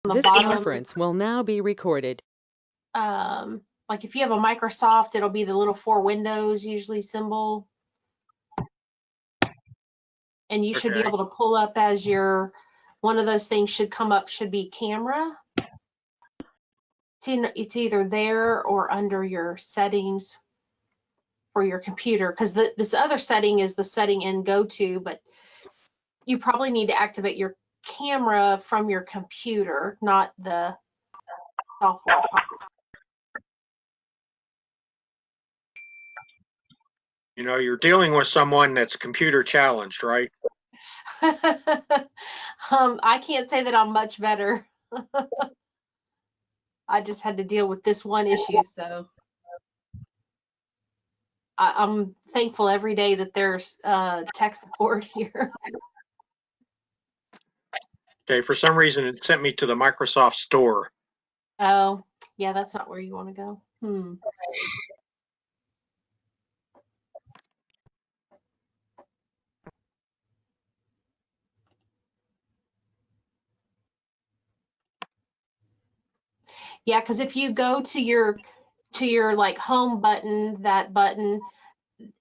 the This bottom. conference will now be recorded. Like if you have a Microsoft, it'll be the little 4 windows usually symbol. And you should be able to pull up as one of those things should come up, should be camera. It's either there or under your settings for your computer, because this other setting is the setting in GoTo, but you probably need to activate your camera from your computer, not the software part. You know, you're dealing with someone that's computer challenged, right? I can't say that I'm much better. I just had to deal with this one issue, so I'm thankful every day that there's tech support here. Okay, for some reason it sent me to the Microsoft Store. Oh, yeah, that's not where you want to go. Yeah, because if you go to your like home button, that button,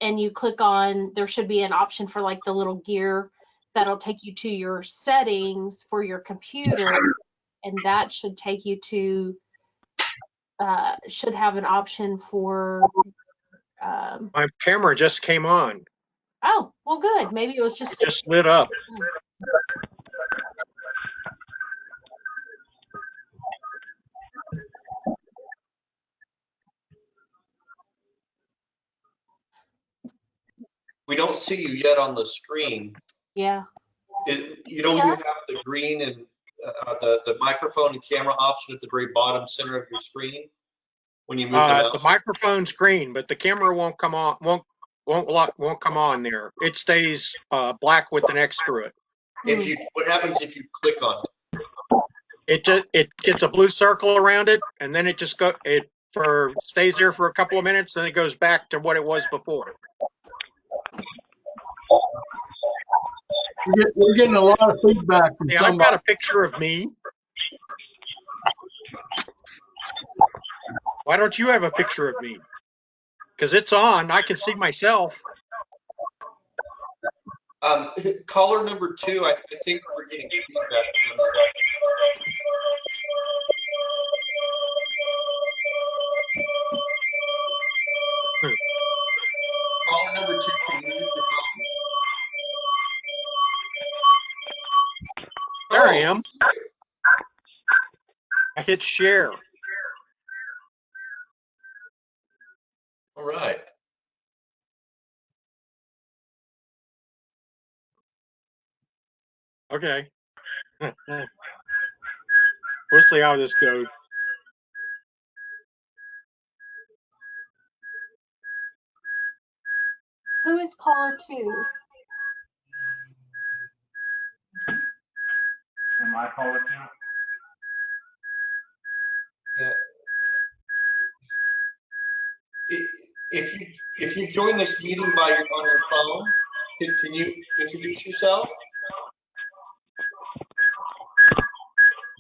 and you click on, there should be an option for like the little gear that'll take you to your settings for your computer, and that should take you to should have an option for My camera just came on. oh, well, good. Maybe it was It just lit up. We don't see you yet on the screen. Yeah. You don't have the green and the microphone and camera option at the very bottom center of your screen when you move the mouse? The microphone's green, but the camera won't come on. Won't come on there. It stays black with an X through it. What happens if you click on it? It gets a blue circle around it, and then it stays there for a couple of minutes, then it goes back to what it was before. We're getting a lot of feedback from somebody. I've got a picture of me. Why don't you have a picture of me? Because it's on. I can see myself. Caller number 2, I think we're getting feedback from you. Caller number 2, can you mute your phone? There I am. I hit share. All right. Okay. We'll see how this goes. Who is caller 2? Am I caller 2? Yeah. If you join this meeting on your phone, can you introduce yourself?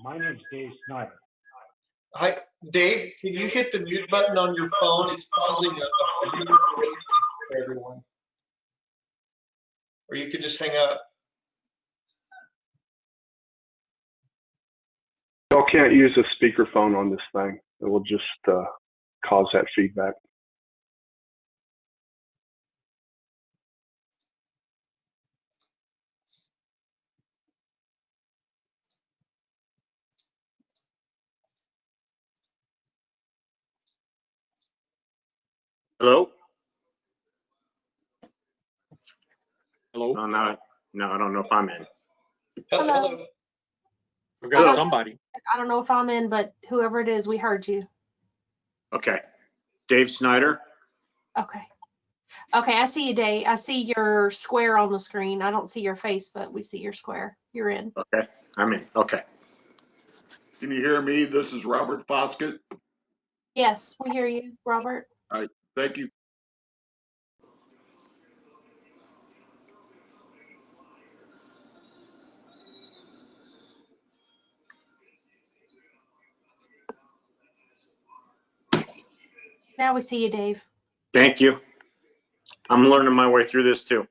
My name's Dave Snyder. Hi, Dave. Can you hit the mute button on your phone? It's causing a reverberation for everyone. Or you could just hang up. Y'all can't use a speakerphone on this thing. It will just cause that feedback. Hello? Hello? No, I don't know if I'm in. Hello. We've got somebody. I don't know if I'm in, but whoever it is, we heard you. Okay. Dave Snyder? Okay. Okay, I see you, Dave. I see your square on the screen. I don't see your face, but we see your square. You're in. Okay, I'm in. Okay. Can you hear me? This is Robert Foskett. Yes, we hear you, Robert. All right, thank you. Now we see you, Dave. Thank you. I'm learning my way through this too.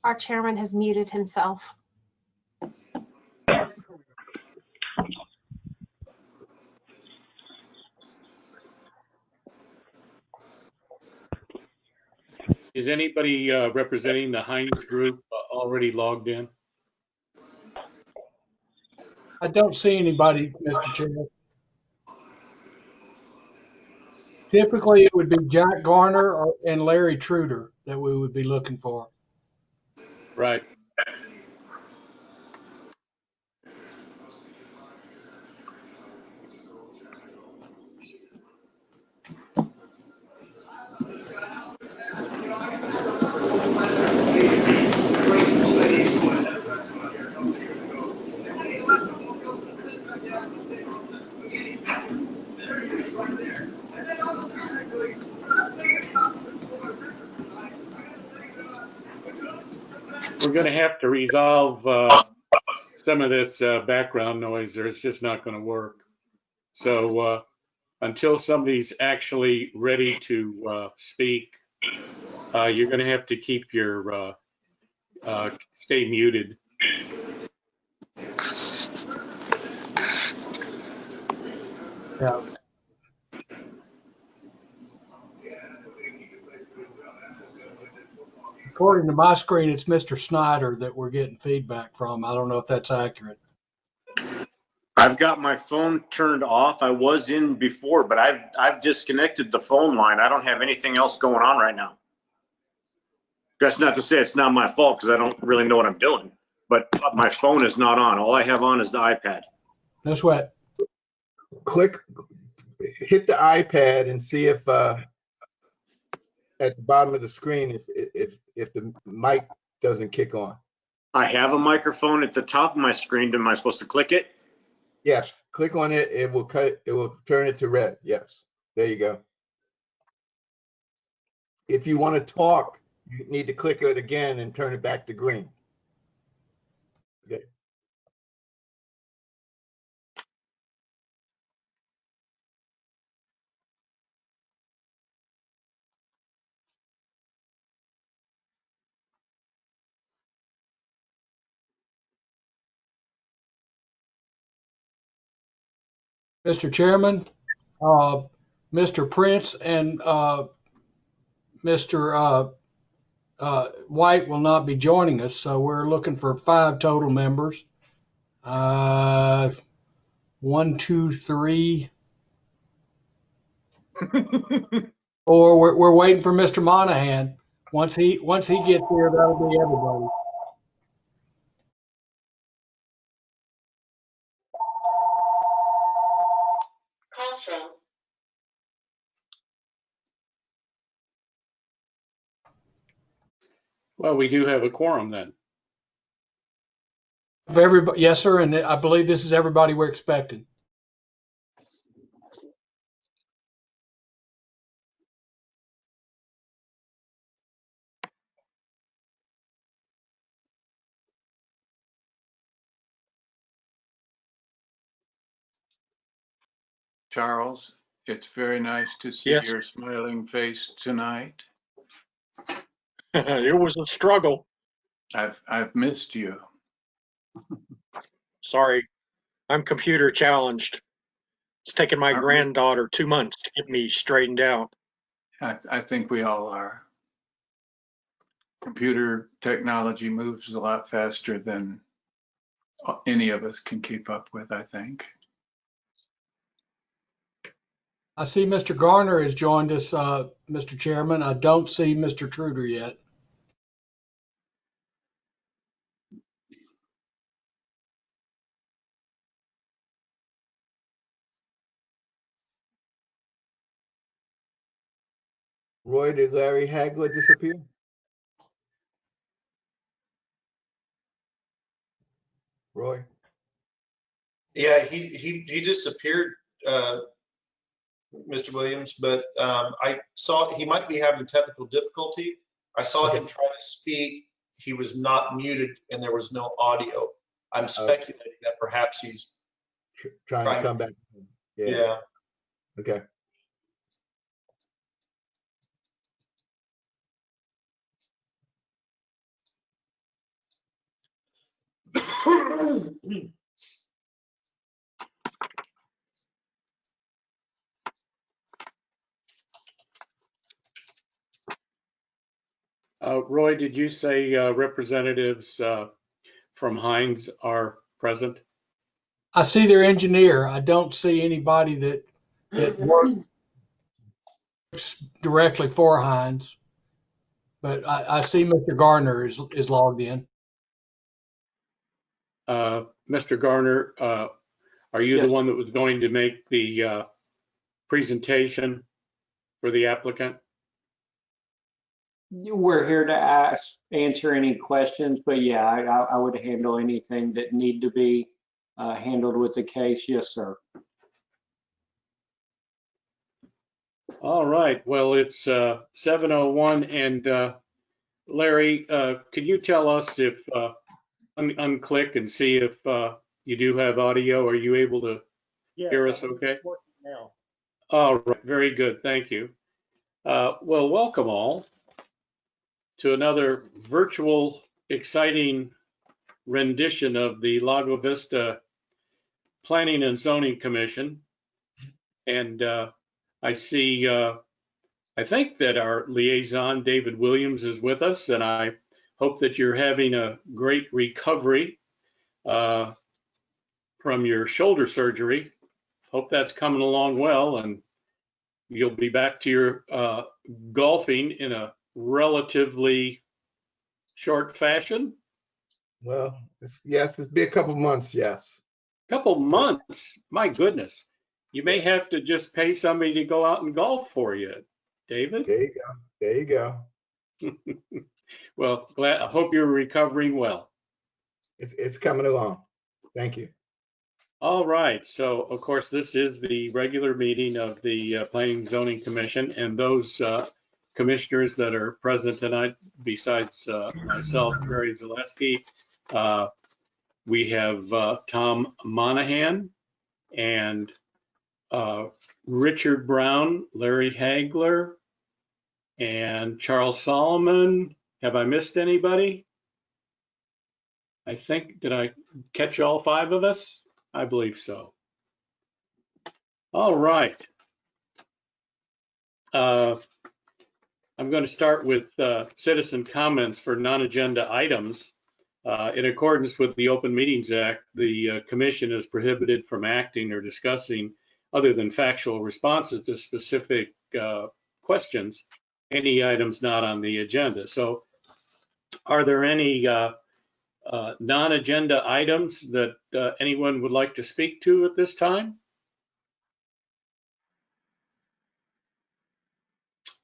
Our chairman has muted himself. Is anybody representing the Heinz Group already logged in? I don't see anybody, Mr. Chairman. Typically, it would be Jack Garner and Larry Truder that we would be looking for. Right. We're going to have to resolve some of this background noise, or it's just not going to work. So until somebody's actually ready to speak, you're going to have to keep your stay muted. Yeah. According to my screen, it's Mr. Snyder that we're getting feedback from. I don't know if that's accurate. I've got my phone turned off. I was in before, but I've disconnected the phone line. I don't have anything else going on right now. That's not to say it's not my fault because I don't really know what I'm doing, but my phone is not on. All I have on is the iPad. No sweat. Hit the iPad and see if at the bottom of the screen if the mic doesn't kick on. I have a microphone at the top of my screen. Am I supposed to click it? Yes, click on it. It will turn it to red. Yes, there you go. If you want to talk, you need to click it again and turn it back to green. Okay. Mr. Chairman, Mr. Prince and Mr. White will not be joining us, so we're looking for 5 total members. 1, 2, 3. Or we're waiting for Mr. Monahan. Once he gets here, that'll be everybody. Well, we do have a quorum then. Everybody, yes, sir, and I believe this is everybody we're expecting. Charles, it's very nice to see Yes. your smiling face tonight. It was a struggle. I've missed you. Sorry. I'm computer challenged. It's taken my Aren't we? granddaughter 2 months to get me straightened out. I think we all are. Computer technology moves a lot faster than any of us can keep up with, I think. I see Mr. Garner has joined us, Mr. Chairman. I don't see Mr. Truder yet. Roy, did Larry Hagler disappear? Roy? Yeah, he disappeared, Mr. Williams, but I saw he might be having technical difficulty. I saw him try to speak. He was not muted and there was no audio. I'm speculating that perhaps he's Trying to come back. yeah. Okay. Roy, did you say representatives from Heinz are present? I see their engineer. I don't see anybody that works directly for Heinz, but I see Mr. Gardner is logged in. Mr. Garner, are you the one that was going to make the presentation for the applicant? We're here to answer any questions, but yeah, I would handle anything that need to be handled with the case. Yes, sir. All right. Well, it's 7:01, and Larry, could you tell us if unclick and see if you do have audio? Are you able to hear us okay? Now. All right. Very good. Thank you. Well, welcome all to another virtual, exciting rendition of the Lago Vista Planning and Zoning Commission. And I see, I think that our liaison, David Williams, is with us, and I hope that you're having a great recovery from your shoulder surgery. Hope that's coming along well, and you'll be back to your golfing in a relatively short fashion. Well, it'll be a couple months. Yes. Couple months, my goodness. You may have to just pay somebody to go out and golf for you, David. There you go. There you go. Well, I hope you're recovering well. It's coming along. Thank you. All right. So, of course, this is the regular meeting of the Planning and Zoning Commission, and those commissioners that are present tonight, besides myself, Barry Zaleski, we have Tom Monahan and Richard Brown, Larry Hagler, and Charles Solomon. Have I missed anybody? I think, did I catch all five of us? I believe so. All right. I'm going to start with citizen comments for non-agenda items. In accordance with the Open Meetings Act, the commission is prohibited from acting or discussing, other than factual responses to specific questions, any items not on the agenda. So are there any non-agenda items that anyone would like to speak to at this time?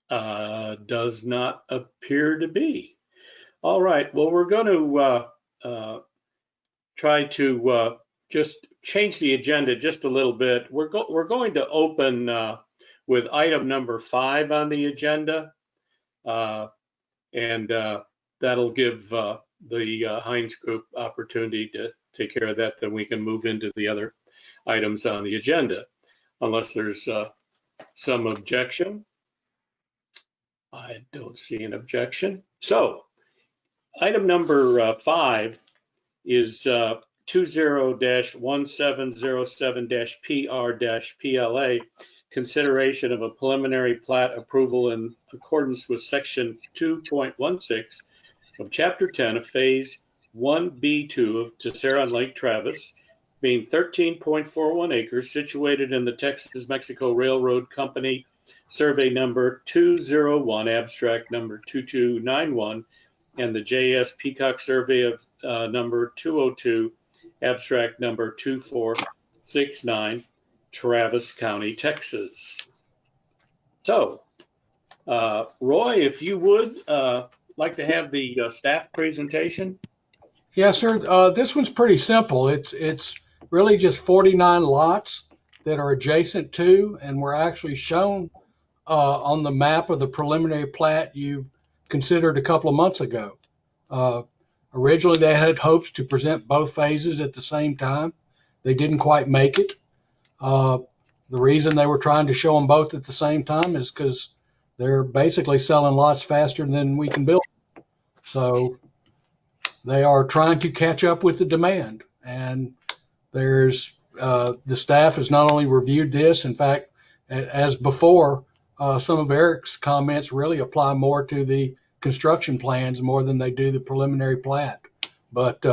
Does not appear to be. All right, well, we're going to try to just change the agenda just a little bit. We're going to open with item number 5 on the agenda, and that'll give the Heinz Group opportunity to take care of that. Then we can move into the other items on the agenda, unless there's some objection. I don't see an objection. So item number 5 is 20-1707-PR-PLA, consideration of a preliminary plat approval in accordance with section 2.16 of chapter 10 of phase 1B2 of Tessera on Lake Travis, being 13.41 acres situated in the Texas-Mexico Railroad Company survey number 201, abstract number 2291, and the JS Peacock survey of number 202, abstract number 2469, Travis County, Texas. So, Roy, if you would like to have the staff presentation. Yes, sir. This one's pretty simple. It's really just 49 lots that are adjacent to, and were actually shown on the map of the preliminary plat you considered a couple of months ago. Our Originally, they had hopes to present both phases at the same time. They didn't quite make it. The reason they were trying to show them both at the same time is because they're basically selling lots faster than we can build. So they are trying to catch up with the demand. And there's the staff has not only reviewed this, in fact, as before, some of Eric's comments really apply more to the construction plans more than they do the preliminary plat. But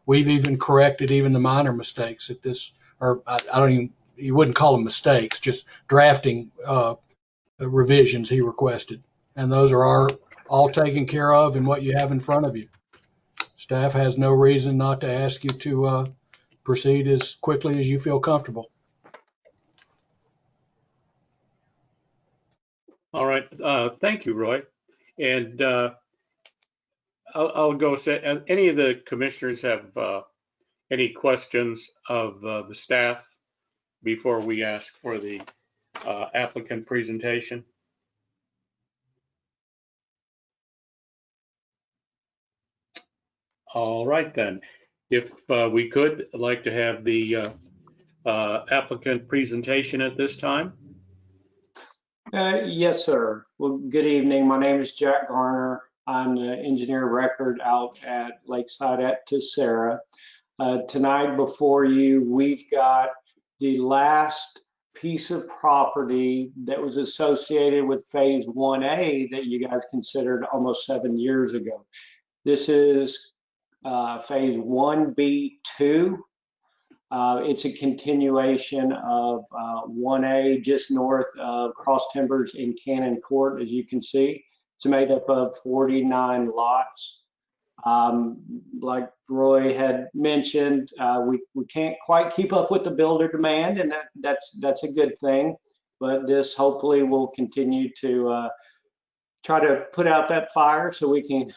we've even corrected even the minor mistakes at this, or I don't even, you wouldn't call them mistakes, just drafting revisions he requested. And those are all taken care of in what you have in front of you. Staff has no reason not to ask you to proceed as quickly as you feel comfortable. All right. Thank you, Roy. And I'll go say, any of the commissioners have any questions of the staff before we ask for the applicant presentation? All right, then. If we could, I'd like to have the applicant presentation at this time. Yes, sir. Well, good evening. My name is Jack Garner. I'm the engineer of record out at Lakeside at Tessera. Tonight before you, we've got the last piece of property that was associated with phase 1A that you guys considered almost 7 years ago. This is phase 1B2. It's a continuation of 1A just north of Cross Timbers in Cannon Court, as you can see. It's made up of 49 lots. Like Roy had mentioned, we can't quite keep up with the builder demand, and that's a good thing. But this hopefully will continue to try to put out that fire so we can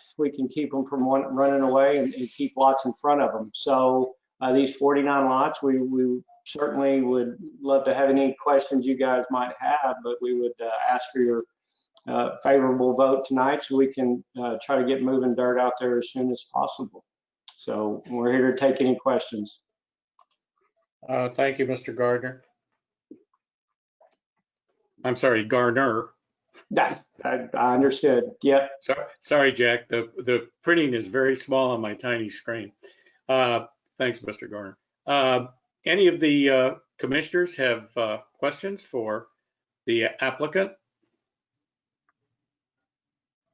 keep them from running away and keep lots in front of them. So these 49 lots, we certainly would love to have any questions you guys might have, but we would ask for your favorable vote tonight so we can try to get moving dirt out there as soon as possible. So we're here to take any questions. Thank you, Mr. Gardner. I'm sorry, Garner. I understood. Yep. Sorry, Jack. The printing is very small on my tiny screen. Thanks, Mr. Garner. Any of the commissioners have questions for the applicant?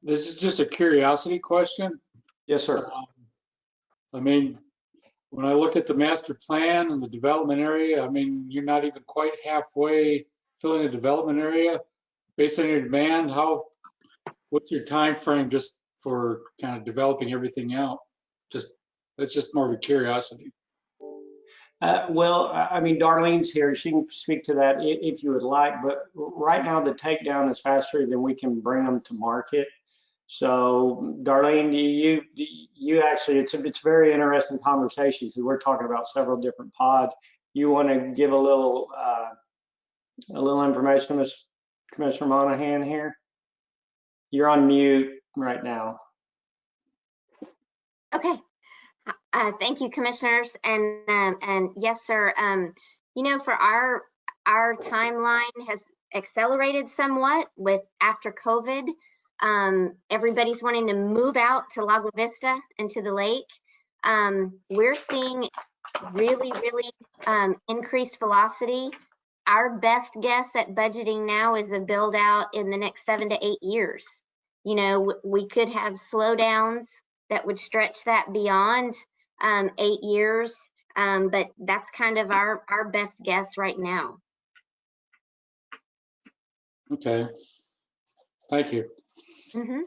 This is just a curiosity question. Yes, sir. I mean, when I look at the master plan and the development area, I mean, you're not even quite halfway filling the development area. Based on your demand, what's your time frame just for kind of developing everything out? That's just more of a curiosity. Well, I mean, Darlene's here. She can speak to that if you would like. But right now, the takedown is faster than we can bring them to market. So, Darlene, you actually, it's a very interesting conversation because we're talking about several different pods. You want to give a little information to Commissioner Monahan here? You're on mute right now. Okay. Thank you, commissioners. And yes, sir. You know, for our timeline has accelerated somewhat with after COVID. Everybody's wanting to move out to Lago Vista and to the lake. We're seeing really increased velocity. Our best guess at budgeting now is a build out in the next 7 to 8 years. You know, we could have slowdowns that would stretch that beyond 8 years, but that's kind of our best guess right now. Okay, thank you. Mm-hmm.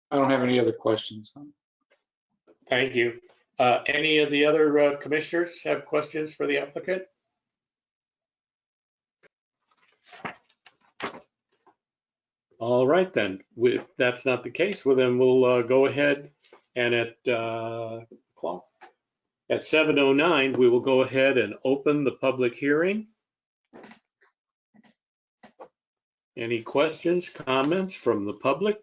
I don't have any other questions. Thank you. Any of the other commissioners have questions for the applicant? All right, then. If that's not the case, well, then we'll go ahead and at 7:09, we will go ahead and open the public hearing. Any questions, comments from the public?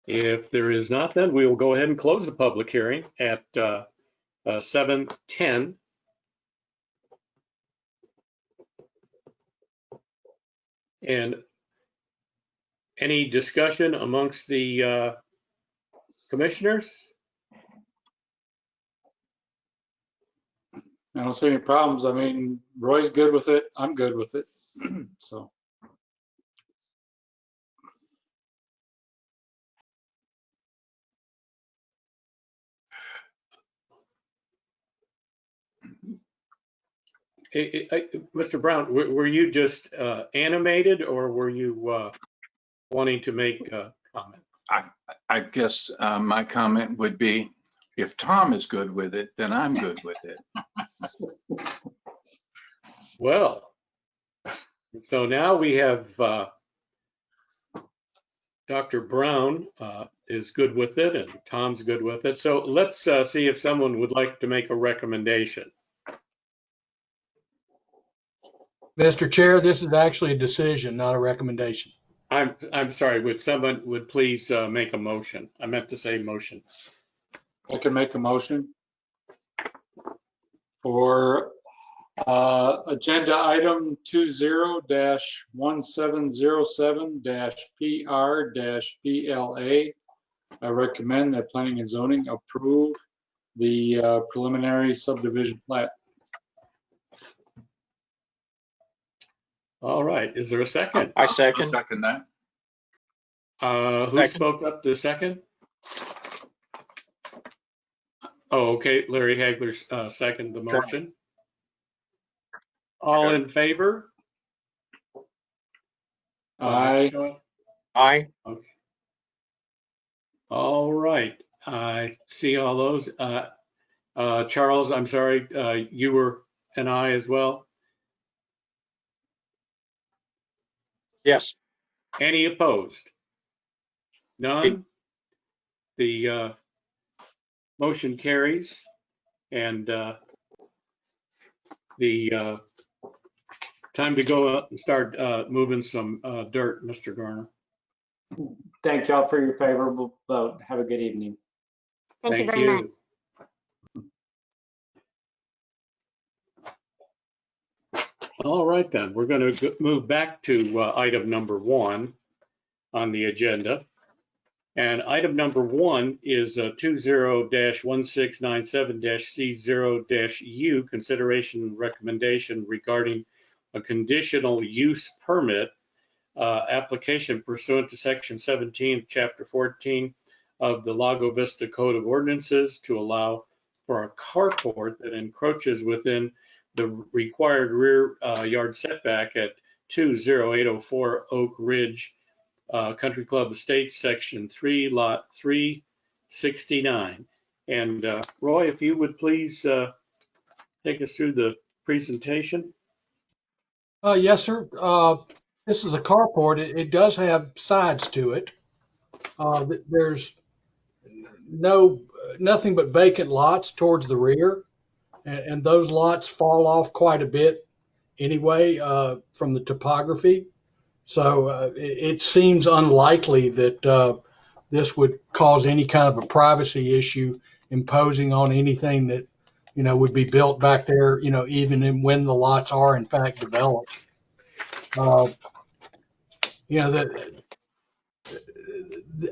If there is not, then we will go ahead and close the public hearing at 7:10. And any discussion amongst the commissioners? I don't see any problems. I mean, Roy's good with it. I'm good with it. So. Mr. Brown, were you just animated, or were you wanting to make a comment? I guess my comment would be, if Tom is good with it, then I'm good with it. Well, so now we have Dr. Brown is good with it, and Tom's good with it. So let's see if someone would like to make a recommendation. Mr. Chair, this is actually a decision, not a recommendation. I'm sorry, would someone please make a motion? I meant to say motion. I can make a motion for agenda item 20-1707-PR-PLA. I recommend that planning and zoning approve the preliminary subdivision plat. All right, is there a second? I second. I'll second that. Who Second. spoke up the second? Oh, okay, Larry Hagler's second the motion. All in favor? Aye. Aye. Okay. All right, I see all those. Charles, I'm sorry, you were an aye as well? Yes. Any opposed? None? The motion carries, and the time to go up and start moving some dirt, Mr. Garner. Thank y'all for your favorable vote. Have a good evening. Thank you very much. All right, then, we're going to move back to item number 1 on the agenda. And item number 1 is 20-1697-C0-U, consideration and recommendation regarding a conditional use permit application pursuant to section 17, chapter 14 of the Lago Vista Code of Ordinances to allow for a carport that encroaches within the required rear yard setback at 20804 Oak Ridge Country Club Estates, Section 3, Lot 369. And Roy, if you would please take us through the presentation. Yes, sir. This is a carport. It does have sides to it. There's nothing but vacant lots towards the rear, and those lots fall off quite a bit anyway from the topography. So it seems unlikely that this would cause any kind of a privacy issue imposing on anything that, would be built back there, even when the lots are in fact developed.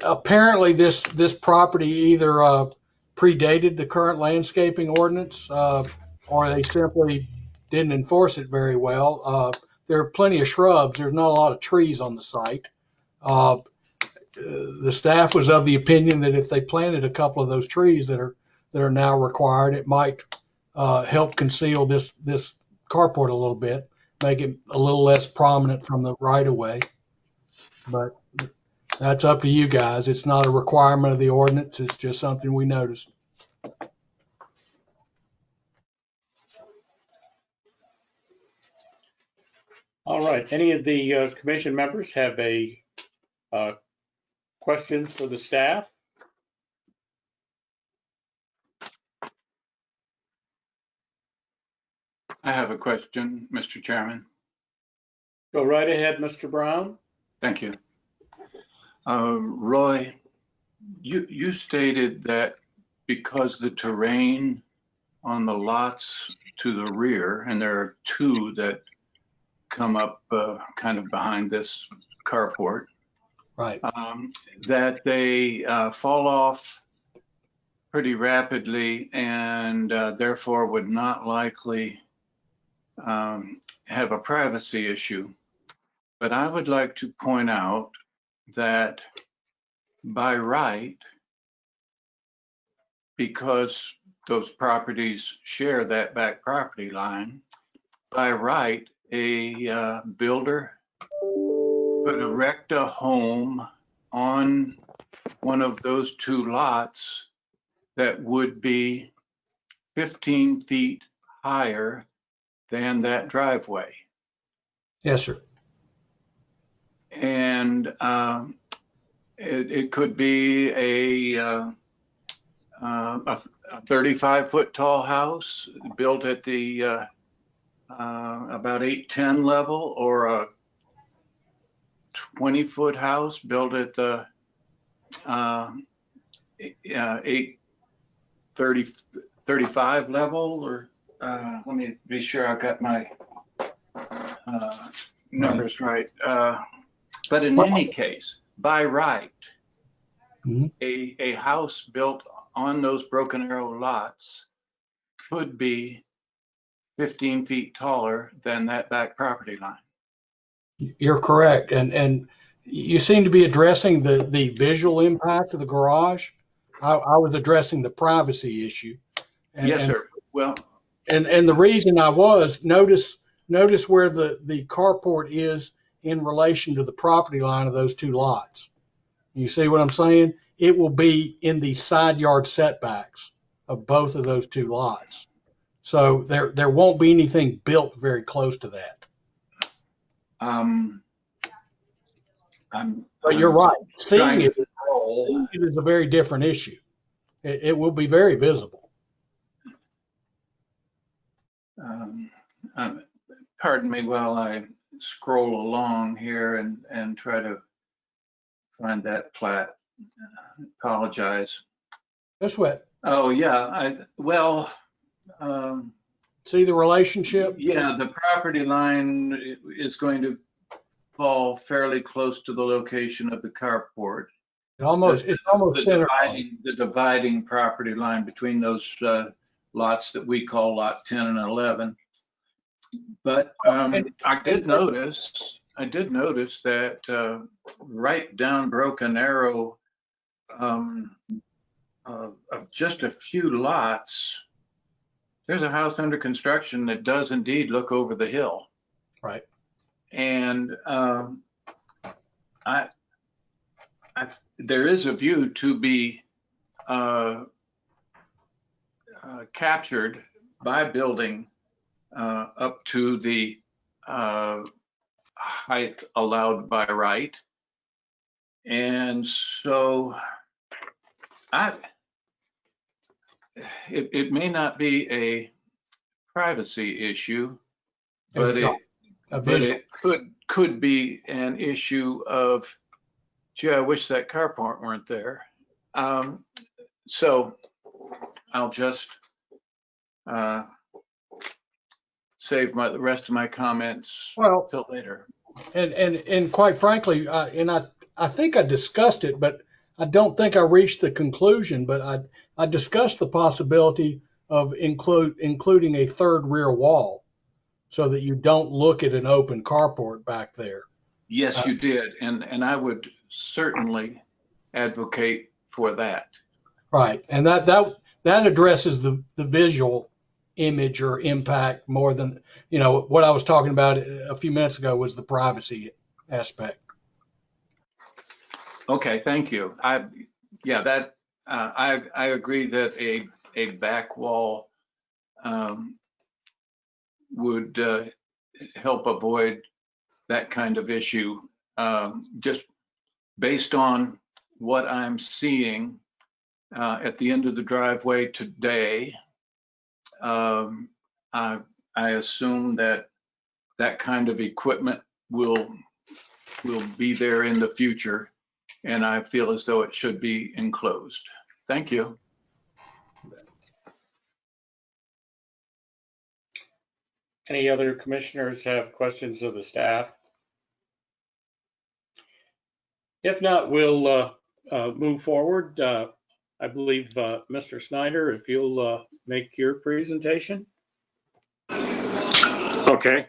Apparently this property either predated the current landscaping ordinance or they simply didn't enforce it very well. There are plenty of shrubs. There's not a lot of trees on the site. The staff was of the opinion that if they planted a couple of those trees that are now required, it might help conceal this carport a little bit, make it a little less prominent from the right of way. But that's up to you guys. It's not a requirement of the ordinance. It's just something we noticed. All right, any of the commission members have a questions for the staff? I have a question, Mr. Chairman. Go right ahead, Mr. Brown. Thank you. Roy, You stated that because the terrain on the lots to the rear, and there are two that come up kind of behind this carport, Right. that they fall off pretty rapidly and therefore would not likely have a privacy issue. But I would like to point out that by right, because those properties share that back property line, by right, a builder could erect a home on one of those two lots that would be 15 feet higher than that driveway. Yes, sir. And it could be a 35-foot tall house built at the about 810 level, or a 20-foot house built at the 835 level, or let me be sure I've got my numbers right. But in any case, by right, a house built on those Broken Arrow lots could be 15 feet taller than that back property line. You're correct. And you seem to be addressing the visual impact of the garage. I was addressing the privacy issue. Yes, sir. Well, and the reason I was, notice where the carport is in relation to the property line of those two lots. You see what I'm saying? It will be in the side yard setbacks of both of those two lots. So there won't be anything built very close to that. But you're right. Seeing it is a very different issue. It will be very visible. Pardon me while I scroll along here and try to find that plat. Apologize. That's what. Oh, yeah. See the relationship? Yeah, the property line is going to fall fairly close to the location of the carport. It's almost center. The dividing property line between those lots that we call lot 10 and 11. But I did notice that right down Broken Arrow, of just a few lots, there's a house under construction that does indeed look over the hill. Right. And there is a view to be captured by building up to the height allowed by right. And so it may not be a privacy issue, but it could be an issue of, gee, I wish that carport weren't there. So I'll just save the rest of my comments till later. And quite frankly, and I think I discussed it, but I don't think I reached the conclusion, but I discussed the possibility of including a third rear wall so that you don't look at an open carport back there. Yes, you did. And I would certainly advocate for that. Right. And that addresses the visual image or impact more than, what I was talking about a few minutes ago was the privacy aspect. Okay, thank you. I agree that a back wall would help avoid that kind of issue. Just based on what I'm seeing at the end of the driveway today, I assume that kind of equipment will be there in the future. and I feel as though it should be enclosed. Thank you. Any other commissioners have questions of the staff? If not, we'll move forward. I believe Mr. Snyder, if you'll make your presentation. Okay.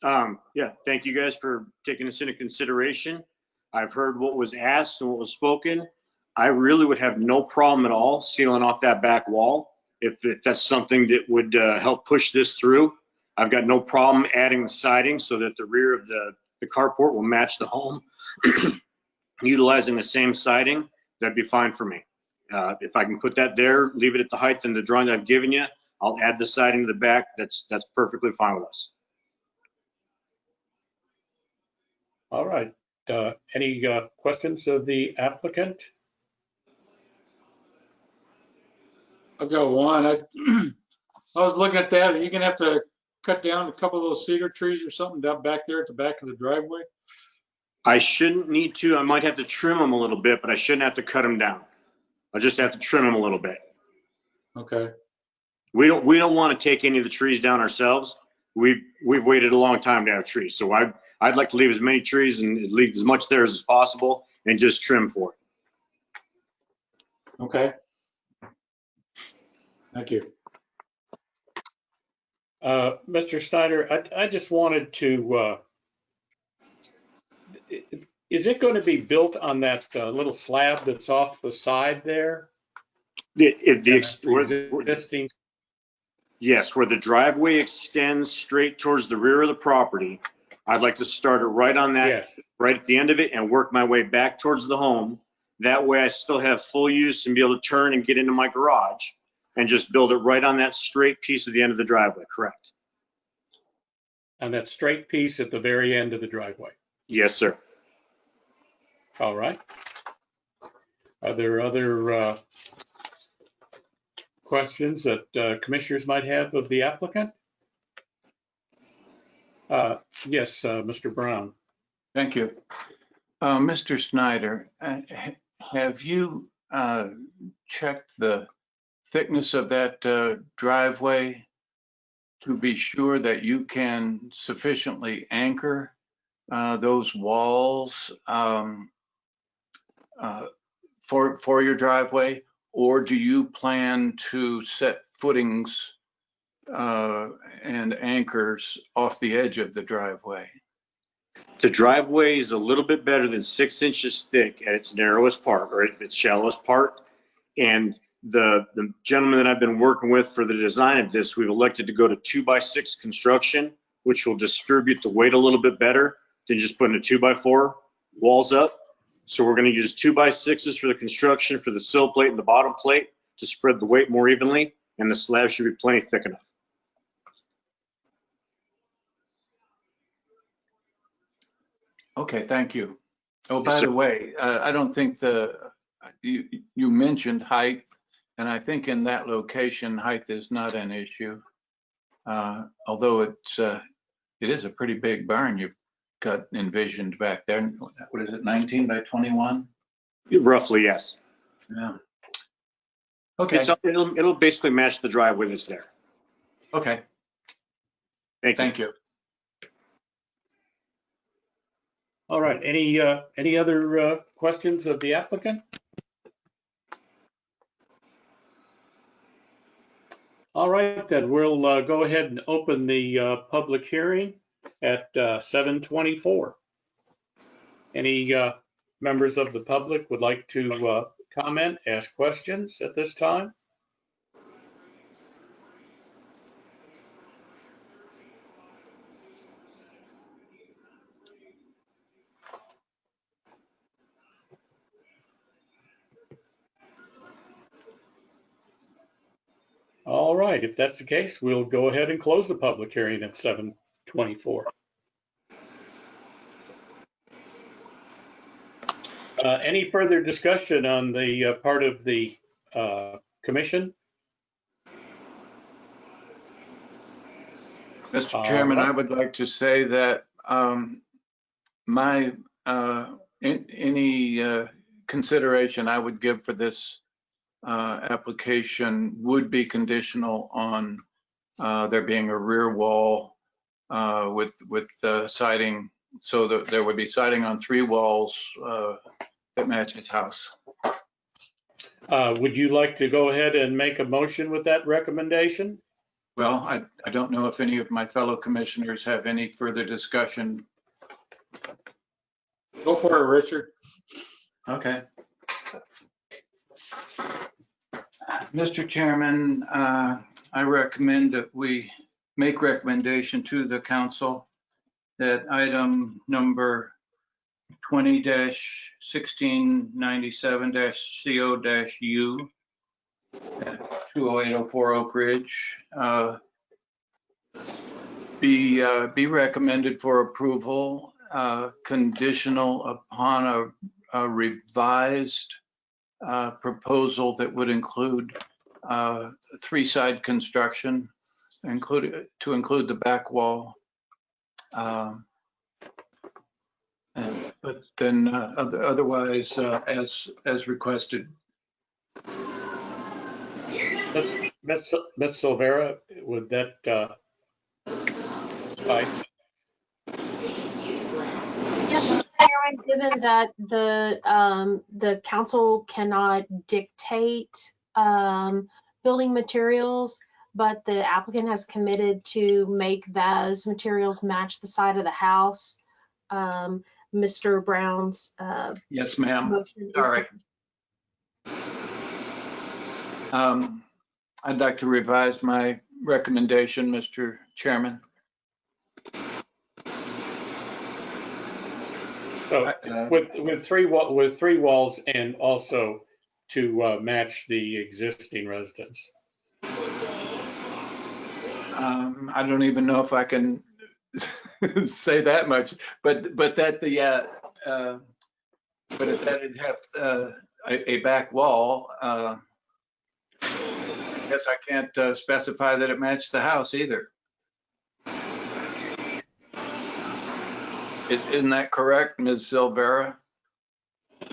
Yeah, thank you guys for taking this into consideration. I've heard what was asked and what was spoken. I really would have no problem at all sealing off that back wall if that's something that would help push this through. I've got no problem adding the siding so that the rear of the carport will match the home. Utilizing the same siding, that'd be fine for me. If I can put that there, leave it at the height in the drawing that I've given you, I'll add the siding to the back. That's perfectly fine with us. All right. Any questions of the applicant? I've got one. I was looking at that. Are you gonna have to cut down a couple of those cedar trees or something down back there at the back of the driveway? I shouldn't need to. I might have to trim them a little bit, but I shouldn't have to cut them down. I'll just have to trim them a little bit. Okay. We don't want to take any of the trees down ourselves. We've waited a long time to have trees, so I'd like to leave as many trees and leave as much there as possible and just trim for it. Okay. Thank you. Mr. Snyder, I just wanted to, is it going to be built on that little slab that's off the side there? Existing. Yes, where the driveway extends straight towards the rear of the property. I'd like to start it right on that, yes, right at the end of it, and work my way back towards the home. That way I still have full use and be able to turn and get into my garage and just build it right on that straight piece at the end of the driveway, correct? On that straight piece at the very end of the driveway. Yes, sir. All right. Are there other questions that commissioners might have of the applicant? Yes, Mr. Brown. Thank you. Mr. Snyder, have you checked the thickness of that driveway to be sure that you can sufficiently anchor those walls for your driveway? Or do you plan to set footings and anchors off the edge of the driveway? The driveway is a little bit better than 6 inches thick at its narrowest part or at its shallowest part. And the gentleman that I've been working with for the design of this, we've elected to go to 2x6 construction, which will distribute the weight a little bit better than just putting a 2x4 walls up. So we're going to use 2x6s for the construction for the sill plate and the bottom plate to spread the weight more evenly, and the slab should be plenty thick enough. Okay, thank you. Oh, Yes, by sir. the way, I don't think you mentioned height, and I think in that location, height is not an issue. Although it is a pretty big barn you've got envisioned back there. What is it, 19 by 21? Roughly, yes. Yeah. Okay. It'll basically match the driveway that's there. Okay. Thank you. All right. Any other questions of the applicant? All right, then we'll go ahead and open the public hearing at 7:24. Any members of the public would like to comment, ask questions at this time? All right, if that's the case, we'll go ahead and close the public hearing at 7:24. Any further discussion on the part of the commission? Mr. Chairman, I would like to say that my Any consideration I would give for this application would be conditional on there being a rear wall with siding, so that there would be siding on 3 walls that match his house. Would you like to go ahead and make a motion with that recommendation? Well, I don't know if any of my fellow commissioners have any further discussion. Go for it, Richard. Okay. Mr. Chairman, I recommend that we make recommendation to the council that item number 20-1697-CO-U at 20804 Oak Ridge be recommended for approval, conditional upon a revised proposal that would include 3-side construction, to include the back wall. But then otherwise, as requested. Ms. Silvera, would that suffice? Yes, Mr. Chairman, given that the council cannot dictate building materials, but the applicant has committed to make those materials match the side of the house, Mr. Brown's Yes, ma'am. motion is Sorry. I'd like to revise my recommendation, Mr. Chairman. So with three walls and also to match the existing residence. I don't even know if I can say that much, but that it'd have a back wall. I guess I can't specify that it matched the house either. Isn't that correct, Ms. Silvera?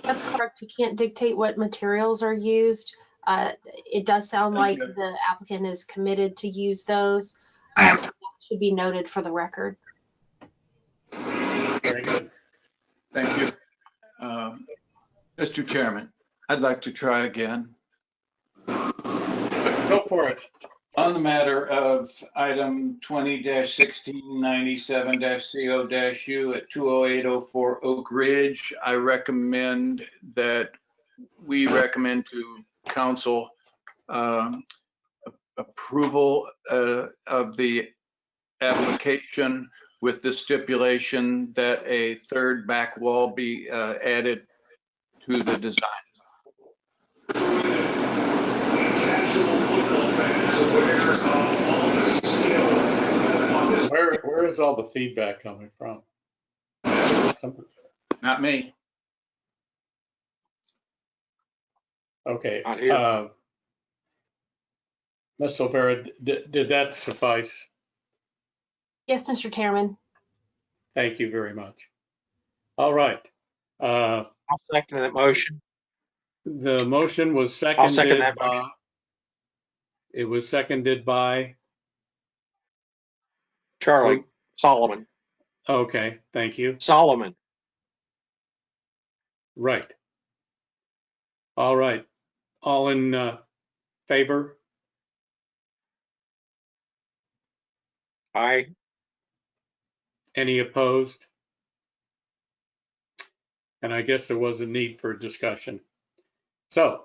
That's correct. You can't dictate what materials are used. It does sound like the applicant is committed to use those. That should be noted for the record. Very good. Thank you. Mr. Chairman, I'd like to try again. Go for it. On the matter of item 20-1697-CO-U at 20804 Oak Ridge, I recommend that we recommend to council approval of the application with the stipulation that a 3rd back wall be added to the design. Where is all the feedback coming from? Not me. Okay. Not here. Ms. Silvera, did that suffice? Yes, Mr. Chairman. Thank you very much. All right. I'll second that motion. The motion was seconded. I'll second that motion. It was seconded by Charlie Solomon. Okay, thank you. Solomon. Right. All right. All in favor? Aye. Any opposed? And I guess there was a need for discussion. So,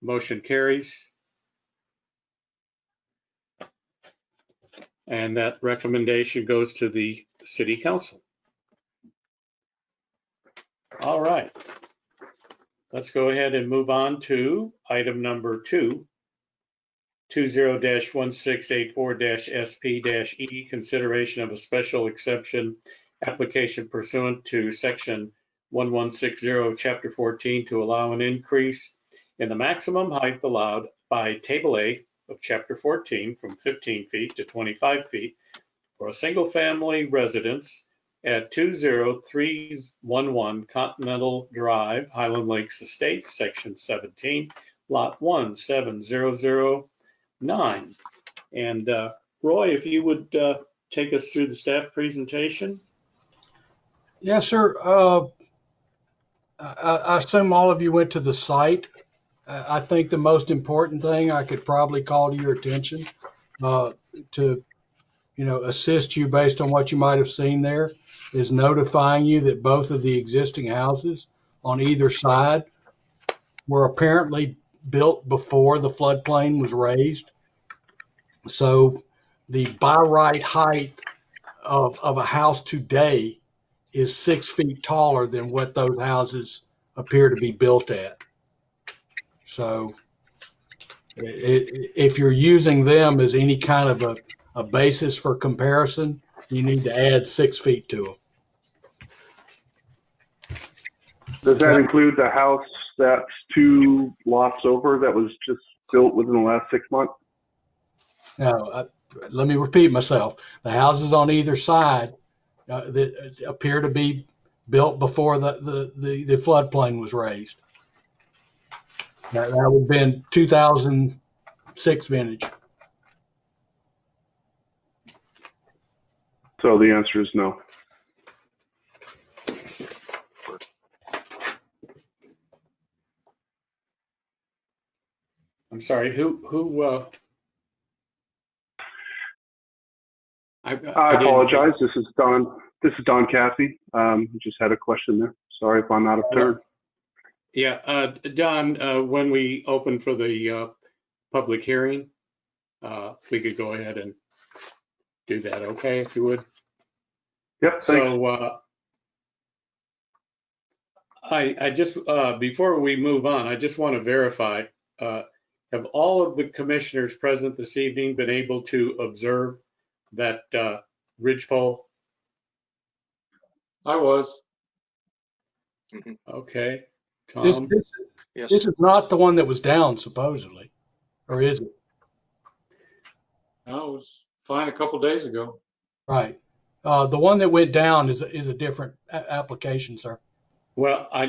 motion carries. And that recommendation goes to the City Council. All right. Let's go ahead and move on to item number 2, 20-1684-SP-E, consideration of a special exception application pursuant to section 1160, chapter 14, to allow an increase in the maximum height allowed by table A of chapter 14 from 15 feet to 25 feet for a single family residence at 20311 Continental Drive, Highland Lakes Estates, Section 17, Lot 17009. And Roy, if you would take us through the staff presentation. Yes, sir. I assume all of you went to the site. I think the most important thing I could probably call to your attention to, assist you based on what you might have seen there is notifying you that both of the existing houses on either side were apparently built before the floodplain was raised. So the by right height of a house today is 6 feet taller than what those houses appear to be built at. So if you're using them as any kind of a basis for comparison, you need to add 6 feet to them. Does that include the house that's 2 lots over that was just built within the last 6 months? Now, let me repeat myself. The houses on either side that appear to be built before the floodplain was raised. That would have been 2006 vintage. So the answer is no. I'm sorry, who I apologize. This is Don Cassie. Just had a question there. Sorry if I'm out of turn. Yeah, Don, when we open for the public hearing, we could go ahead and do that, okay, if you would? Yep, thanks. So I just, before we move on, I just want to verify, have all of the commissioners present this evening been able to observe that ridgepole? I was. Okay. This Tom? Yes. is not the one that was down, supposedly, or is it? No, it was fine a couple days ago. Right. The one that went down is a different application, sir. Well, I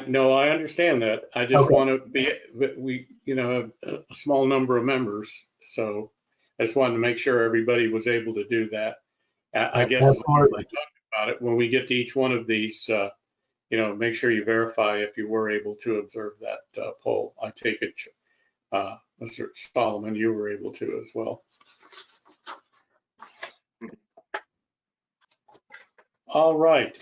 understand that. I just want to be, we, a small number of members. So I just wanted to make sure everybody was able to do that. I guess Absolutely. talk about it when we get to each one of these, make sure you verify if you were able to observe that poll. I take it, Mr. Solomon, you were able to as well. All right.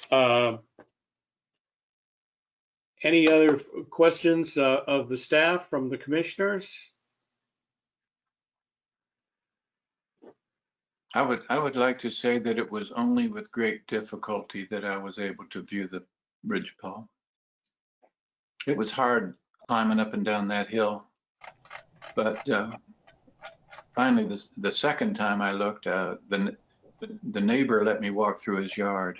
Any other questions of the staff from the commissioners? I would like to say that it was only with great difficulty that I was able to view the ridgepole. It was hard climbing up and down that hill, but finally, the second time I looked, the neighbor let me walk through his yard.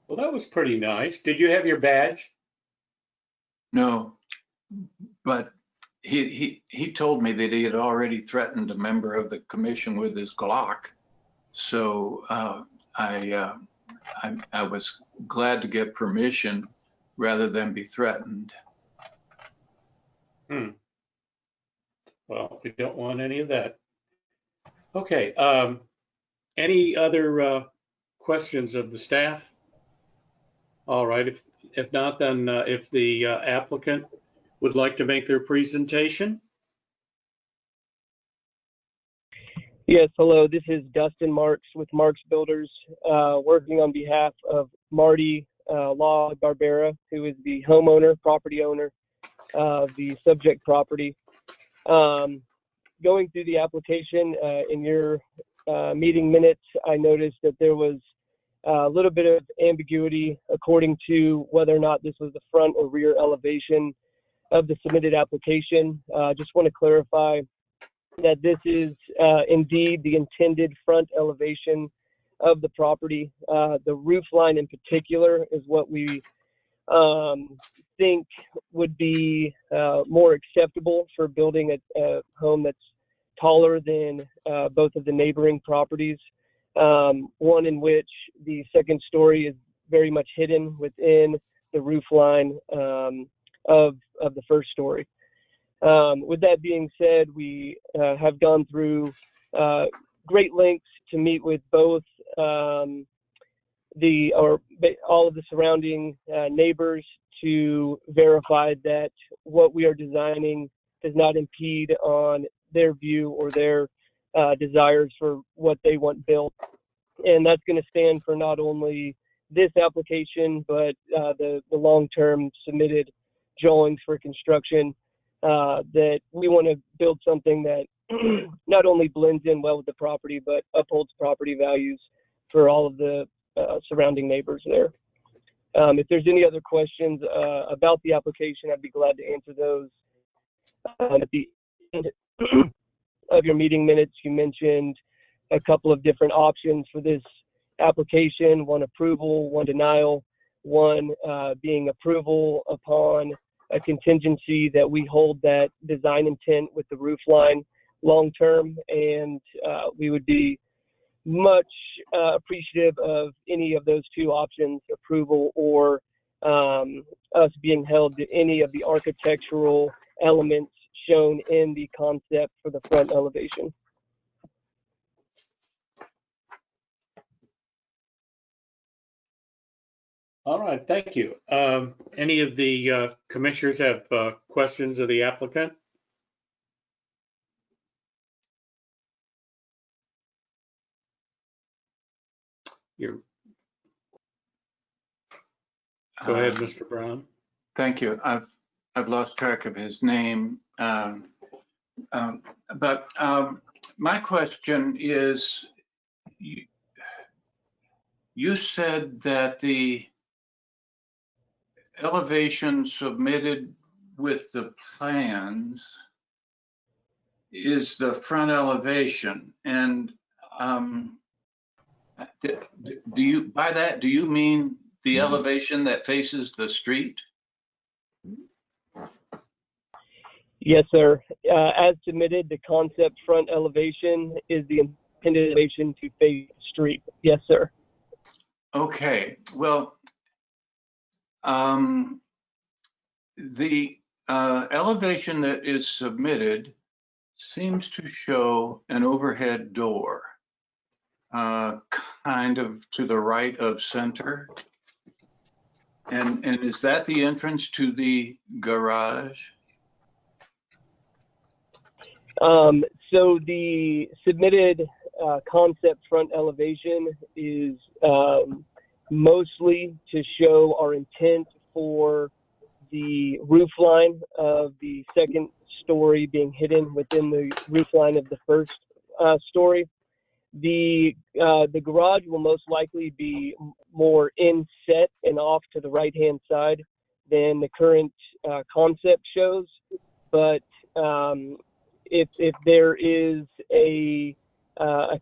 Well, that was pretty nice. Did you have your badge? No, but he told me that he had already threatened a member of the commission with his Glock. So I was glad to get permission rather than be threatened. Well, we don't want any of that. Okay. Any other questions of the staff? All right. If not, then if the applicant would like to make their presentation. Yes, hello. This is Dustin Marks with Marks Builders, working on behalf of Marty Law Barbera, who is the homeowner, property owner of the subject property. Going through the application in your meeting minutes, I noticed that there was a little bit of ambiguity according to whether or not this was the front or rear elevation of the submitted application. Just want to clarify that this is indeed the intended front elevation of the property. The roof line in particular is what we think would be more acceptable for building a home that's taller than both of the neighboring properties. one in which the second story is very much hidden within the roof line of the first story. With that being said, we have gone through great lengths to meet with both all of the surrounding neighbors to verify that what we are designing does not impede on their view or their desires for what they want built. And that's going to stand for not only this application, but the long-term submitted drawings for construction, that we want to build something that not only blends in well with the property, but upholds property values for all of the surrounding neighbors there. If there's any other questions about the application, I'd be glad to answer those. At the end of your meeting minutes, you mentioned a couple of different options for this application, one approval, one denial, one being approval upon a contingency that we hold that design intent with the roof line long term, and we would be much appreciative of any of those two options, approval or us being held to any of the architectural elements shown in the concept for the front elevation. All right, thank you. Any of the commissioners have questions of the applicant? Go ahead, Mr. Brown. Thank you. I've lost track of his name. But my question is, you said that the elevation submitted with the plans is the front elevation, and do you, by that, do you mean the elevation that faces the street? Yes, sir. As submitted, the concept front elevation is the intended elevation to face the street. Yes, sir. Okay, well, the elevation that is submitted seems to show an overhead door, kind of to the right of center. And is that the entrance to the garage? So the submitted concept front elevation is mostly to show our intent for the roof line of the second story being hidden within the roof line of the first story. The garage will most likely be more inset and off to the right-hand side than the current concept shows. But if there is a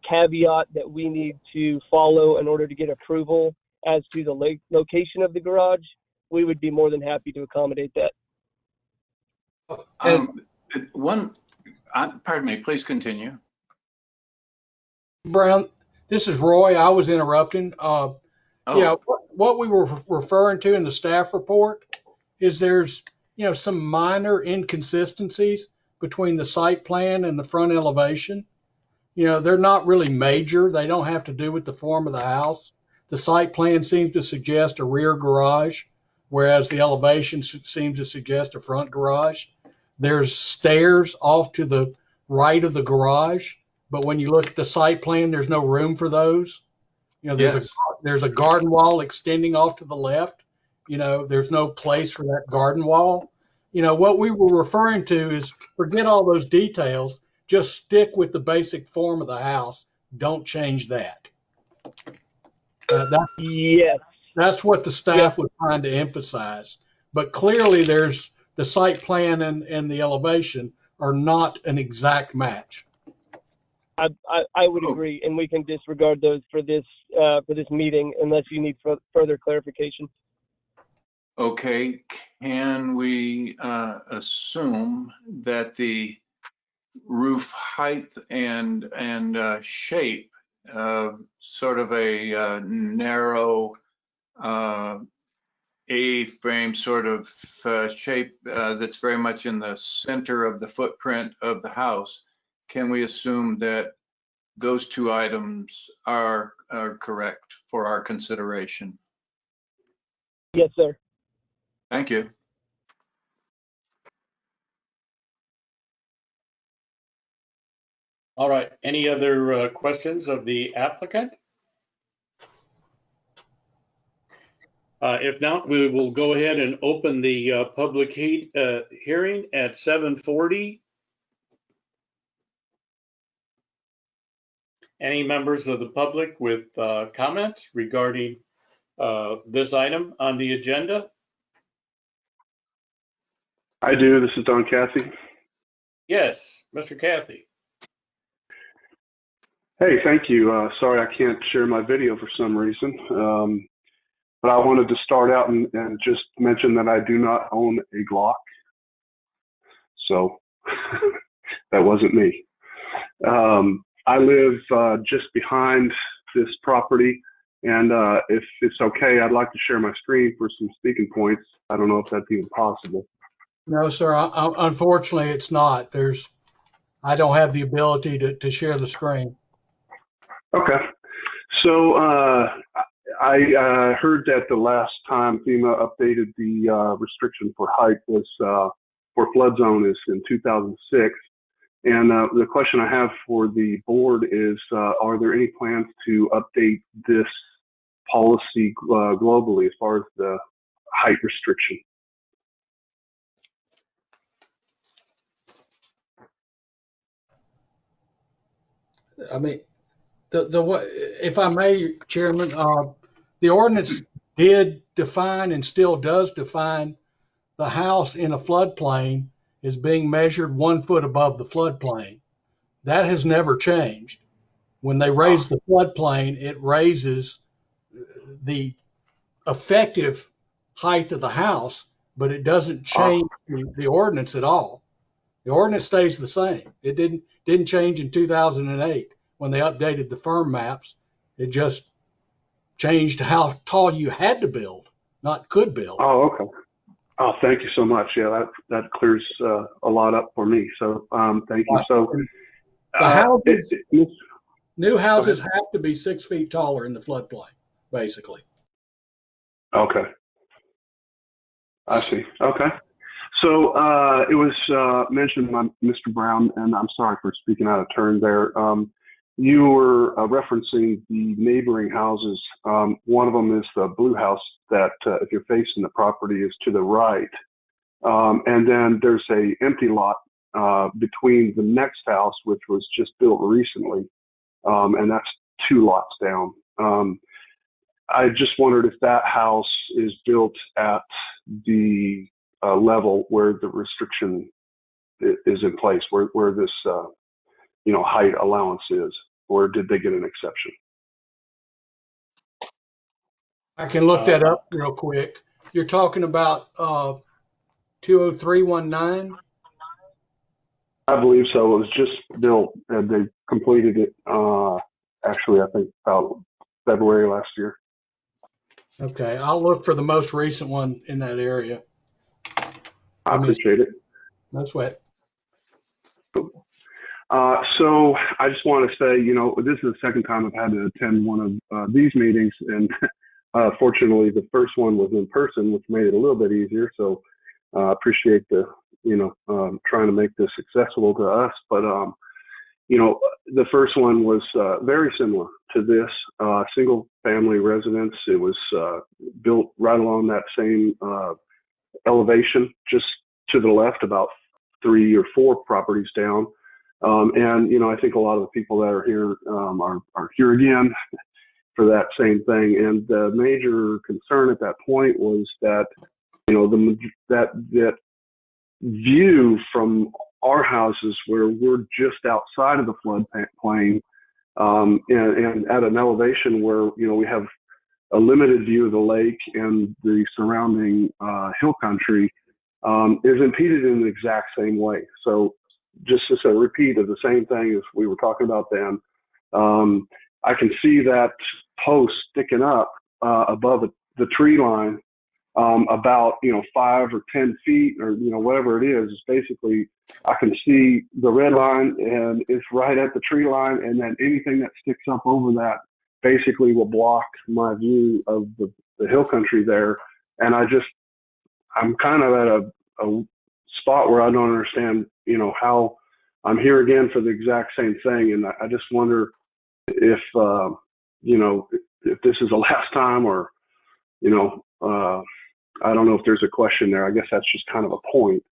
caveat that we need to follow in order to get approval as to the location of the garage, we would be more than happy to accommodate that. Pardon me, please continue. Brown, this is Roy. I was interrupting. Yeah, what we were referring to in the staff report is there's, some minor inconsistencies between the site plan and the front elevation. They're not really major. They don't have to do with the form of the house. The site plan seems to suggest a rear garage, whereas the elevation seems to suggest a front garage. There's stairs off to the right of the garage, but when you look at the site plan, there's no room for those. There's a garden wall extending off to the left. There's no place for that garden wall. What we were referring to is forget all those details. Just stick with the basic form of the house. Don't change that. That's what the staff was trying to emphasize. But clearly, there's the site plan and the elevation are not an exact match. I would agree, and we can disregard those for this meeting unless you need further clarification. Okay, can we assume that the roof height and shape sort of a narrow A-frame sort of shape that's very much in the center of the footprint of the house, can we assume that those two items are correct for our consideration? Yes, sir. Thank you. All right, any other questions of the applicant? If not, we will go ahead and open the public hearing at 7:40. Any members of the public with comments regarding this item on the agenda? I do. This is Don Cathy. Yes, Mr. Cathy. Hey, thank you. Sorry I can't share my video for some reason. But I wanted to start out and just mention that I do not own a Glock. So that wasn't me. I live just behind this property. And if it's okay, I'd like to share my screen for some speaking points. I don't know if that's even possible. No, sir. Unfortunately, it's not. I don't have the ability to share the screen. Okay. So I heard that the last time FEMA updated the restriction for height was for flood zone is in 2006. And the question I have for the board is, are there any plans to update this policy globally as far as the height restriction? I mean, if I may, Chairman, the ordinance did define and still does define the house in a floodplain as being measured 1 foot above the floodplain. That has never changed. When they raise the floodplain, it raises the effective height of the house, but it doesn't change the ordinance at all. The ordinance stays the same. It didn't change in 2008 when they updated the firm maps. It just changed how tall you had to build, not could build. Oh, okay. Oh, thank you so much. Yeah, that clears a lot up for me. So thank you. So new houses have to be 6 feet taller in the floodplain, basically. Okay. I see. Okay. So it was mentioned by Mr. Brown, and I'm sorry for speaking out of turn there. You were referencing the neighboring houses. One of them is the blue house that, if you're facing the property, is to the right. And then there's a empty lot between the next house, which was just built recently, and that's 2 lots down. I just wondered if that house is built at the level where the restriction is in place, where this height allowance is, or did they get an exception? I can look that up real quick. You're talking about 20319? I believe so. It was just built, and they completed it actually, I think about February last year. Okay, I'll look for the most recent one in that area. I appreciate it. No sweat. So I just want to say, this is the second time I've had to attend one of these meetings, and fortunately the first one was in person, which made it a little bit easier. So I appreciate the, trying to make this accessible to us. But, the first one was very similar to this, single family residence. It was built right along that same elevation, just to the left, about 3 or 4 properties down. And, I think a lot of the people that are here are here again for that same thing. And the major concern at that point was that, that view from our houses, where we're just outside of the floodplain, and at an elevation where, we have a limited view of the lake and the surrounding hill country, is impeded in the exact same way. So just as a repeat of the same thing as we were talking about then, I can see that post sticking up above the tree line, about 5 or 10 feet, or whatever it is. It's basically, I can see the red line, and it's right at the tree line, and then anything that sticks up over that basically will block my view of the hill country there. And I'm kind of at a spot where I don't understand, how I'm here again for the exact same thing. And I just wonder if, if this is the last time, or, I don't know if there's a question there. I guess that's just kind of a point.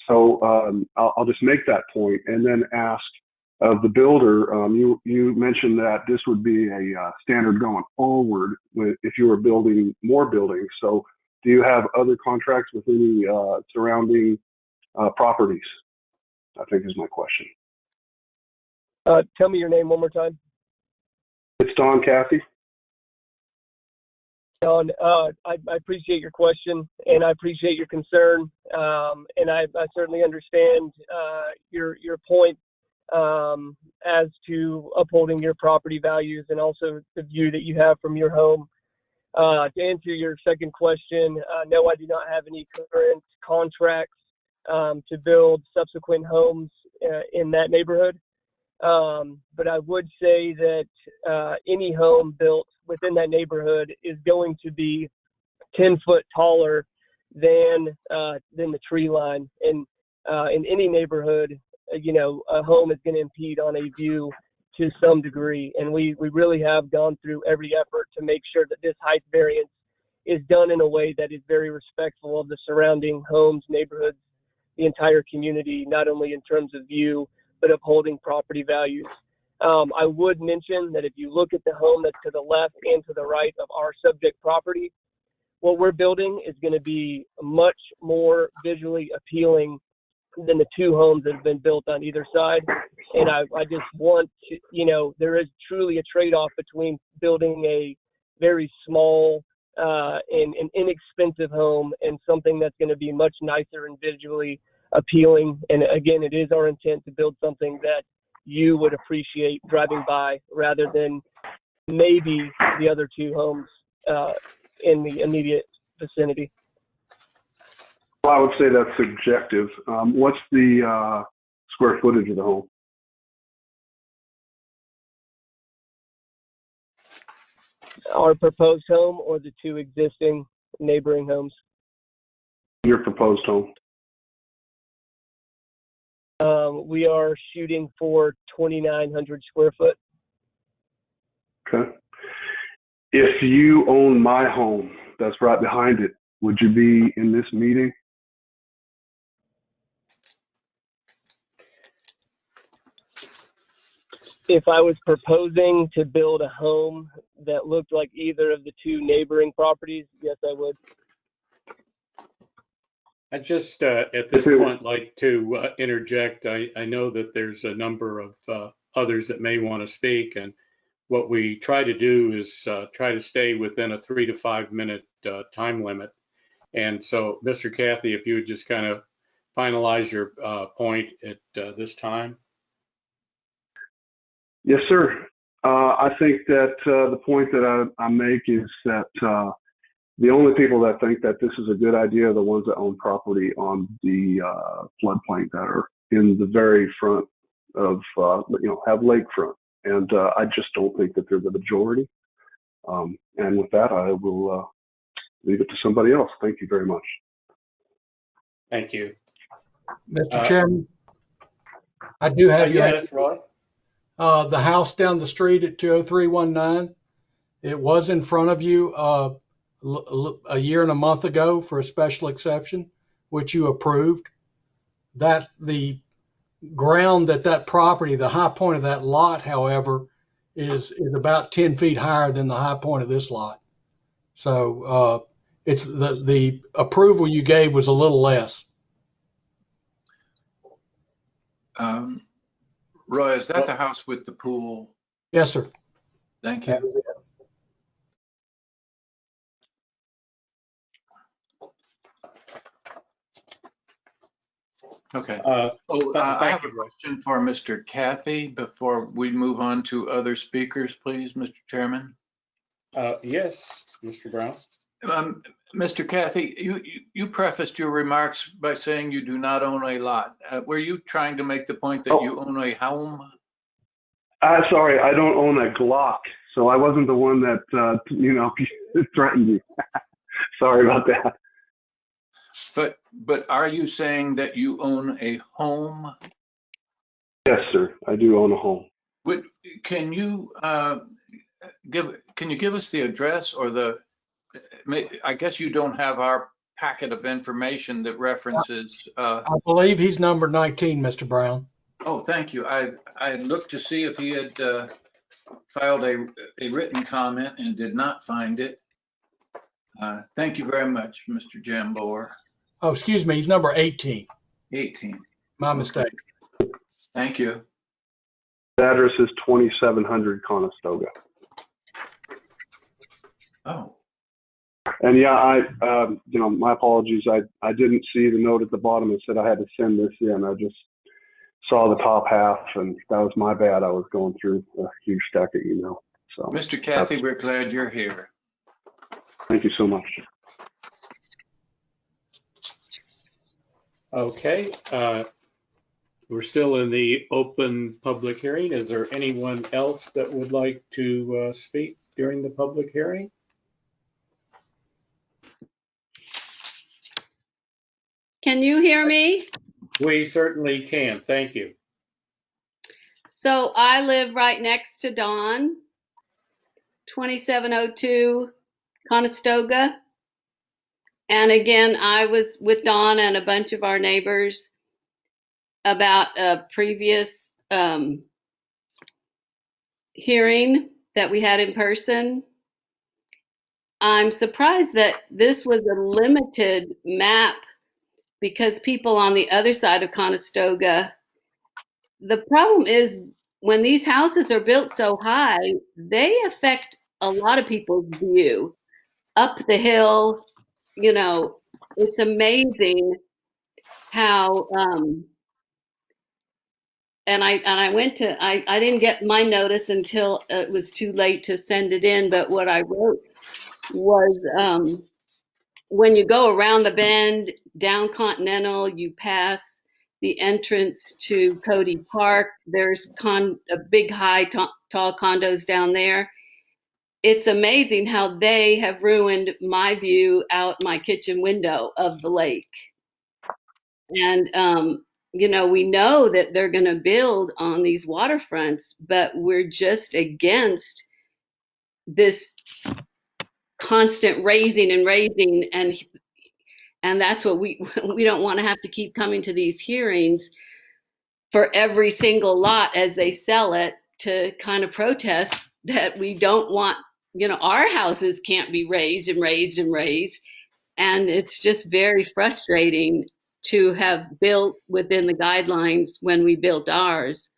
So I'll just make that point and then ask of the builder. You mentioned that this would be a standard going forward if you were building more buildings. So do you have other contracts with any surrounding properties? I think is my question. Tell me your name one more time. It's Don Cathy. Don, I appreciate your question, and I appreciate your concern, and I certainly understand your point as to upholding your property values and also the view that you have from your home. To answer your second question, no, I do not have any current contracts to build subsequent homes in that neighborhood. But I would say that any home built within that neighborhood is going to be 10 foot taller than the tree line. And in any neighborhood, a home is going to impede on a view to some degree. And we really have gone through every effort to make sure that this height variance is done in a way that is very respectful of the surrounding homes, neighborhoods, the entire community, not only in terms of view, but upholding property values. I would mention that if you look at the home that's to the left and to the right of our subject property, what we're building is going to be much more visually appealing than the two homes that have been built on either side. And I just want to, there is truly a trade-off between building a very small and inexpensive home and something that's going to be much nicer and visually appealing. And again, it is our intent to build something that you would appreciate driving by rather than maybe the other two homes in the immediate vicinity. Well, I would say that's subjective. What's the square footage of the home? Our proposed home or the two existing neighboring homes? Your proposed home. We are shooting for 2,900 square foot. Okay. If you own my home that's right behind it, would you be in this meeting? If I was proposing to build a home that looked like either of the two neighboring properties, yes, I would. I just, at this point, like to interject. I know that there's a number of others that may want to speak, and what we try to do is try to stay within a 3 to 5 minute time limit. And so, Mr. Cathy, if you would just kind of finalize your point at this time. Yes, sir. I think that the point that I make is that the only people that think that this is a good idea are the ones that own property on the floodplain that are in the very front of, have lakefront. And I just don't think that they're the majority. And with that, I will leave it to somebody else. Thank you very much. Thank you. Mr. Chairman, I do have you. Yes, Roy. The house down the street at 20319, it was in front of you a year and a month ago for a special exception, which you approved. That the ground that property, the high point of that lot, however, is about 10 feet higher than the high point of this lot. So it's the approval you gave was a little less. Roy, is that the house with the pool? Yes, sir. Thank you. Okay. Uh, I thank have a you. question for Mr. Kathy before we move on to other speakers, please, Mr. Chairman. Yes, Mr. Brown. Mr. Kathy, you prefaced your remarks by saying you do not own a lot. Were you trying to make the point that you own a home? Sorry, I don't own a Glock, so I wasn't the one that, threatened you. Sorry about that. But are you saying that you own a home? Yes, sir. I do own a home. Can you give us the address or the? I guess you don't have our packet of information that references. I believe he's number 19, Mr. Brown. Oh, thank you. I looked to see if he had filed a written comment and did not find it. Thank you very much, Mr. Jambor. Oh, excuse me. He's number 18. 18. My mistake. Thank you. The address is 2700 Conestoga. Oh. And yeah, my apologies. I didn't see the note at the bottom that said I had to send this in. I just saw the top half, and that was my bad. I was going through a huge stack of email. So, Mr. Kathy, we're glad you're here. Thank you so much. Okay. We're still in the open public hearing. Is there anyone else that would like to speak during the public hearing? Can you hear me? We certainly can. Thank you. So I live right next to Dawn, 2702 Conestoga. And again, I was with Dawn and a bunch of our neighbors about a previous hearing that we had in person. I'm surprised that this was a limited map because people on the other side of Conestoga, the problem is when these houses are built so high, they affect a lot of people's view up the hill. You know, it's amazing how, and I went to, I didn't get my notice until it was too late to send it in, but what I wrote was, when you go around the bend down Continental, you pass the entrance to Cody Park. There's a big, high, tall condos down there. It's amazing how they have ruined my view out my kitchen window of the lake. And, we know that they're going to build on these waterfronts, but we're just against this constant raising and raising, and that's what we don't want to have to keep coming to these hearings for every single lot as they sell it to kind of protest that we don't want, our houses can't be raised and raised and raised. And it's just very frustrating to have built within the guidelines when we built ours.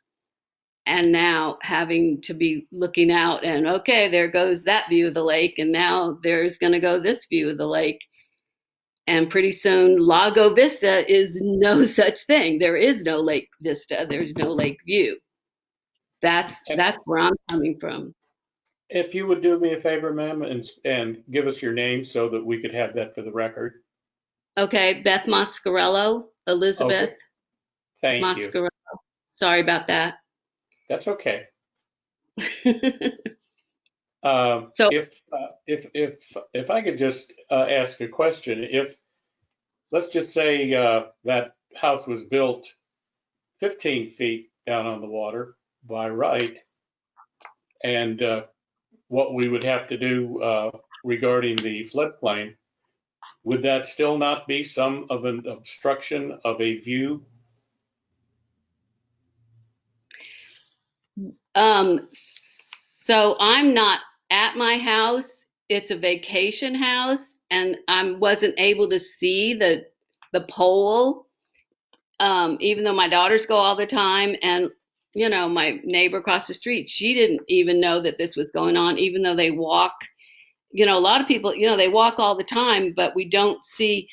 And now having to be looking out and, okay, there goes that view of the lake. And now there's going to go this view of the lake. And pretty soon Lago Vista is no such thing. There is no Lake Vista. There's no lake view. That's where I'm coming from. If you would do me a favor, ma'am, and give us your name so that we could have that for the record. Okay, Beth Mascarello, Elizabeth. Okay. Thank Mascarello. you. Sorry about that. That's okay. So if I could just ask a question, if let's just say that house was built 15 feet down on the water by right, and what we would have to do regarding the floodplain, would that still not be some of an obstruction of a view? So I'm not at my house. It's a vacation house, and I wasn't able to see the pole, even though my daughters go all the time. And, my neighbor across the street, she didn't even know that this was going on, even though they walk. A lot of people, they walk all the time, but we don't see.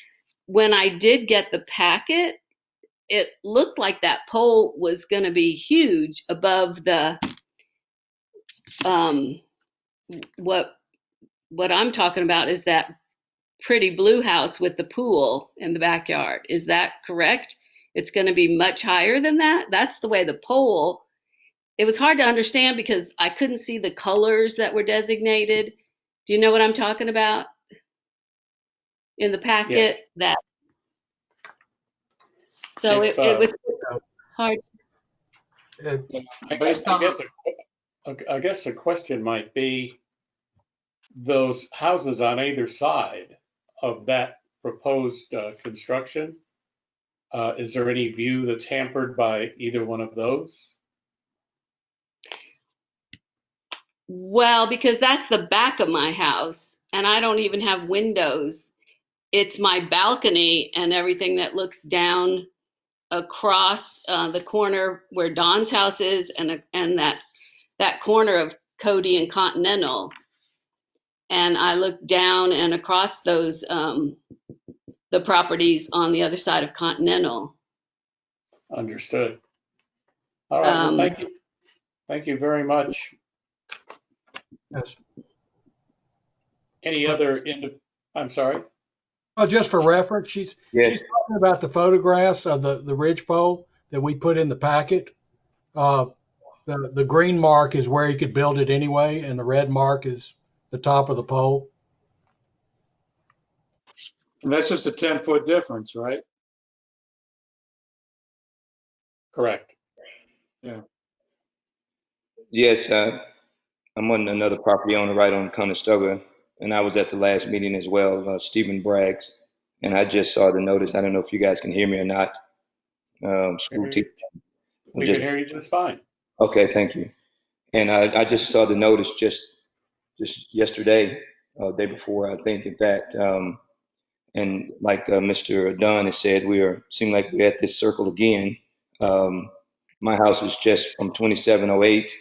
When I did get the packet, it looked like that pole was going to be huge above the what I'm talking about is that pretty blue house with the pool in the backyard. Is that correct? It's going to be much higher than that? That's the way the pole. It was hard to understand because I couldn't see the colors that were designated. Do you know what I'm talking about? In the packet, Yes. that. So If, it was hard. I guess the question might be those houses on either side of that proposed construction. Is there any view that's hampered by either one of those? Well, because that's the back of my house and I don't even have windows. It's my balcony and everything that looks down across the corner where Don's house is and that corner of Cody and Continental. And I look down and across those the properties on the other side of Continental. Understood. All right. Well, thank you. Thank you very much. Yes. Any other I'm sorry. Well, just for reference, she's talking about the photographs of the ridgepole that we put in the packet. The green mark is where you could build it anyway, and the red mark is the top of the pole. And that's just a 10-foot difference, right? Correct. Yeah. Yes, I'm on another property owner right on Conestoga, and I was at the last meeting as well, Stephen Braggs, and I just saw the notice. I don't know if you guys can hear me or not. School teacher. We can hear you just fine. Okay, thank you. And I just saw the notice just yesterday, day before, I think, in fact. And like Mr. Dunn has said, seem like we're at this circle again. My house is just from 2708,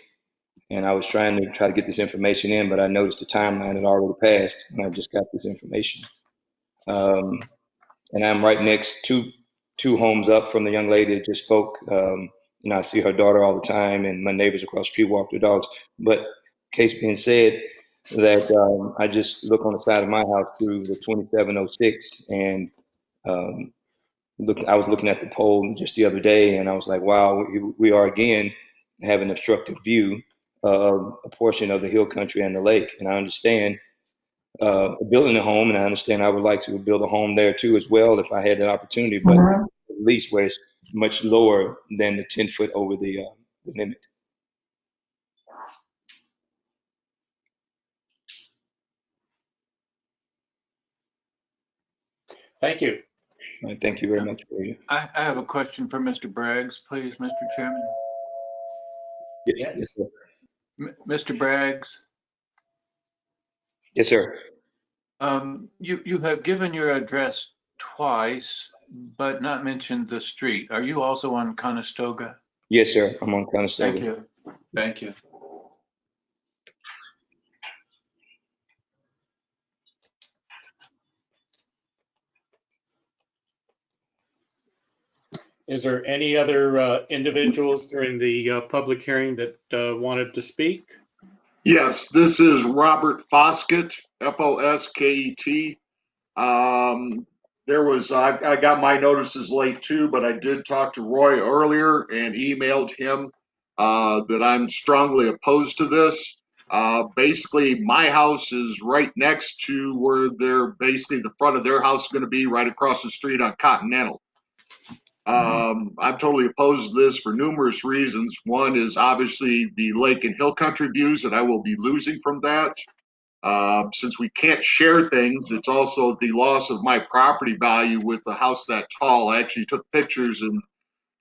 and I was trying to get this information in, but I noticed the timeline had already passed, and I just got this information. And I'm right next to two homes up from the young lady that just spoke. I see her daughter all the time, and my neighbors across the street walk their dogs. But case being said, that I just look on the side of my house through the 2706, and I was looking at the pole just the other day, and I was like, wow, we are again having an obstructive view of a portion of the hill country and the lake. And I understand building a home, and I understand I would like to build a home there too as well if I had that opportunity, but at least where it's much lower than the 10 foot over the limit. Thank you. Thank you very much for you. I have a question for Mr. Braggs, please, Mr. Chairman. Yes. Yes, sir. Mr. Braggs? Yes, sir. You have given your address twice, but not mentioned the street. Are you also on Conestoga? Yes, sir. I'm on Conestoga. Thank you. Thank you. Is there any other individuals during the public hearing that wanted to speak? Yes, this is Robert Foskett, F-O-S-K-E-T. I got my notices late too, but I did talk to Roy earlier and emailed him that I'm strongly opposed to this. Basically, my house is right next to where the front of their house is going to be, right across the street on Continental. I'm totally opposed to this for numerous reasons. One is obviously the lake and hill country views that I will be losing from that. Since we can't share things, it's also the loss of my property value with a house that tall. I actually took pictures and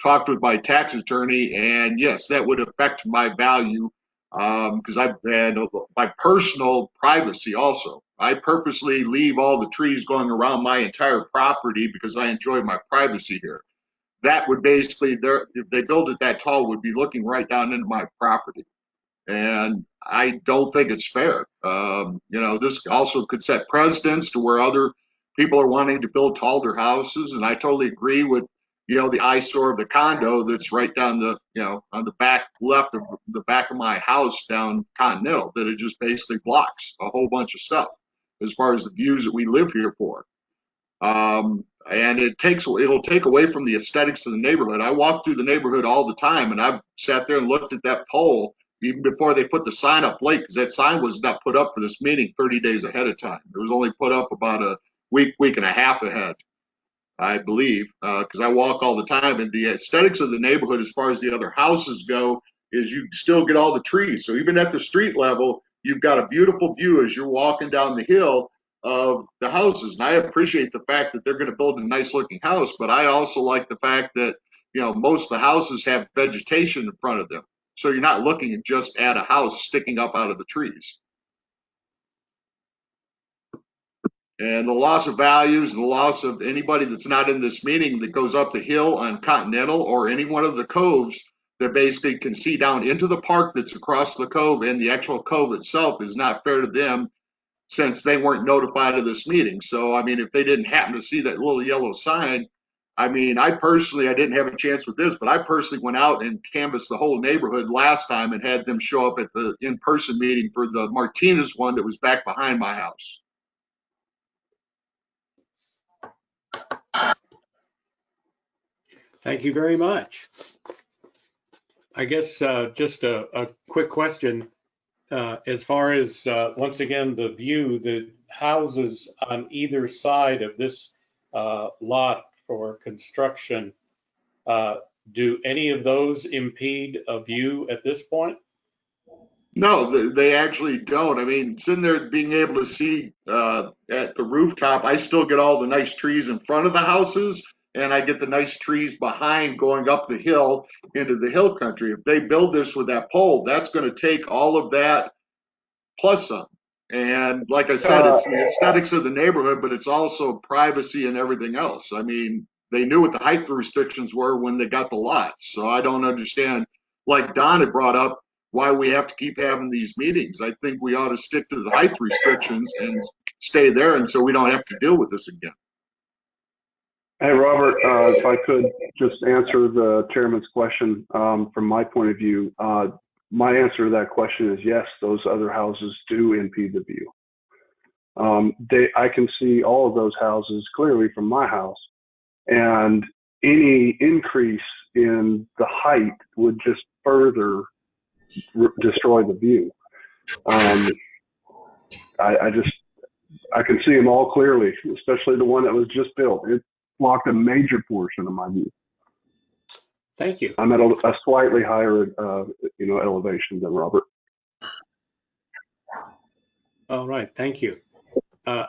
talked with my tax attorney, and yes, that would affect my value because I've had my personal privacy also. I purposely leave all the trees going around my entire property because I enjoy my privacy here. That would basically, if they build it that tall, would be looking right down into my property. And I don't think it's fair. This also could set precedents to where other people are wanting to build taller houses. And I totally agree with the eyesore of the condo that's right down the, on the back left of the back of my house down Continental, that it just basically blocks a whole bunch of stuff as far as the views that we live here for. And it'll take away from the aesthetics of the neighborhood. I walk through the neighborhood all the time, and I've sat there and looked at that pole even before they put the sign up late, because that sign was not put up for this meeting 30 days ahead of time. It was only put up about a week and a half ahead, I believe, because I walk all the time. And the aesthetics of the neighborhood, as far as the other houses go, is you still get all the trees. So even at the street level, you've got a beautiful view as you're walking down the hill of the houses. And I appreciate the fact that they're going to build a nice looking house, but I also like the fact that, most of the houses have vegetation in front of them. So you're not looking just at a house sticking up out of the trees. And the loss of values and the loss of anybody that's not in this meeting that goes up the hill on Continental or any one of the coves that basically can see down into the park that's across the cove, and the actual cove itself is not fair to them, since they weren't notified of this meeting. So, I mean, if they didn't happen to see that little yellow sign, I mean, I didn't have a chance with this, but I personally went out and canvassed the whole neighborhood last time and had them show up at the in-person meeting for the Martinez one that was back behind my house. Thank you very much. I guess just a quick question. As far as, once again, the view, the houses on either side of this lot for construction, do any of those impede a view at this point? No, they actually don't. I mean, sitting there being able to see at the rooftop, I still get all the nice trees in front of the houses, and I get the nice trees behind going up the hill into the hill country. If they build this with that pole, that's going to take all of that plus some. And like I said, it's the aesthetics of the neighborhood, but it's also privacy and everything else. I mean, they knew what the height restrictions were when they got the lots. So I don't understand, like Don had brought up, why we have to keep having these meetings. I think we ought to stick to the height restrictions and stay there, and so we don't have to deal with this again. Hey, Robert, if I could just answer the chairman's question from my point of view. My answer to that question is yes, those other houses do impede the view. I can see all of those houses clearly from my house, and any increase in the height would just further destroy the view. I can see them all clearly, especially the one that was just built. It blocked a major portion of my view. Thank you. I'm at a slightly higher, elevation than Robert. All right, thank you.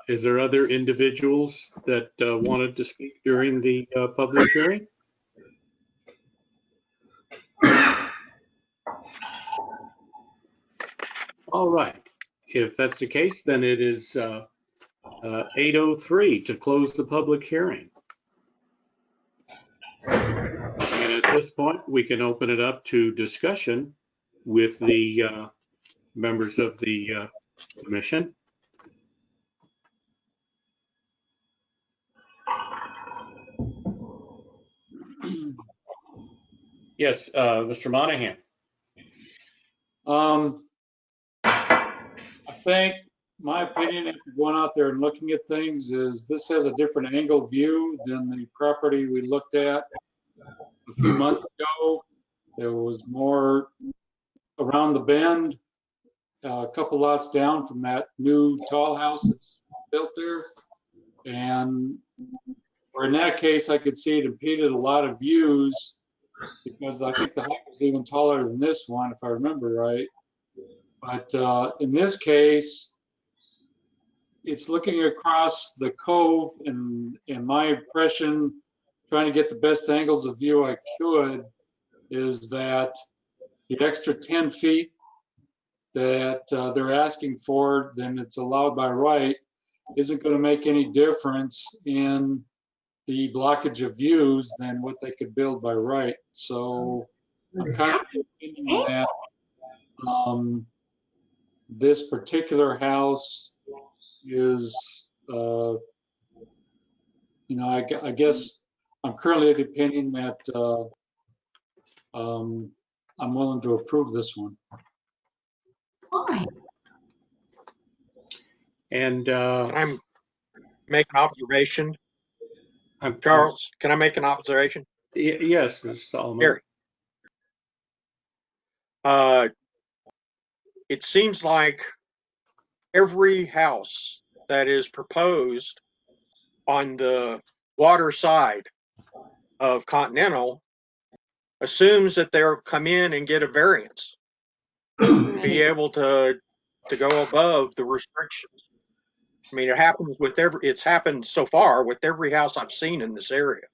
Is there other individuals that wanted to speak during the public hearing? All right, if that's the case, then it is 8:03 to close the public hearing. And at this point, we can open it up to discussion with the members of the commission. Yes, Mr. Monahan. I think my opinion after going out there and looking at things is this has a different angle view than the property we looked at a few months ago. There was more around the bend, a couple lots down from that new tall house that's built there. And in that case, I could see it impeded a lot of views because I think the height was even taller than this one, if I remember right. But in this case, it's looking across the cove, and my impression, trying to get the best angles of view I could, is that the extra 10 feet that they're asking for, then it's allowed by right, isn't going to make any difference in the blockage of views than what they could build by right. So I'm kind of thinking that this particular house is, I guess I'm currently of the opinion that I'm willing to approve this one. Fine. And Can I make an observation? Charles, can I make an observation? Yes, Mr. Solomon. Gary. It seems like every house that is proposed on the water side of Continental assumes that they'll come in and get a variance to be able to go above the restrictions. I mean, it happens with it's happened so far with every house I've seen in this area.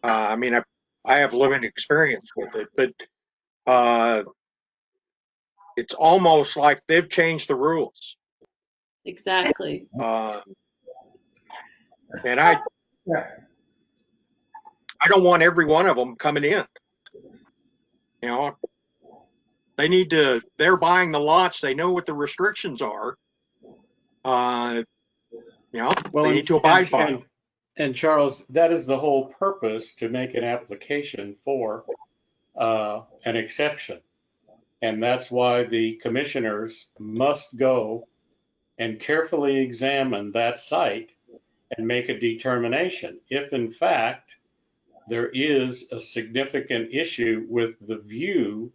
I mean, I have living experience with it, but it's almost like they've changed the rules. Exactly. And I don't want every one of them coming in. You know, they're buying the lots. They know what the restrictions are. You know, Well, they need to abide by them. And Charles, that is the whole purpose, to make an application for an exception. And that's why the commissioners must go and carefully examine that site and make a determination. If in fact there is a significant issue with the view,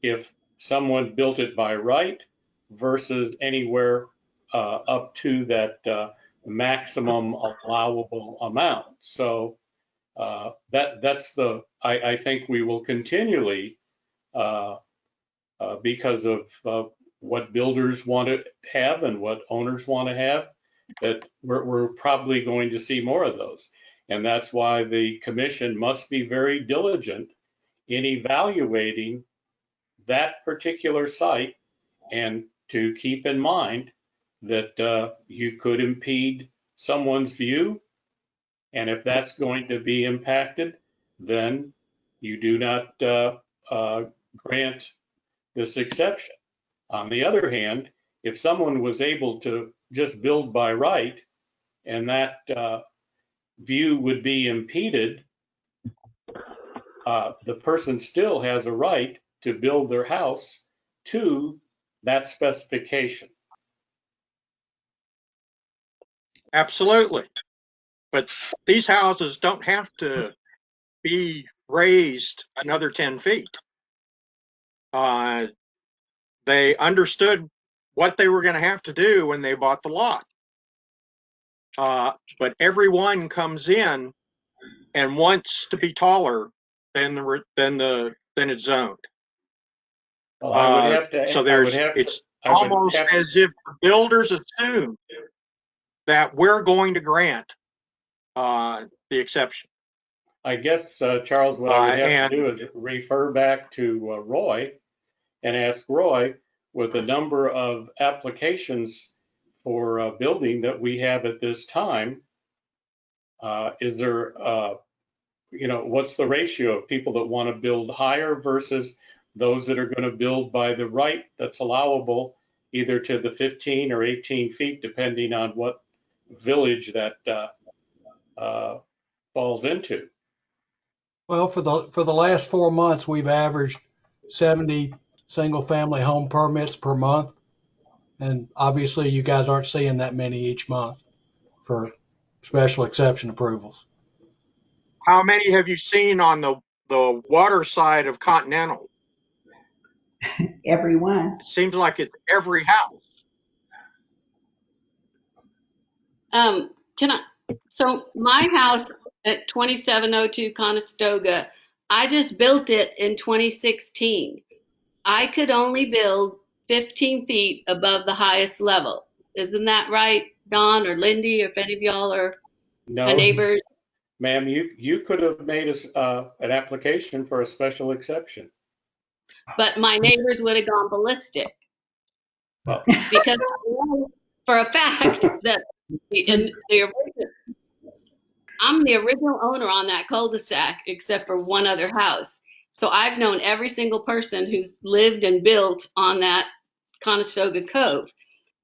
if someone built it by right versus anywhere up to that maximum allowable amount. So that's I think we will continually, because of what builders want to have and what owners want to have, that we're probably going to see more of those. And that's why the commission must be very diligent in evaluating that particular site, and to keep in mind that you could impede someone's view. And if that's going to be impacted, then you do not grant this exception. On the other hand, if someone was able to just build by right and that view would be impeded, the person still has a right to build their house to that specification. Absolutely. But these houses don't have to be raised another 10 feet. They understood what they were going to have to do when they bought the lot. But everyone comes in and wants to be taller than it's zoned. Well, I would have to. So it's almost as if the builders assume that we're going to grant the exception. I guess, Charles, what I would have to do is refer back to Roy and ask Roy, with the number of applications for building that we have at this time, is there, what's the ratio of people that want to build higher versus those that are going to build by the right that's allowable, either to the 15 or 18 feet, depending on what village that falls into? Well, for the last 4 months, we've averaged 70 single-family home permits per month, and obviously, you guys aren't seeing that many each month for special exception approvals. How many have you seen on the water side of Continental? Everyone. Seems like it's every house. So my house at 2702 Conestoga, I just built it in 2016. I could only build 15 feet above the highest level. Isn't that right, Don or Lindy, if any of y'all are my neighbors? Ma'am, you could have made an application for a special exception. But my neighbors would have gone ballistic. Well, because I know for a fact that I'm the original owner on that cul-de-sac, except for one other house. So I've known every single person who's lived and built on that Conestoga Cove.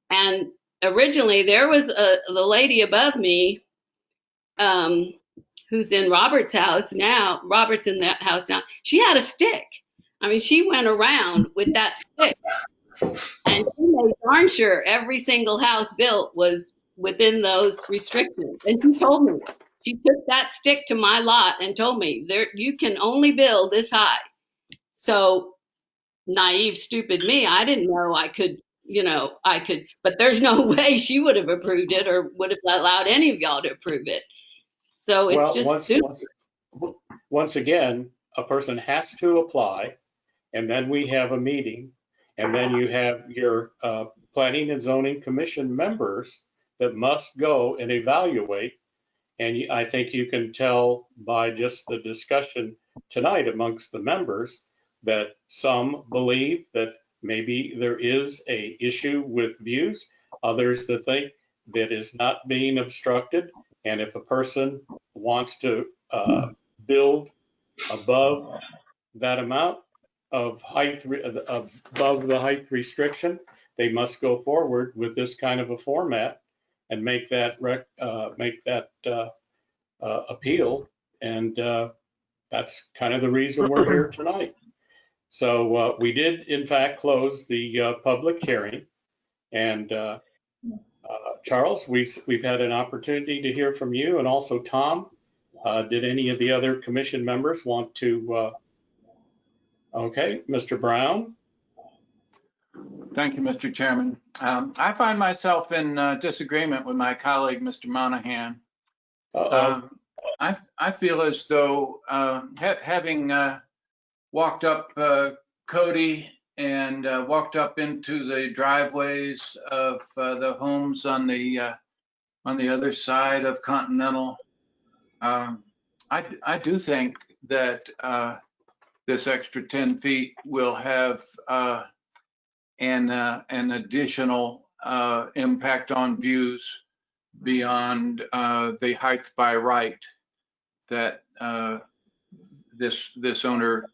And originally there was the lady above me who's in Robert's house now, Robert's in that house now, she had a stick. I mean, she went around with that stick, and she made darn sure every single house built was within those restrictions. And she told me, she took that stick to my lot and told me, there, you can only build this high. So naive, stupid me, I didn't know I could, but there's no way she would have approved it or would have allowed any of y'all to approve it. So it's Well, just super. once again, a person has to apply, and then we have a meeting, and then you have your Planning and Zoning Commission members that must go and evaluate. And I think you can tell by just the discussion tonight amongst the members that some believe that maybe there is a issue with views, others that think that is not being obstructed. And if a person wants to build above that amount of height, above the height restriction, they must go forward with this kind of a format and make that appeal. And that's kind of the reason we're here tonight. So we did, in fact, close the public hearing. And Charles, we've had an opportunity to hear from you, and also Tom. Did any of the other commission members want to? Okay, Mr. Brown. Thank you, Mr. Chairman. I find myself in disagreement with my colleague, Mr. Monahan. I feel as though having walked up Cody and walked up into the driveways of the homes on the other side of Continental, I do think that this extra 10 feet will have an additional impact on views beyond the height by right that this owner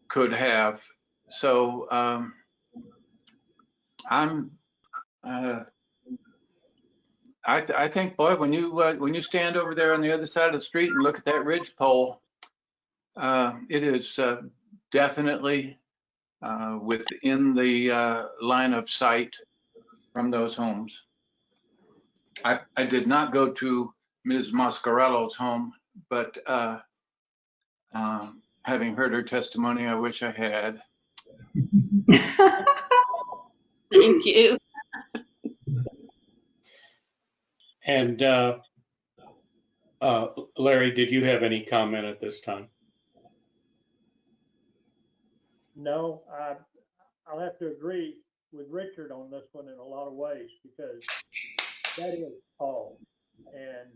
could have. So I think, boy, when you stand over there on the other side of the street and look at that ridge pole, it is definitely within the line of sight from those homes. I did not go to Ms. Mascarello's home, but having heard her testimony, I wish I had. Thank you. And Larry, did you have any comment at this time? No, I'll have to agree with Richard on this one in a lot of ways, because that is tall, and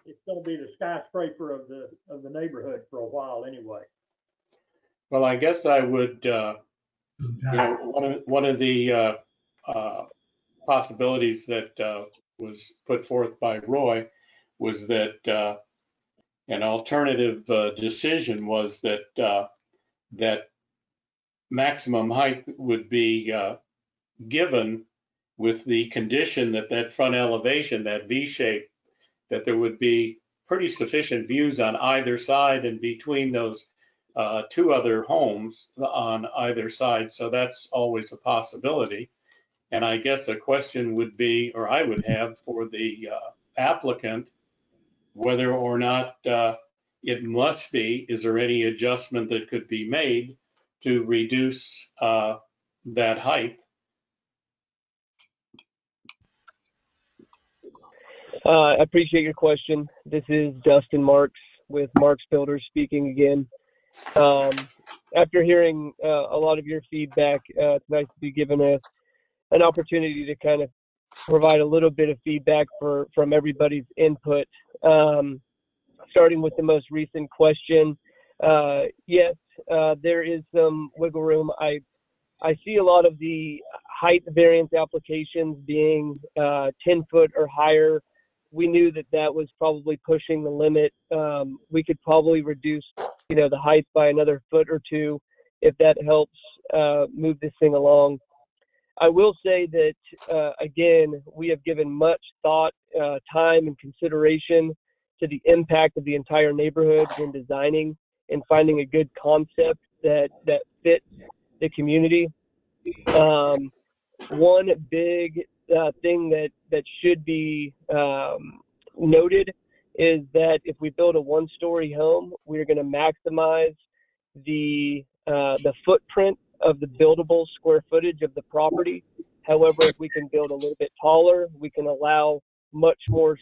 it's gonna be the skyscraper of the neighborhood for a while anyway. Well, I guess I would, one of the possibilities that was put forth by Roy was that an alternative decision was that that maximum height would be given with the condition that that front elevation, that V shape, that there would be pretty sufficient views on either side and between those two other homes on either side. So that's always a possibility. And I guess a question would be, or I would have for the applicant, whether or not it must be, is there any adjustment that could be made to reduce that height? I appreciate your question. This is Dustin Marks with Marks Builders speaking again. After hearing a lot of your feedback, it's nice to be given an opportunity to kind of provide a little bit of feedback from everybody's input. Starting with the most recent question, yes, there is some wiggle room. I see a lot of the height variance applications being 10 foot or higher. We knew that was probably pushing the limit. We could probably reduce, the height by another foot or two if that helps move this thing along. I will say that, again, we have given much thought, time, and consideration to the impact of the entire neighborhood when designing and finding a good concept that fits the community. One big thing that should be noted is that if we build a one-story home, we're going to maximize the footprint of the buildable square footage of the property. However, if we can build a little bit taller, we can allow much more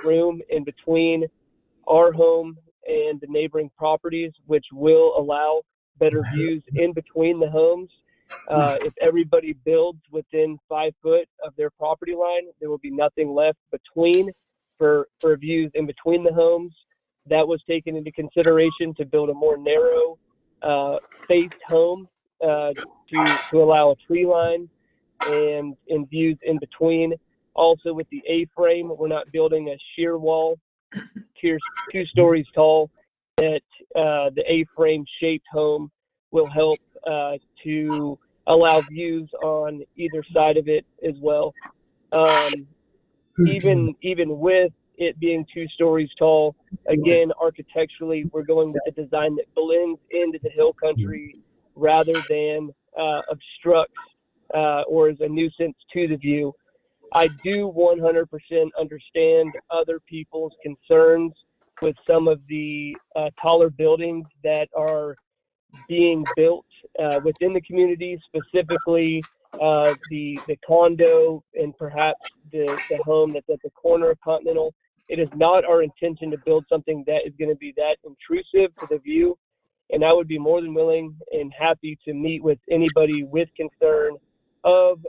room in between our home and the neighboring properties, which will allow better views in between the homes. If everybody builds within 5 foot of their property line, there will be nothing left between for views in between the homes. That was taken into consideration to build a more narrow faced home to allow a tree line and views in between. Also with the A-frame, we're not building a sheer wall 2 stories tall. That the A-frame shaped home will help to allow views on either side of it as well. Even with it being 2 stories tall, again, architecturally, we're going with a design that blends into the hill country rather than obstructs or is a nuisance to the view. I do 100% understand other people's concerns with some of the taller buildings that are being built within the community, specifically the condo and perhaps the home that's at the corner of Continental. It is not our intention to build something that is going to be that intrusive to the view, and I would be more than willing and happy to meet with anybody with concern of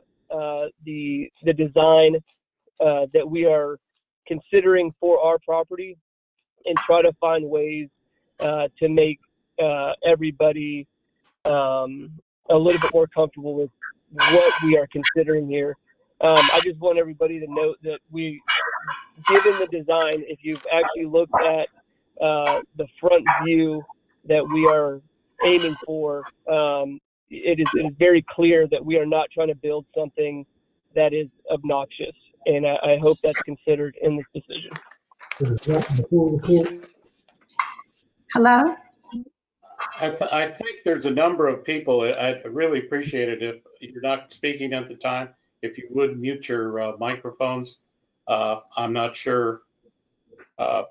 the design that we are considering for our property, and try to find ways to make everybody a little bit more comfortable with what we are considering here. I just want everybody to note that given the design, if you've actually looked at the front view that we are aiming for, it is very clear that we are not trying to build something that is obnoxious, and I hope that's considered in this decision. Hello? I think there's a number of people, I'd really appreciate it if you're not speaking at the time, if you would mute your microphones. I'm not sure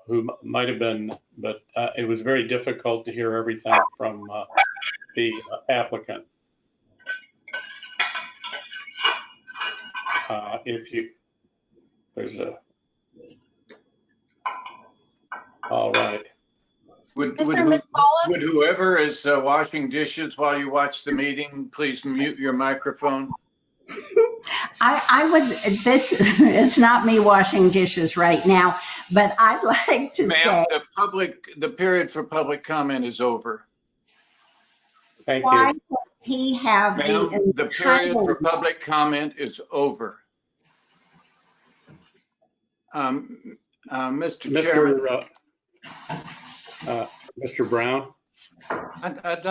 who might have been, but it was very difficult to hear everything from the applicant. All right. Would whoever is washing dishes while you watch the meeting, please mute your microphone? It's not me washing dishes right now, but I'd like to say. The period for public comment is over. Thank you. Why does he have the period for public comment is over. Mr. Chairman. Mr. Brown. I'd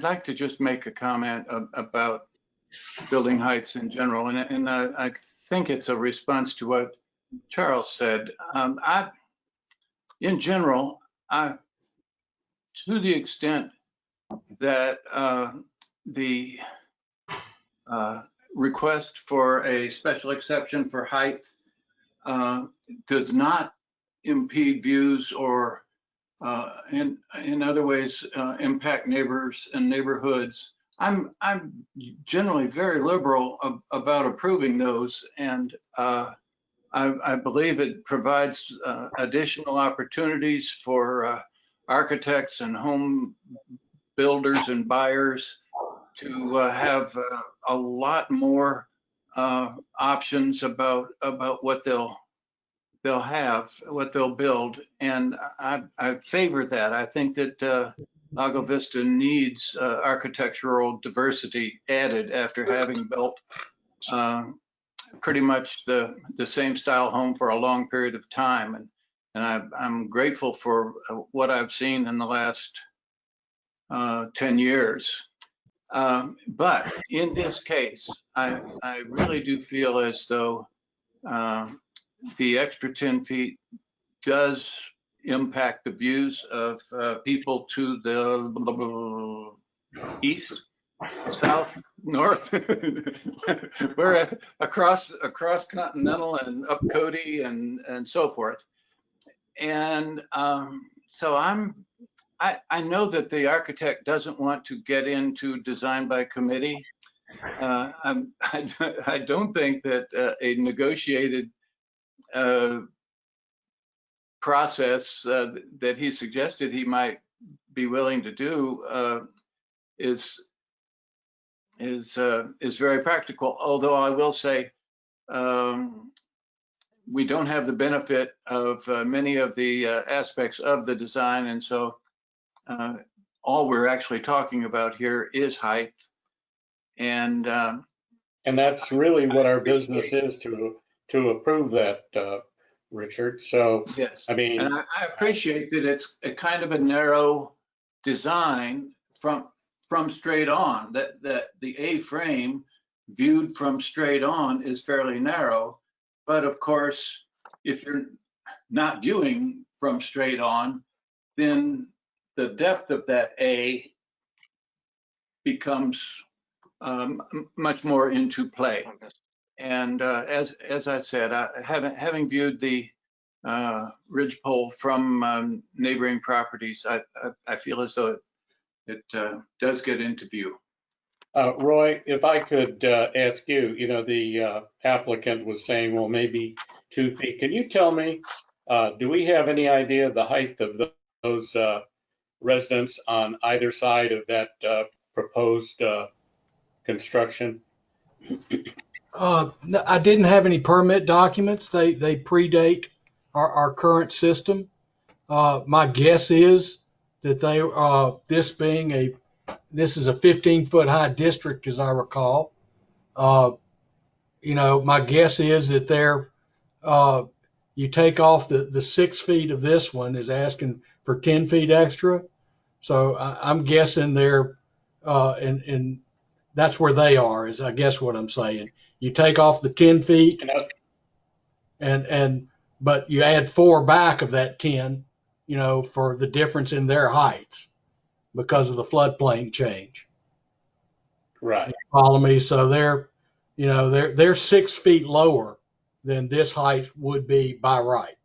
like to just make a comment about building heights in general, and I think it's a response to what Charles said. In general, to the extent that the request for a special exception for height does not impede views or in other ways impact neighbors and neighborhoods, I'm generally very liberal about approving those, and I believe it provides additional opportunities for architects and home builders and buyers to have a lot more options about what they'll build, and I favor that. I think that Lago Vista needs architectural diversity added after having built pretty much the same style home for a long period of time, and I'm grateful for what I've seen in the last 10 years. But in this case, I really do feel as though the extra 10 feet does impact the views of people to the east, south, north. We're across Continental and up Cody and so forth. And so I know that the architect doesn't want to get into design by committee. I don't think that a negotiated process that he suggested he might be willing to do is very practical. Although I will say we don't have the benefit of many of the aspects of the design, and so all we're actually talking about here is height. And that's really what our business is, to approve that, Richard. So, yes, I mean, and I appreciate that it's a kind of a narrow design from straight on, that the A-frame viewed from straight on is fairly narrow. But of course, if you're not viewing from straight on, then the depth of that A becomes much more into play. And as I said, having viewed the ridgepole from neighboring properties, I feel as though it does get into view. Roy, if I could ask you, the applicant was saying, well, maybe 2 feet. Can you tell me, do we have any idea of the height of those residents on either side of that proposed construction? I didn't have any permit documents. They predate our current system. My guess is that this is a 15-foot high district, as I recall. My guess is that you take off the 6 feet of this one is asking for 10 feet extra. So I'm guessing they're, and that's where they are, is I guess what I'm saying. You take off the 10 feet but you add 4 back of that 10, for the difference in their heights because of the floodplain change. Right. You follow me? So they're 6 feet lower than this height would be by right.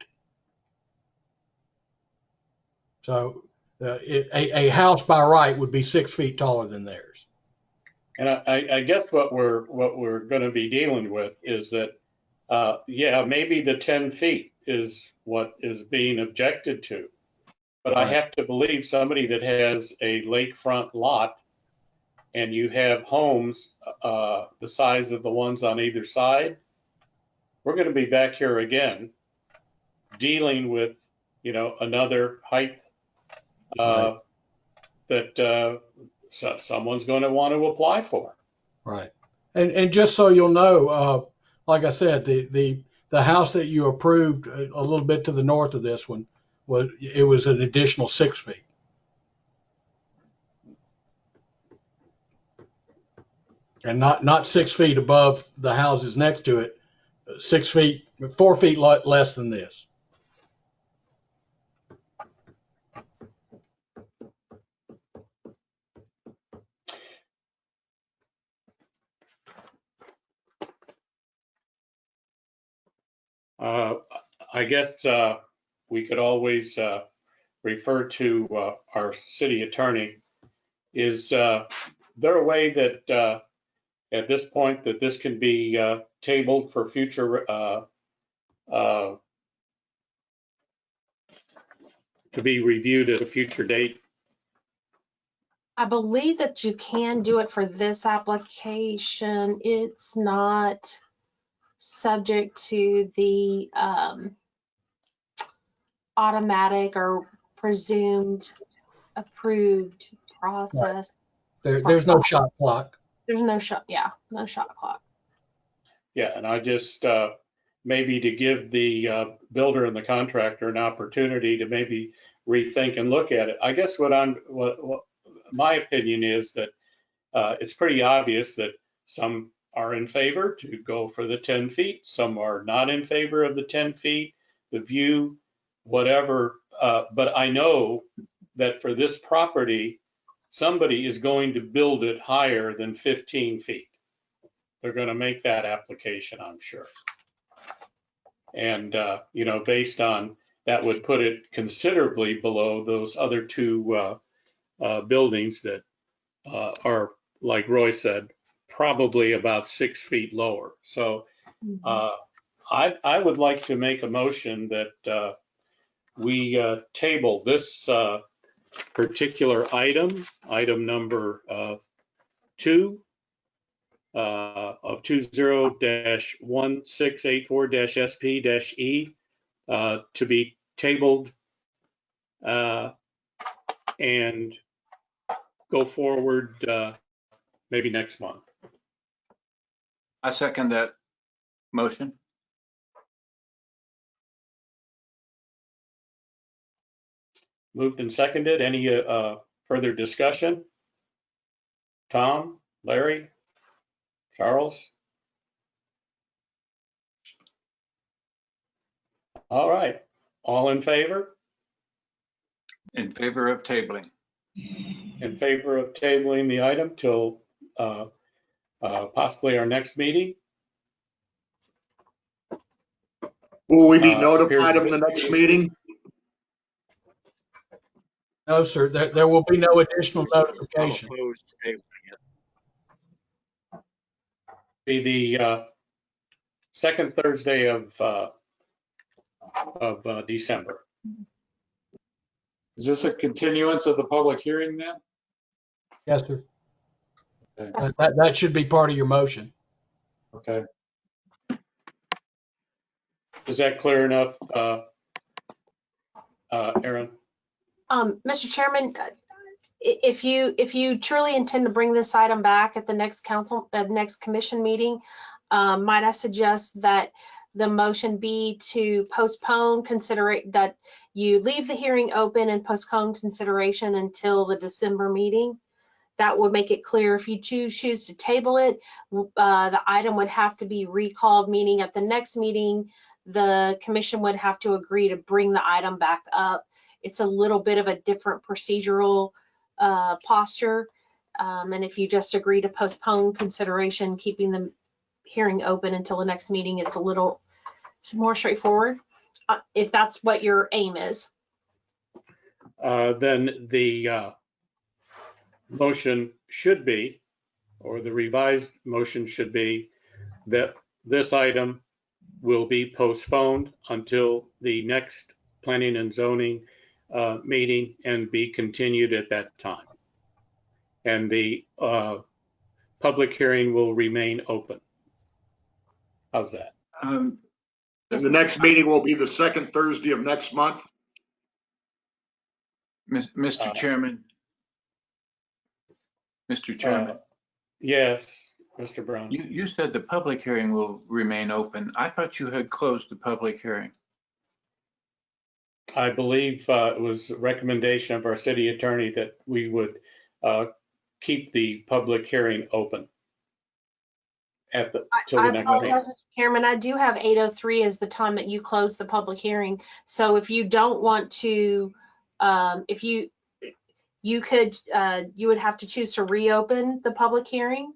So a house by right would be 6 feet taller than theirs. And I guess what we're going to be dealing with is that, maybe the 10 feet is what is being objected to. But I have to believe somebody that has a lakefront lot and you have homes the size of the ones on either side, we're going to be back here again dealing with, another height that someone's going to want to apply for. Right. And just so you'll know, like I said, the house that you approved a little bit to the north of this one was an additional 6 feet. And not 6 feet above the houses next to it, 6 feet, 4 feet less than this. I guess we could always refer to our city attorney. Is there a way that at this point that this can be tabled for future to be reviewed at a future date? I believe that you can do it for this application. It's not subject to the automatic or presumed approved process. There's no shot clock. There's no shot, no shot clock. Yeah, and I just maybe to give the builder and the contractor an opportunity to maybe rethink and look at it. I guess what my opinion is that it's pretty obvious that some are in favor to go for the 10 feet, some are not in favor of the 10 feet, the view, whatever. But I know that for this property, somebody is going to build it higher than 15 feet. They're going to make that application, I'm sure. And, you know, based on that would put it considerably below those other two buildings that are, like Roy said, probably about 6 feet lower. So I would like to make a motion that we table this particular item number 2 of 20-1684-SP-E to be tabled and go forward maybe next month. I second that motion. Moved and seconded. Any further discussion? Tom, Larry, Charles? All right. All in favor? In favor of tabling. In favor of tabling the item till possibly our next meeting? Will we be notified of the next meeting? No, sir, there will be no additional notification. Be the second Thursday of December. Is this a continuance of the public hearing then? Yes, sir. Okay. That should be part of your motion. Okay. Is that clear enough, Aaron? Mr. Chairman, if you truly intend to bring this item back at the next next commission meeting, might I suggest that the motion be to postpone that you leave the hearing open and postpone consideration until the December meeting. That would make it clear. If you choose to table it, the item would have to be recalled, meaning at the next meeting, the commission would have to agree to bring the item back up. It's a little bit of a different procedural posture. And if you just agree to postpone consideration, keeping the hearing open until the next meeting, it's more straightforward, if that's what your aim is. Then the motion should be, or the revised motion should be, that this item will be postponed until the next planning and zoning meeting and be continued at that time. And the public hearing will remain open. How's that? And the next meeting will be the second Thursday of next month? Mr. Chairman. Mr. Chairman. Yes, Mr. Brown. You said the public hearing will remain open. I thought you had closed the public hearing. I believe it was a recommendation of our city attorney that we would keep the public hearing open till the next meeting. I apologize, Mr. Chairman. I do have 8:03 as the time that you close the public hearing. So if you don't want to, if you would have to choose to reopen the public hearing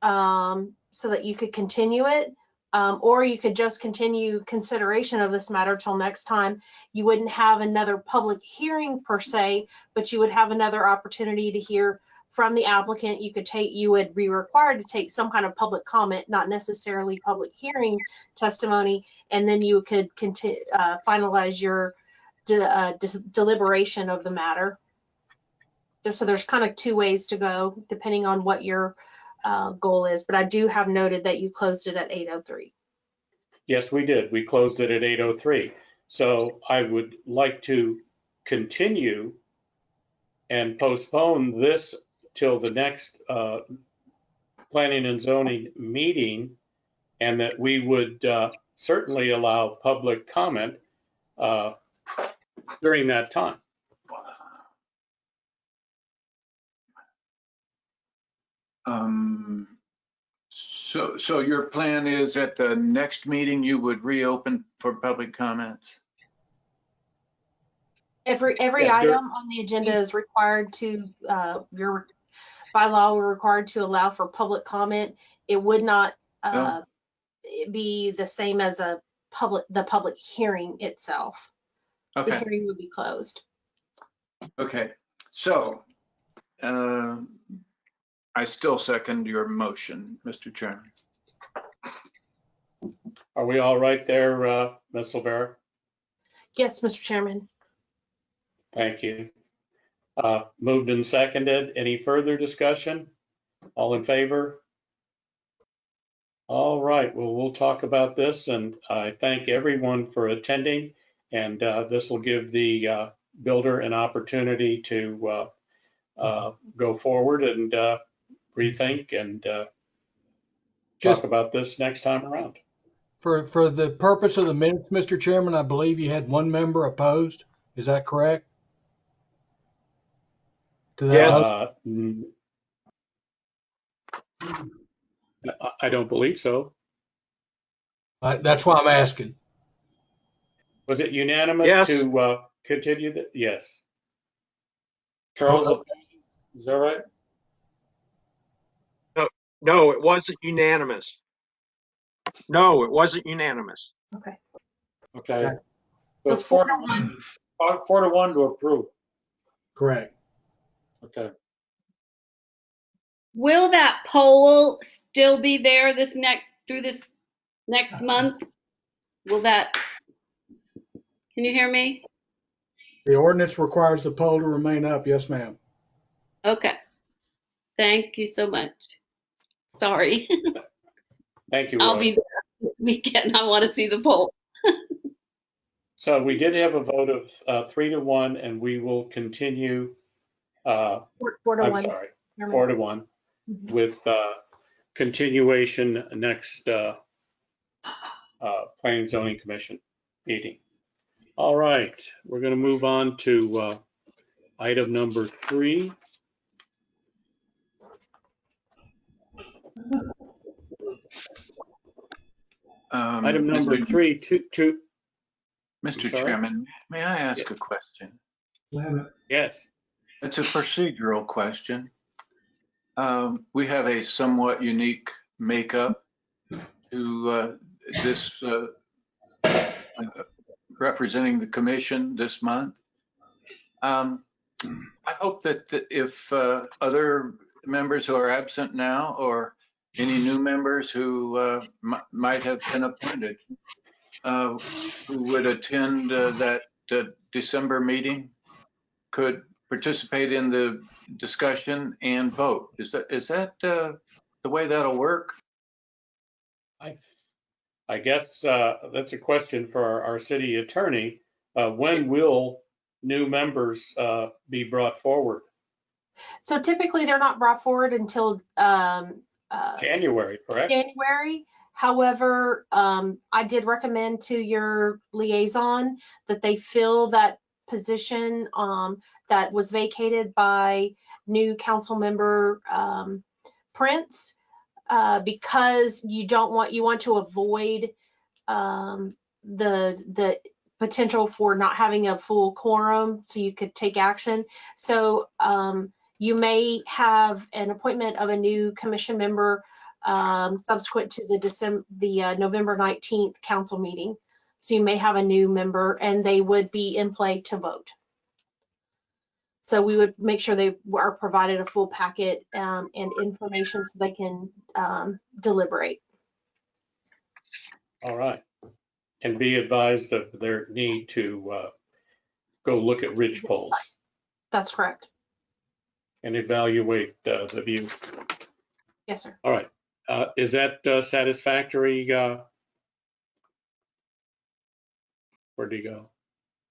so that you could continue it. Or you could just continue consideration of this matter till next time. You wouldn't have another public hearing per se, but you would have another opportunity to hear from the applicant. You would be required to take some kind of public comment, not necessarily public hearing testimony, and then you could finalize your deliberation of the matter. So there's kind of two ways to go, depending on what your goal is, but I do have noted that you closed it at 8:03. Yes, we did. We closed it at 8:03. So I would like to continue and postpone this till the next planning and zoning meeting, and that we would certainly allow public comment during that time. So your plan is at the next meeting, you would reopen for public comments? Every Yeah, there- item on the agenda is required to, by law, we're required to allow for public comment. It would not No. be the same as the public hearing itself. The Okay, hearing would be closed. okay. So I still second your motion, Mr. Chairman. Are we all right there, Ms. Silvera? Yes, Mr. Chairman. Thank you. Moved and seconded. Any further discussion? All in favor? All right, well, we'll talk about this, and I thank everyone for attending. And this will give the builder an opportunity to go forward and rethink and Just talk about this next time around. for the purpose of the minutes, Mr. Chairman, I believe you had one member opposed. Is that correct? To that Yes. motion? I don't believe so. That's why I'm asking. Was it unanimous Yes. to continue that? Yes. Charles, is that right? No, it wasn't unanimous. No, it wasn't unanimous. Okay. Okay. Okay. So it's 4-1. 4-1 to approve. Correct. Okay. Will that poll still be there through this next month? Will that, can you hear me? The ordinance requires the poll to remain up. Yes, ma'am. Okay. Thank you so much. Sorry. Thank you, I'll Roy. be there this weekend. I want to see the poll. So we did have a vote of 3-1, and we will continue. 4 to I'm 1. sorry, Chairman. 4-1 with continuation next Planning and Zoning Commission meeting. All right, we're going to move on to item number 3. Item number 3, Mr. sorry? Chairman, may I ask a question? Yes. It's a procedural question. We have a somewhat unique makeup to this representing the commission this month. I hope that if other members who are absent now or any new members who might have been appointed who would attend that December meeting could participate in the discussion and vote. Is that the way that'll work? I guess that's a question for our city attorney. When will new members be brought forward? So typically they're not brought forward until January, correct? January. However, I did recommend to your liaison that they fill that position that was vacated by new council member Prince, because you want to avoid the potential for not having a full quorum so you could take action. So you may have an appointment of a new commission member subsequent to the November 19th council meeting. So you may have a new member and they would be in play to vote. So we would make sure they are provided a full packet and information so they can deliberate. All right. And be advised of their need to go look at ridge poles That's correct. and evaluate the view. Yes, sir. All right. Is that satisfactory? Where'd he go?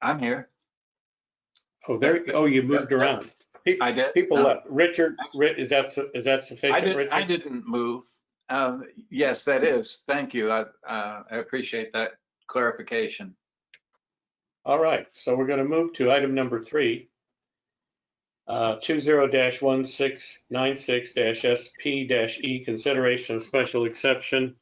I'm here. Oh, there. You moved around. I did. People left. Richard, is that sufficient, Richard? I didn't move. Yes, that is. Thank you. I appreciate that clarification. All right. So we're going to move to item number 3. 20-1696-SP-E, consideration of special exception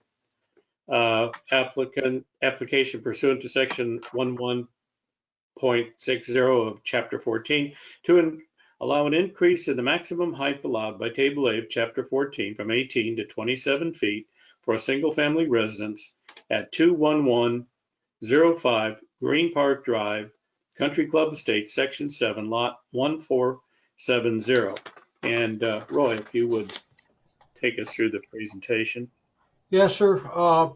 application pursuant to section 11.60 of chapter 14 to allow an increase in the maximum height allowed by table A of chapter 14 from 18 to 27 feet for a single family residence at 21105 Green Park Drive, Country Club Estates, section 7, lot 1470. And Roy, if you would take us through the presentation. Yes, sir.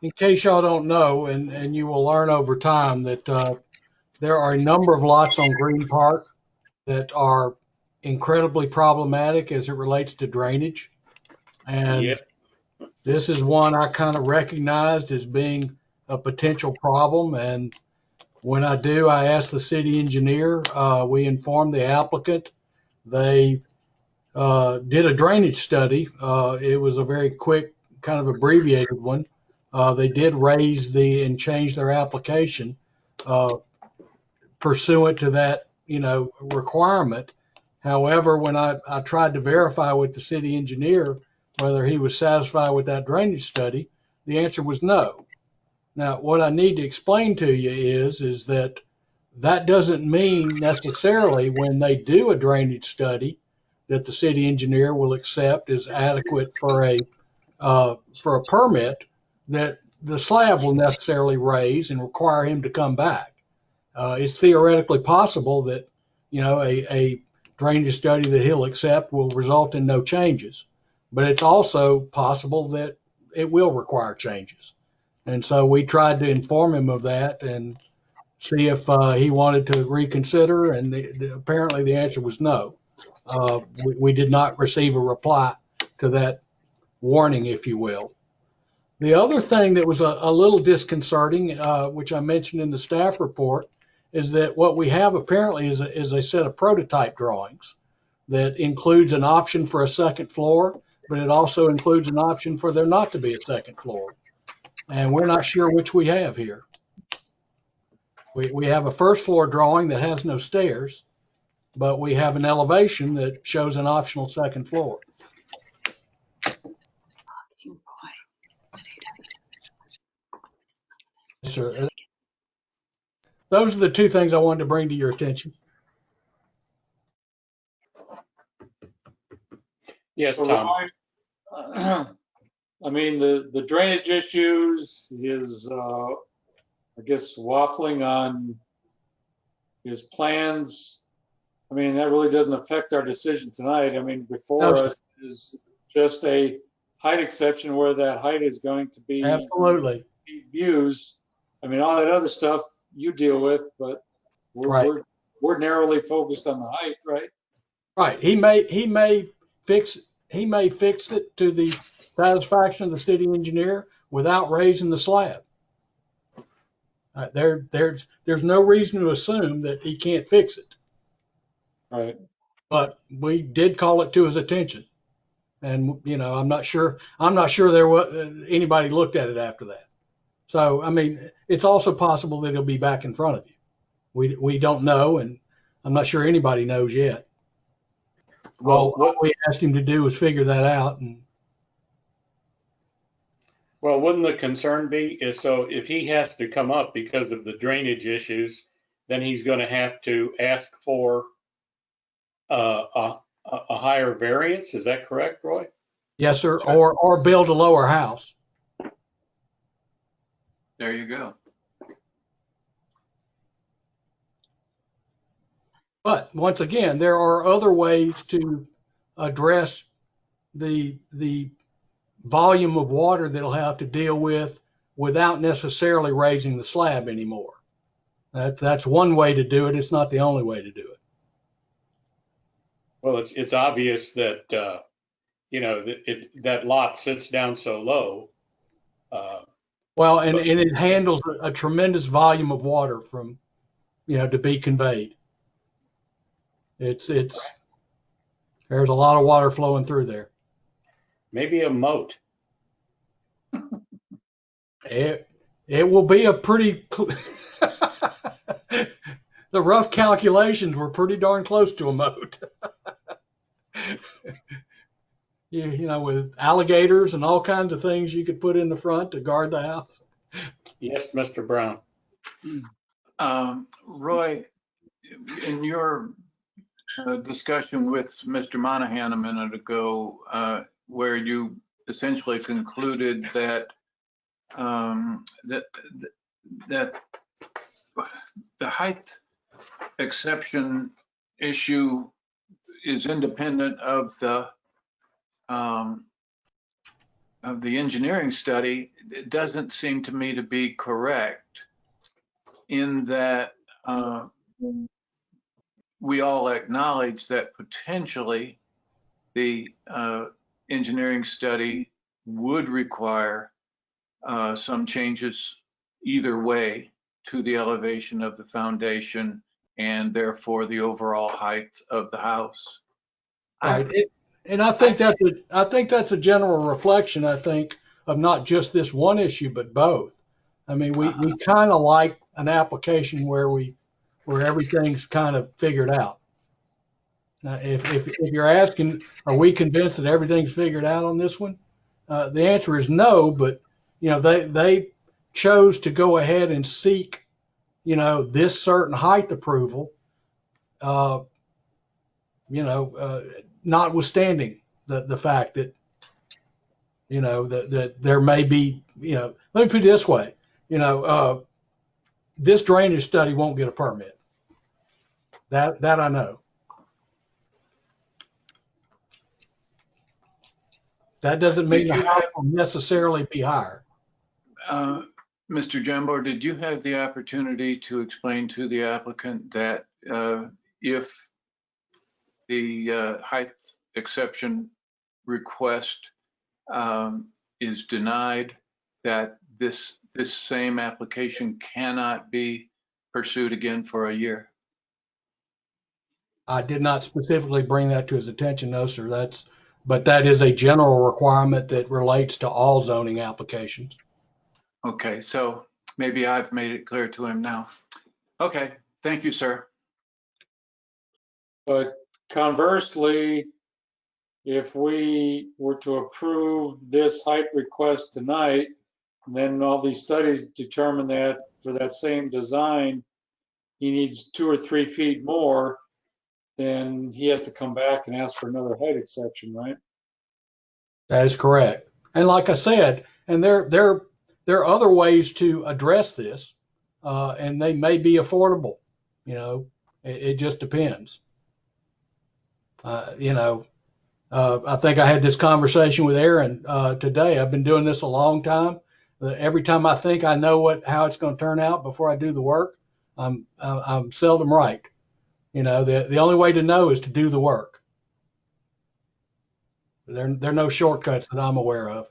In case y'all don't know, and you will learn over time that there are a number of lots on Green Park that are incredibly problematic as it relates to drainage. And this is one I kind of recognized as being a potential problem. And when I do, I ask the city engineer. We inform the applicant. They did a drainage study. It was a very quick, kind of abbreviated one. They did raise and change their application pursuant to that, requirement. However, when I tried to verify with the city engineer whether he was satisfied with that drainage study, the answer was no. Now, what I need to explain to you is that doesn't mean necessarily when they do a drainage study that the city engineer will accept as adequate for a permit that the slab will necessarily raise and require him to come back. It's theoretically possible that, a drainage study that he'll accept will result in no changes, but it's also possible that it will require changes. And so we tried to inform him of that and see if he wanted to reconsider, and apparently the answer was no. We did not receive a reply to that warning, if you will. The other thing that was a little disconcerting, which I mentioned in the staff report, is that what we have apparently is a set of prototype drawings that includes an option for a second floor, but it also includes an option for there not to be a second floor. And we're not sure which we have here. We have a first floor drawing that has no stairs, but we have an elevation that shows an optional second floor. Sir, those are the two things I wanted to bring to your attention. Yes, So Tom. I mean, the drainage issues, his, I guess, waffling on his plans. I mean, that really doesn't affect our decision tonight. I mean, before us is just a height exception where that height is going to be absolutely views. I mean, all that other stuff you deal with, but we're narrowly focused on the height, right? Right. He may fix it to the satisfaction of the city engineer without raising the slab. There's no reason to assume that he can't fix it. Right. But we did call it to his attention, and I'm not sure there was anybody looked at it after that. So I mean, it's also possible that he'll be back in front of you. We don't know, and I'm not sure anybody knows yet. Well, what we asked him to do was figure that out. Well, wouldn't the concern be is so if he has to come up because of the drainage issues, then he's going to have to ask for a higher variance. Is that correct, Roy? Yes, sir. Or build a lower house. There you go. But once again, there are other ways to address the volume of water that he'll have to deal with without necessarily raising the slab anymore. That's one way to do it. It's not the only way to do it. Well, it's obvious that that lot sits down so low. Well, and it handles a tremendous volume of water from, to be conveyed. It's there's a lot of water flowing through there. Maybe a moat. It will be a pretty. the rough calculations were pretty darn close to a moat. You know, with alligators and all kinds of things you could put in the front to guard the house. Yes, Mr. Brown. Roy, in your discussion with Mr. Monahan a minute ago, where you essentially concluded that that the height exception issue is independent of the engineering study, it doesn't seem to me to be correct, in that we all acknowledge that potentially the engineering study would require some changes either way to the elevation of the foundation and therefore the overall height of the house. Right. And I think that's a general reflection, I think, of not just this one issue, but both. I mean, we kind of like an application where everything's kind of figured out. Now, if you're asking, are we convinced that everything's figured out on this one? The answer is no, but you know, they chose to go ahead and seek, you know, this certain height approval, notwithstanding the fact that, you know, that there may be, you know, let me put it this way, you know, this drainage study won't get a permit. That I know. That doesn't mean the house will necessarily be higher. Mr. Jumbo, did you have the opportunity to explain to the applicant that if the height exception request is denied, that this same application cannot be pursued again for a year? I did not specifically bring that to his attention, no, sir. But that is a general requirement that relates to all zoning applications. Okay, so maybe I've made it clear to him now. Okay, thank you, sir. But conversely, if we were to approve this height request tonight, and then all these studies determine that for that same design, he needs 2 or 3 feet more, then he has to come back and ask for another height exception, right? That is correct. And like I said, and there are other ways to address this, and they may be affordable. You know, it just depends. You know, I think I had this conversation with Aaron today. I've been doing this a long time. Every time I think I know how it's going to turn out before I do the work, I'm seldom right. You know, the only way to know is to do the work. There are no shortcuts that I'm aware of.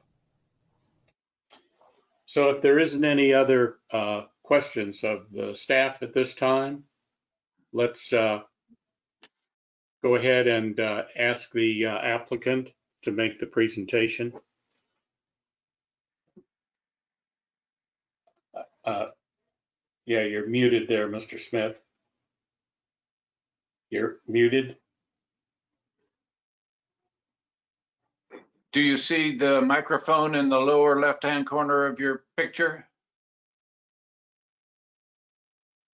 So if there isn't any other questions of the staff at this time, let's go ahead and ask the applicant to make the presentation. Yeah, you're muted there, Mr. Smith. You're muted. Do you see the microphone in the lower left-hand corner of your picture?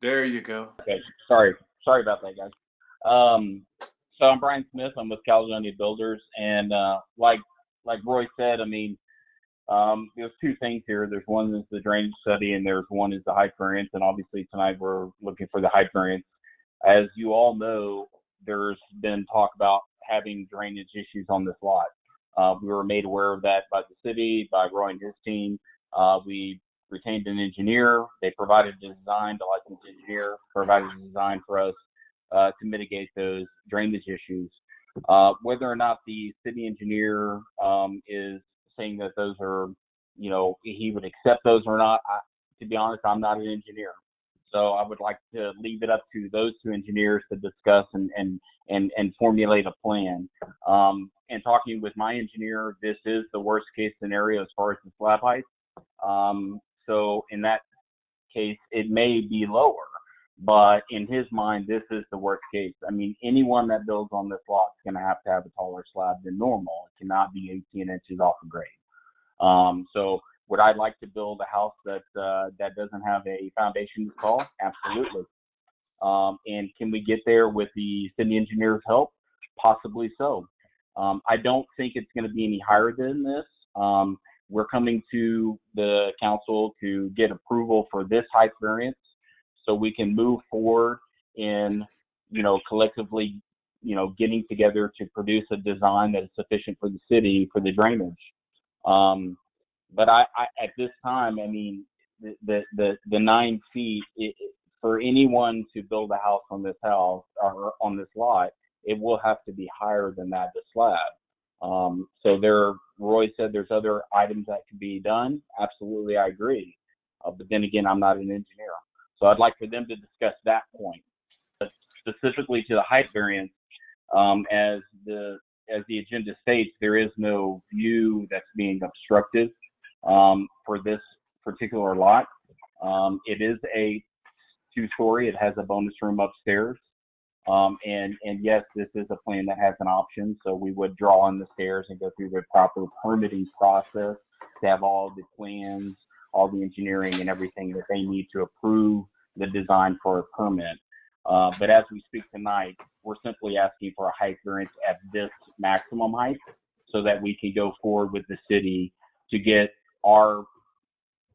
There you go. Okay, sorry about that, guys. So I'm Brian Smith. I'm with Caledonia Builders, and like Roy said, I mean, there's 2 things here. There's one is the drainage study, and there's one is the height variance. And obviously tonight we're looking for the height variance. As you all know, there's been talk about having drainage issues on this lot. We were made aware of that by the city, by Roy and his team. We retained an engineer. They provided a design, the licensed engineer provided a design for us to mitigate those drainage issues. Whether or not the city engineer is saying that those are, you know, he would accept those or not, to be honest, I'm not an engineer. So I would like to leave it up to those 2 engineers to discuss and formulate a plan. And talking with my engineer, this is the worst case scenario as far as the slab height. So in that case, it may be lower, But in his mind, this is the worst case. I mean, anyone that builds on this lot is going to have a taller slab than normal. It cannot be 18 inches off of grade. So would I like to build a house that doesn't have a foundation installed? Absolutely. And can we get there with the city engineer's help? Possibly so. I don't think it's going to be any higher than this. We're coming to the council to get approval for this height variance so we can move forward in, collectively, getting together to produce a design that is sufficient for the city for the drainage. But I at this time, I mean, the 9 feet, for anyone to build a house on this house or on this lot, it will have to be higher than that, the slab. So Roy said there's other items that can be done. Absolutely, I agree. But then again, I'm not an engineer. So I'd like for them to discuss that point. But specifically to the height variance, as the agenda states, there is no view that's being obstructed for this particular lot. It is a 2-story. It has a bonus room upstairs. And yes, this is a plan that has an option. So we would draw on the stairs and go through the proper permitting process to have all the plans, all the engineering and everything that they need to approve the design for a permit. But as we speak tonight, we're simply asking for a height variance at this maximum height so that we can go forward with the city to get our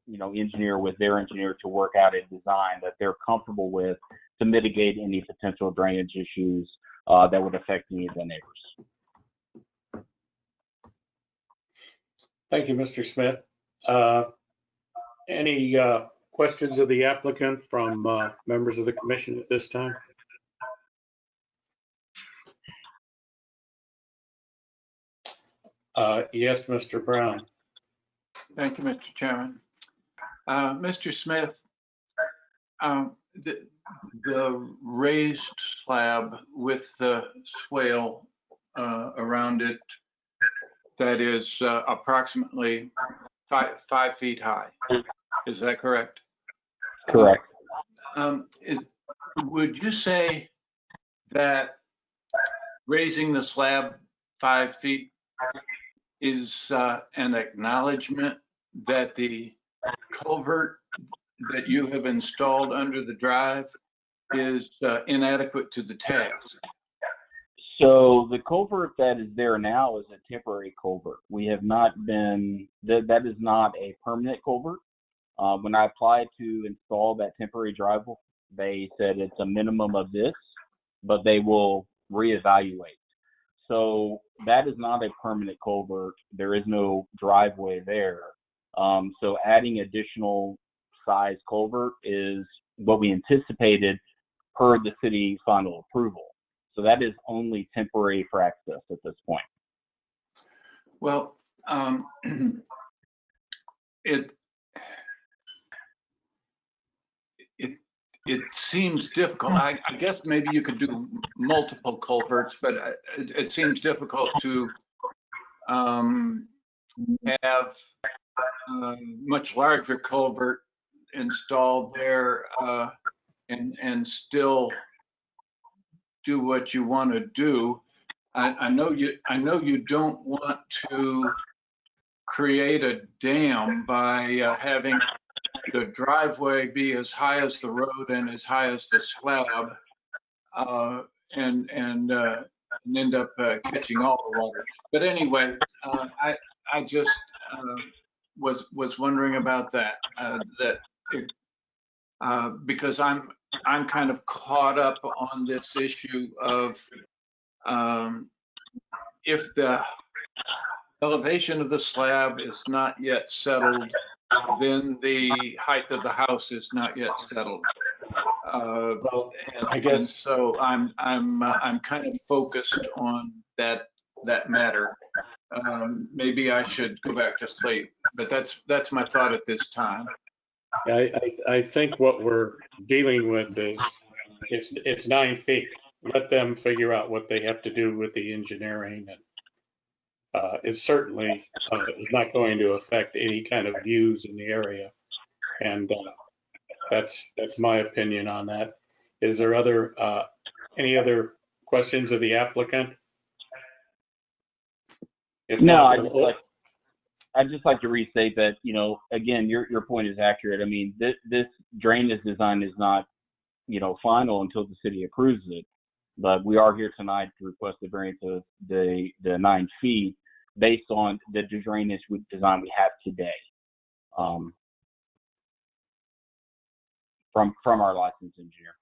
engineer with their engineer to work out a design that they're comfortable with to mitigate any potential drainage issues that would affect any of the neighbors. Thank you, Mr. Smith. Any questions of the applicant from members of the commission at this time? Yes, Mr. Brown. Thank you, Mr. Chairman. Mr. Smith, the raised slab with the swale around it that is approximately 5 feet high. Is that correct? Correct. Would you say that raising the slab 5 feet is an acknowledgement that the culvert that you have installed under the drive is inadequate to the task? So the culvert that is there now is a temporary culvert. We have not been, that is not a permanent culvert. When I applied to install that temporary driveway, they said it's a minimum of this, but they will reevaluate. So that is not a permanent culvert. There is no driveway there. So adding additional size culvert is what we anticipated per the city final approval. So that is only temporary for access at this point. Well, it seems difficult. I guess maybe you could do multiple culverts, but it seems difficult to have a much larger culvert installed there and still do what you want to do. I know you don't want to create a dam by having the driveway be as high as the road and as high as the slab, and end up catching all the water. But anyway, I just was wondering about that. Because I'm kind of caught up on this issue of if the elevation of the slab is not yet settled, then the height of the house is not yet settled. I guess so. I'm kind of focused on that matter. Maybe I should go back to sleep, but that's my thought at this time. I think what we're dealing with is it's 9 feet. Let them figure out what they have to do with the engineering, and it certainly is not going to affect any kind of views in the area. And that's my opinion on that. Is there any other questions of the applicant? If No, not, I'd just like to restate that, again, your point is accurate. I mean, this drainage design is not, final until the city approves it. But we are here tonight to request the variance of the 9 feet based on the drainage design we have today, from our licensed engineer.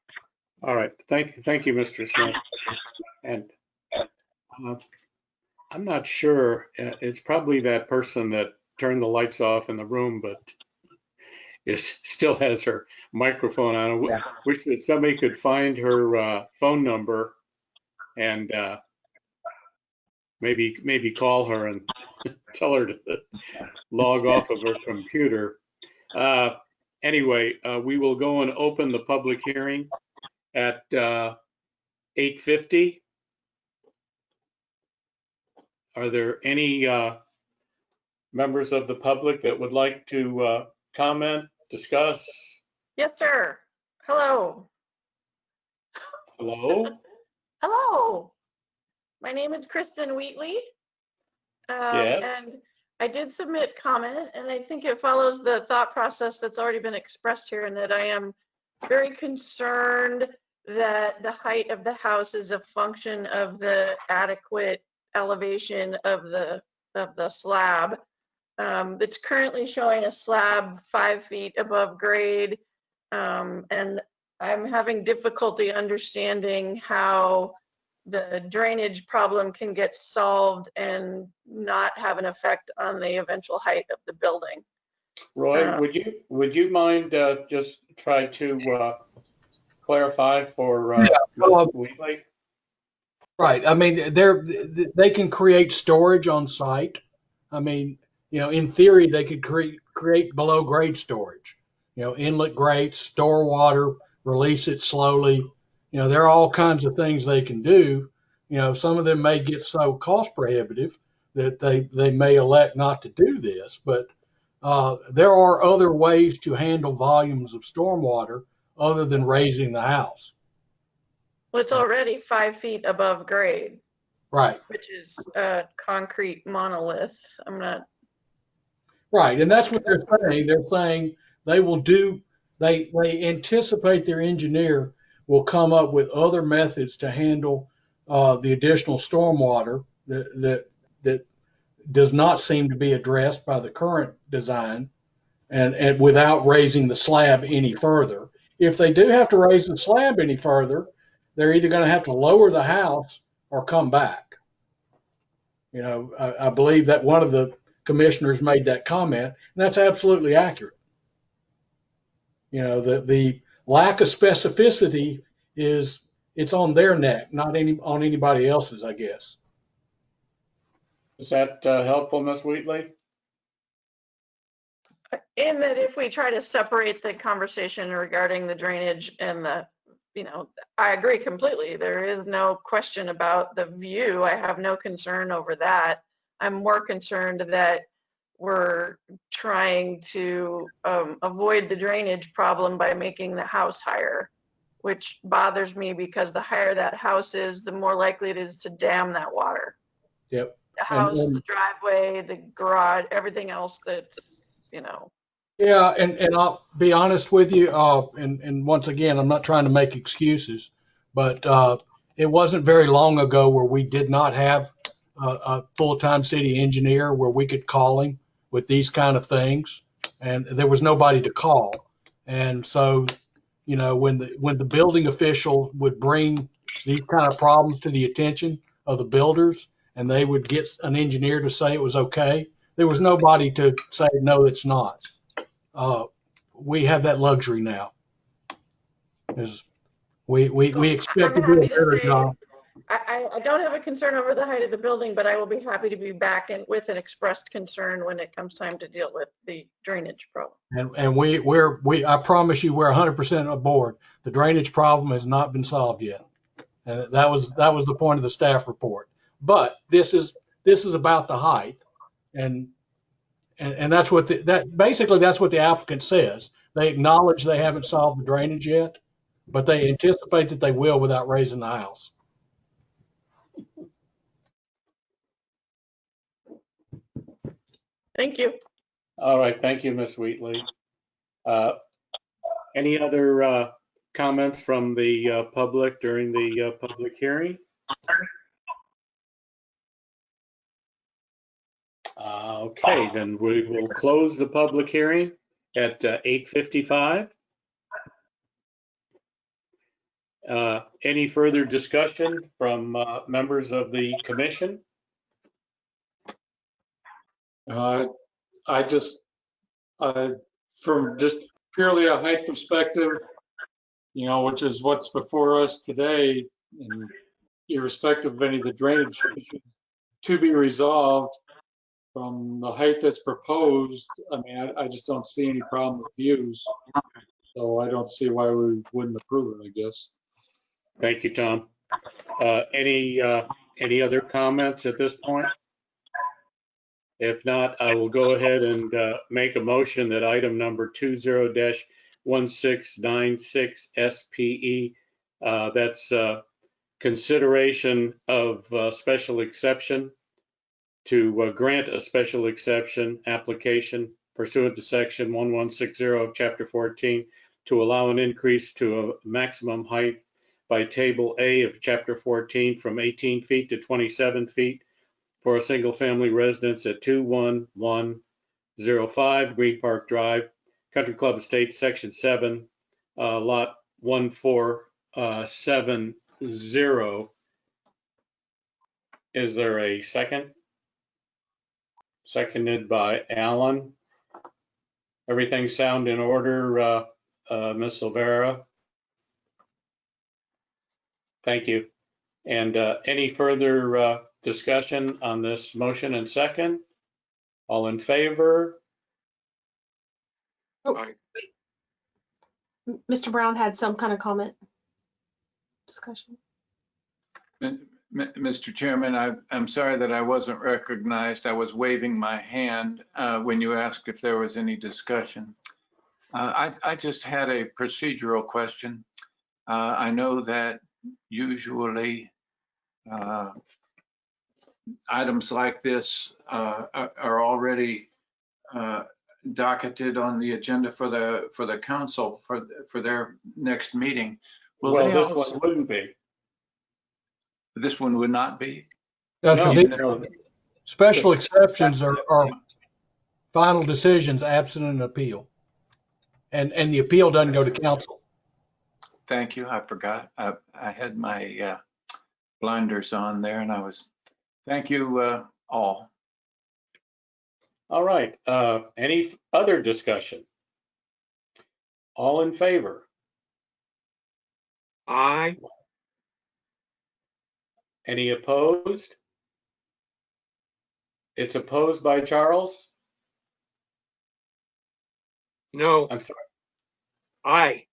all right. Thank you, Mr. Smith. And I'm not sure. It's probably that person that turned the lights off in the room, but still has her microphone on. Yeah. Wish that somebody could find her phone number and maybe call her and tell her to log off of her computer. Anyway, we will go and open the public hearing at 8:50. Are there any members of the public that would like to comment, discuss? Yes, sir. Hello. Hello? Hello. My name is Kristen Wheatley. Yes. And I did submit comment, and I think it follows the thought process that's already been expressed here, and that I am very concerned that the height of the house is a function of the adequate elevation of the slab. It's currently showing a slab 5 feet above grade, and I'm having difficulty understanding how the drainage problem can get solved and not have an effect on the eventual height of the building. Roy, would you mind just try to clarify for Wheatley? Right. I mean, they can create storage on site. I mean, in theory, they could create below grade storage. Inlet grates, store water, release it slowly. There are all kinds of things they can do. Some of them may get so cost prohibitive that they may elect not to do this, but there are other ways to handle volumes of stormwater other than raising the house. Well, it's already 5 feet above grade. Right. Which is a concrete monolith. I'm not. Right, and that's what they're saying. They're saying they will do. They anticipate their engineer will come up with other methods to handle the additional stormwater that does not seem to be addressed by the current design, and without raising the slab any further. If they do have to raise the slab any further, they're either going to have to lower the house or come back. I believe that one of the commissioners made that comment, and that's absolutely accurate. The lack of specificity it's on their neck, not on anybody else's, I guess. Is that helpful, Ms. Wheatley? In that if we try to separate the conversation regarding the drainage and I agree completely. There is no question about the view. I have no concern over that. I'm more concerned that we're trying to avoid the drainage problem by making the house higher, which bothers me because the higher that house is, the more likely it is to dam that water. Yep. The house, the driveway, the garage, everything else that's, Yeah, and I'll be honest with you, and once again, I'm not trying to make excuses, but it wasn't very long ago where we did not have a full-time city engineer where we could call him with these kind of things, and there was nobody to call. And so, when the building official would bring these kind of problems to the attention of the builders, and they would get an engineer to say it was okay, there was nobody to say, no, it's not. We have that luxury now. We expect to do a better job. I don't have a concern over the height of the building, but I will be happy to be back with an expressed concern when it comes time to deal with the drainage problem. And I promise you, we're 100% aboard. The drainage problem has not been solved yet, and that was the point of the staff report. But this is about the height, and that's what basically that's what the applicant says. They acknowledge they haven't solved the drainage yet, but they anticipate that they will without raising the house. Thank you. All right, thank you, Ms. Wheatley. Any other comments from the public during the public hearing? Okay, then we will close the public hearing at 8:55. Any further discussion from members of the commission? From just purely a height perspective, which is what's before us today, and irrespective of any of the drainage issues to be resolved, from the height that's proposed, I mean, I just don't see any problem with views. So I don't see why we wouldn't approve it, I guess. Thank you, Tom. Any other comments at this point? If not, I will go ahead and make a motion that item number 20-1696 SPE, that's consideration of special exception to grant a special exception application pursuant to section 1160 of chapter 14 to allow an increase to a maximum height by table A of chapter 14 from 18 feet to 27 feet for a single family residence at 21105 Green Park Drive, Country Club Estates, section 7, lot 1470. Is there a second? Seconded by Alan. Everything sound in order, Ms. Silvera? Thank you. And any further discussion on this motion and second? All in favor? Mr. Brown had some kind of comment. Discussion. Mr. Chairman, I'm sorry that I wasn't recognized. I was waving my hand when you asked if there was any discussion. I just had a procedural question. I know that usually items like this are already docketed on the agenda for the council for their next meeting. Well, this one wouldn't be. This one would not be? No. Special exceptions are final decisions absent an appeal. And the appeal doesn't go to council. Thank you. I forgot. I had my blinders on there and I was, thank you all. All right. Any other discussion? All in favor? Aye. Any opposed? It's opposed by Charles? No. I'm sorry. Aye.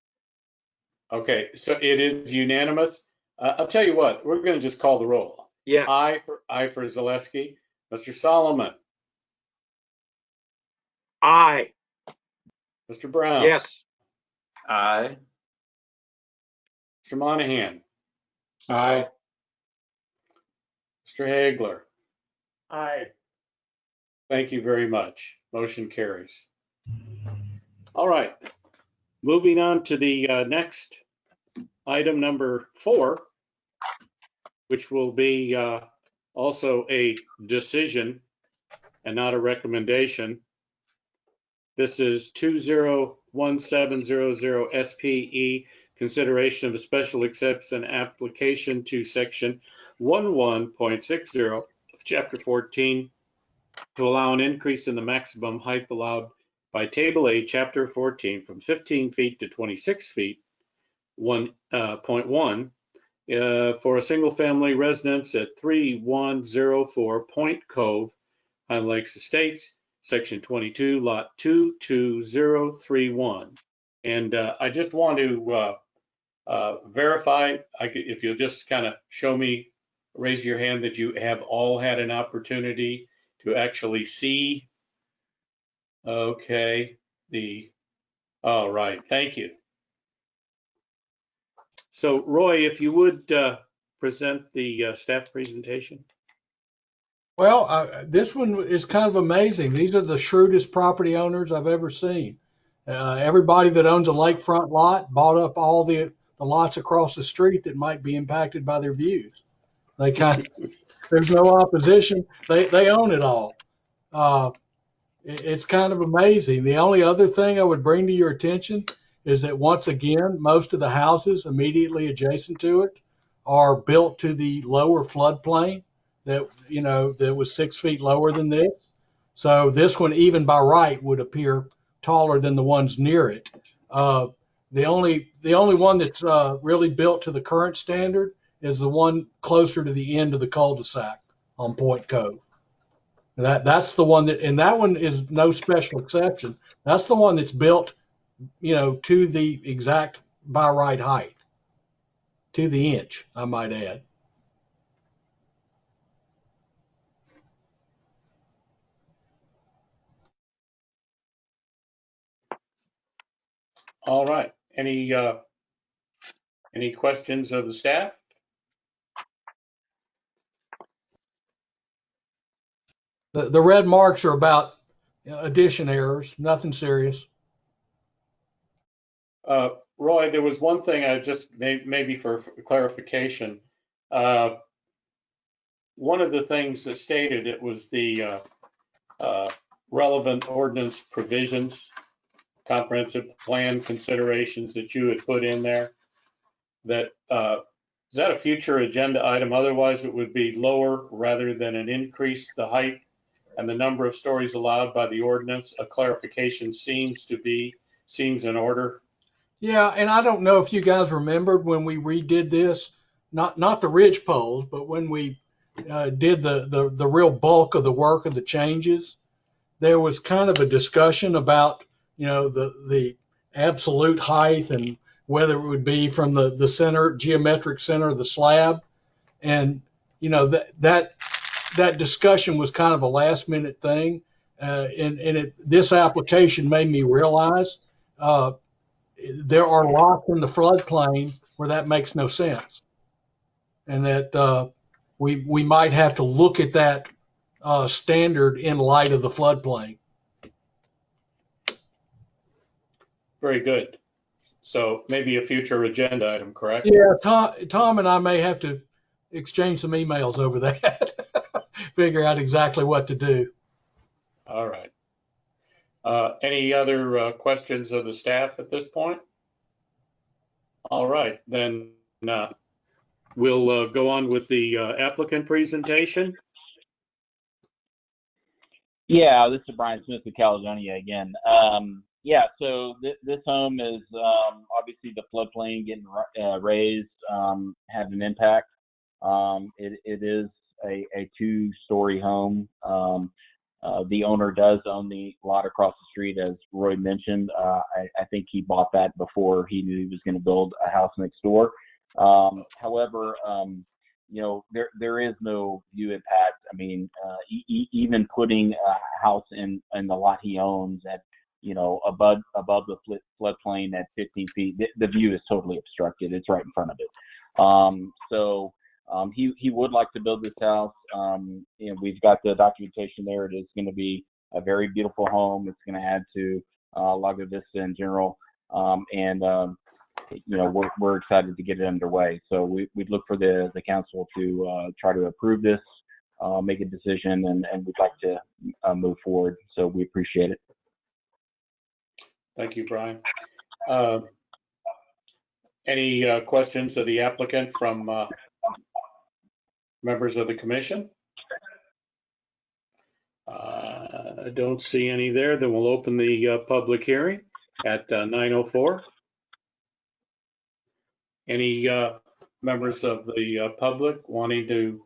Okay, so it is unanimous. I'll tell you what, we're going to just call the roll. Yes. Aye for Zaleski. Mr. Solomon. Aye. Mr. Brown. Yes. Aye. Mr. Monahan. Aye. Mr. Hagler. Aye. Thank you very much. Motion carries. All right. Moving on to the next item, number 4, which will be also a decision and not a recommendation. This is 201700 SPE, consideration of a special exception application to section 11.60 of chapter 14 to allow an increase in the maximum height allowed by table A, chapter 14 from 15 feet to 26 feet, 1.1 for a single family residence at 3104 Point Cove, Highland Lakes Estates, section 22, lot 22031. And I just want to verify, if you'll just kind of show me, raise your hand, that you have all had an opportunity to actually see. Okay, all right, thank you. So Roy, if you would present the staff presentation. Well, this one is kind of amazing. These are the shrewdest property owners I've ever seen. Everybody that owns a lakefront lot bought up all the lots across the street that might be impacted by their views. They kind of, there's no opposition. They own it all. It's kind of amazing. The only other thing I would bring to your attention is that once again, most of the houses immediately adjacent to it are built to the lower floodplain that, you know, that was 6 feet lower than this. So this one, even by right, would appear taller than the ones near it. The only one that's really built to the current standard is the one closer to the end of the cul-de-sac on Point Cove. That's the one that, and that one is no special exception. That's the one that's built, you know, to the exact by right height, to the inch, I might add. All right. Any questions of the staff? The red marks are about addition errors, nothing serious. Roy, there was one thing I just maybe for clarification. One of the things that stated it was the relevant ordinance provisions, comprehensive plan considerations that you had put in there. That is that a future agenda item? Otherwise, it would be lower rather than an increase the height and the number of stories allowed by the ordinance. A clarification seems in order. Yeah, and I don't know if you guys remembered when we redid this, not the ridge poles, but when we did the real bulk of the work of the changes, there was kind of a discussion about, you know, the absolute height and whether it would be from the center, geometric center of the slab. And, you know, that discussion was kind of a last minute thing. This application made me realize there are lots in the floodplain where that makes no sense. And that we might have to look at that standard in light of the floodplain. Very good. So maybe a future agenda item, correct? Yeah, Tom and I may have to exchange some emails over that, figure out exactly what to do. All right. Any other questions of the staff at this point? All right, then we'll go on with the applicant presentation. Yeah, this is Brian Smith with Caledonia again. Yeah, so this home is obviously the floodplain getting raised had an impact. It is a two-story home. The owner does own the lot across the street, as Roy mentioned. I think he bought that before he knew he was going to build a house next door. However, you know, there is no view impact. I mean, even putting a house in the lot he owns at, you know, above the floodplain at 15 feet, the view is totally obstructed. It's right in front of it. So he would like to build this house. You know, we've got the documentation there. It is going to be a very beautiful home. It's going to add to Lago Vista in general. You know, we're excited to get it underway. So we'd look for the council to try to approve this, make a decision, and we'd like to move forward. So we appreciate it. Thank you, Brian. Any questions of the applicant from members of the commission? I don't see any there. Then we'll open the public hearing at 9:04. Any members of the public wanting to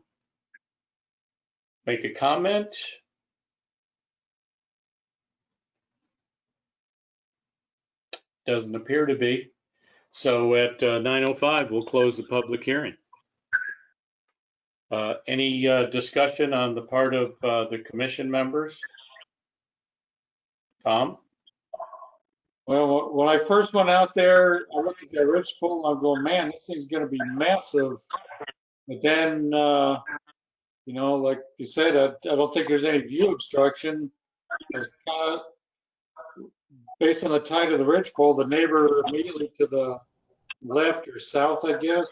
make a comment? Doesn't appear to be. So at 9:05, we'll close the public hearing. Any discussion on the part of the commission members? Tom? Well, when I first went out there, I looked at that ridgepole and I'm going, man, this thing's going to be massive. But then, you know, like you said, I don't think there's any view obstruction. It's kind of based on the height of the ridgepole, the neighbor immediately to the left or south, I guess,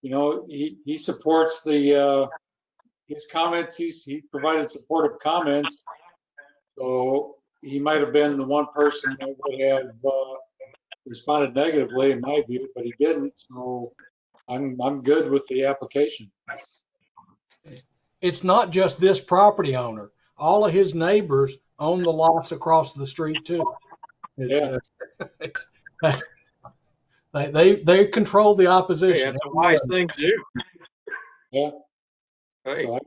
you know, he supports the, his comments. He provided supportive comments. So he might have been the one person that would have responded negatively in my view, but he didn't. So I'm good with the application. It's not just this property owner. All of his neighbors own the lots across the street too. Yeah. They control the Hey, opposition. that's a wise thing to do. Yeah. Hey. So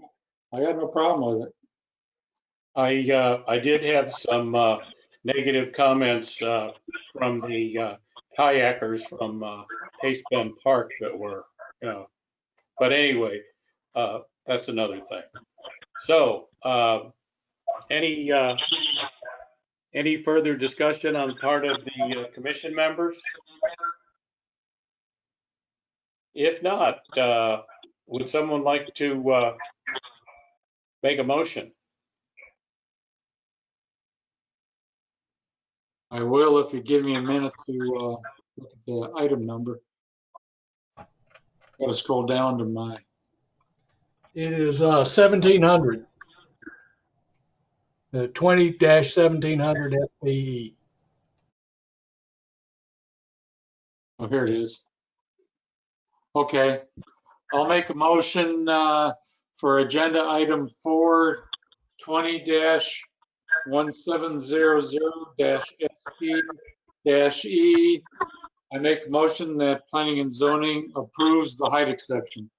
I got no problem with it. I did have some negative comments from the kayakers from Pace Bend Park that were, you know, but anyway, that's another thing. So, any further discussion on the part of the commission members? If not, would someone like to make a motion? I will if you give me a minute to look at the item number. Got to scroll down to my. It is 1700. 20-1700 FPE. Oh, here it is. Okay, I'll make a motion for agenda item 4, 20-1700-SP-E. I make a motion that planning and zoning approves the height exception.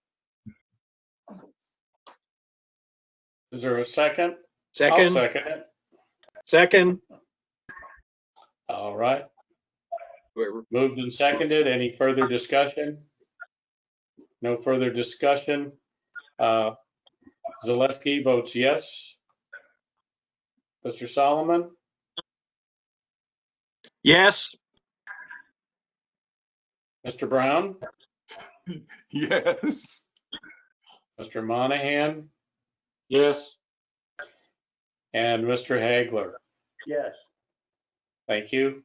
Is there a second? Second. I'll second it. Second. All right. Whoever. Moved and seconded. Any further discussion? No further discussion. Zaleski votes yes. Mr. Solomon? Yes. Mr. Brown? Yes. Mr. Monahan? Yes. And Mr. Hagler? Yes. Thank you.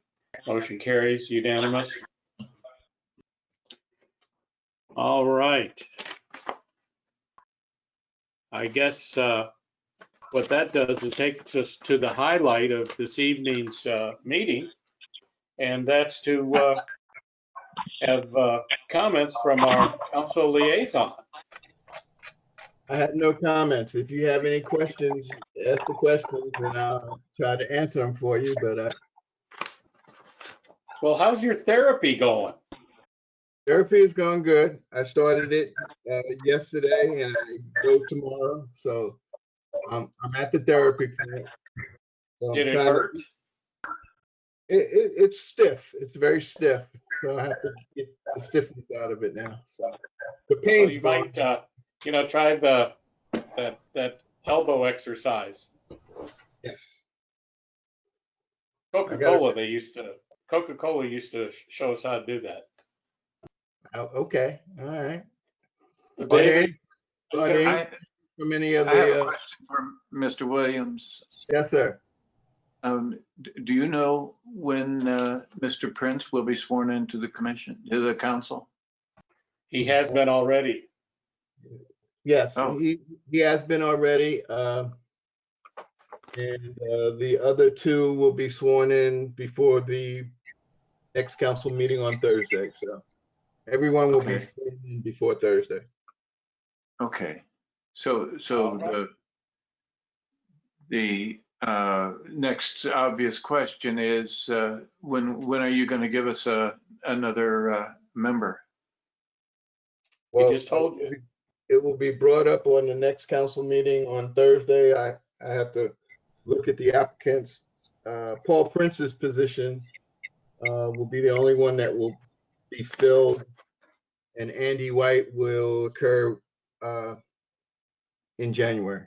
Motion carries unanimous. All right. I guess what that does is takes us to the highlight of this evening's meeting, and that's to have comments from our council liaison. I had no comments. If you have any questions, ask the questions and I'll try to answer them for you, but Well, how's your therapy going? therapy is going good. I started it yesterday and I go tomorrow. So I'm at the therapy point. So Did it hurt? It's stiff. It's very stiff. So I have to get the stiffness out of it now. So the Well, pain's you gone. might, try that elbow exercise. Yes. Coca-Cola used to show us how to do that. Oh, okay. All right. David, From any of I have a the, question for Mr. Williams. yes, sir. Do you know when Mr. Prince will be sworn into the commission, to the council? he has been already. Yes, Oh. he has been already. And the other two will be sworn in before the next council meeting on Thursday. So everyone will be Okay. sworn in before Thursday. Okay. So the next obvious question is when are you going to give us another member? Well, just told you. It will be brought up on the next council meeting on Thursday. I have to look at the applicants. Paul Prince's position will be the only one that will be filled, and Andy White will occur in January.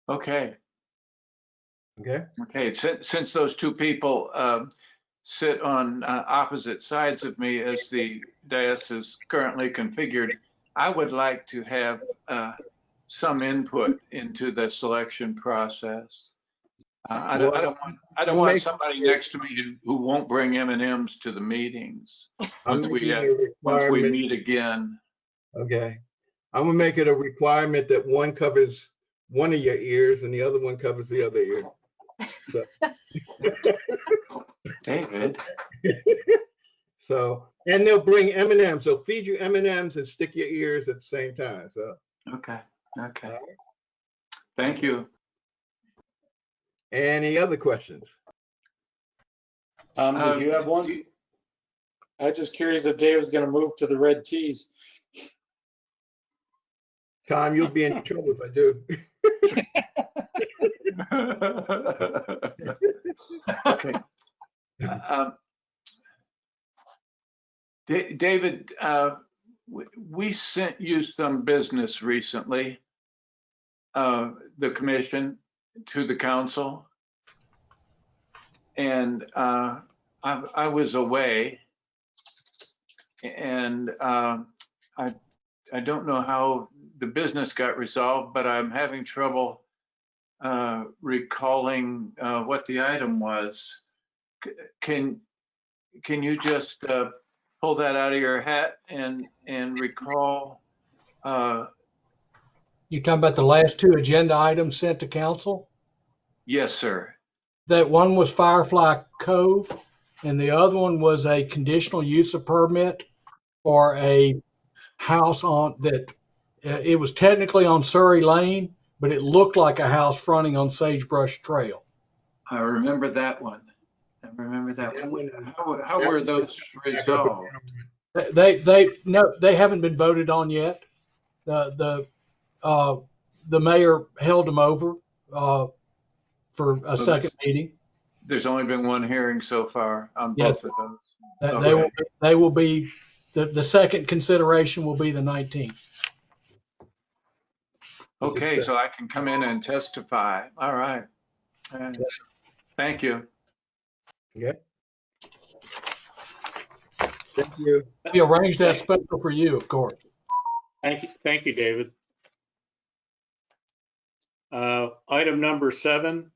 Okay. Okay. Okay, since those two people sit on opposite sides of me as the dais is currently configured, I would like to have some input into the selection process. I don't want somebody next to me who won't bring M&Ms to the meetings once we meet again. Okay. I'm gonna make it a requirement that one covers one of your ears and the other one covers the other ear. So. David. So, and they'll bring M&Ms. They'll feed you M&Ms and stick your ears at the same time. So. Okay. Thank you. Any other questions? Did you have one? I'm just curious if Dave was going to move to the red tees. Tom, you'll be in trouble if I do. Okay. David, we sent you some business recently, the commission to the council, and I was away, and I don't know how the business got resolved, but I'm having trouble recalling what the item was. Can you just pull that out of your hat and recall? You talking about the last two agenda items sent to council? Yes, sir. That one was Firefly Cove, and the other one was a conditional use of permit for a house on that. It was technically on Surrey Lane, but it looked like a house fronting on Sagebrush Trail. I remember that one. How were those resolved? They haven't been voted on yet. The mayor held them over for a second meeting. There's only been one hearing so far on both of those. Okay. They will be the second consideration will be the 19th. Okay, so I can come in and testify. All right. Thank you. Yeah. Thank you. We arranged that special for you, of course. Thank you, David. Item number 7,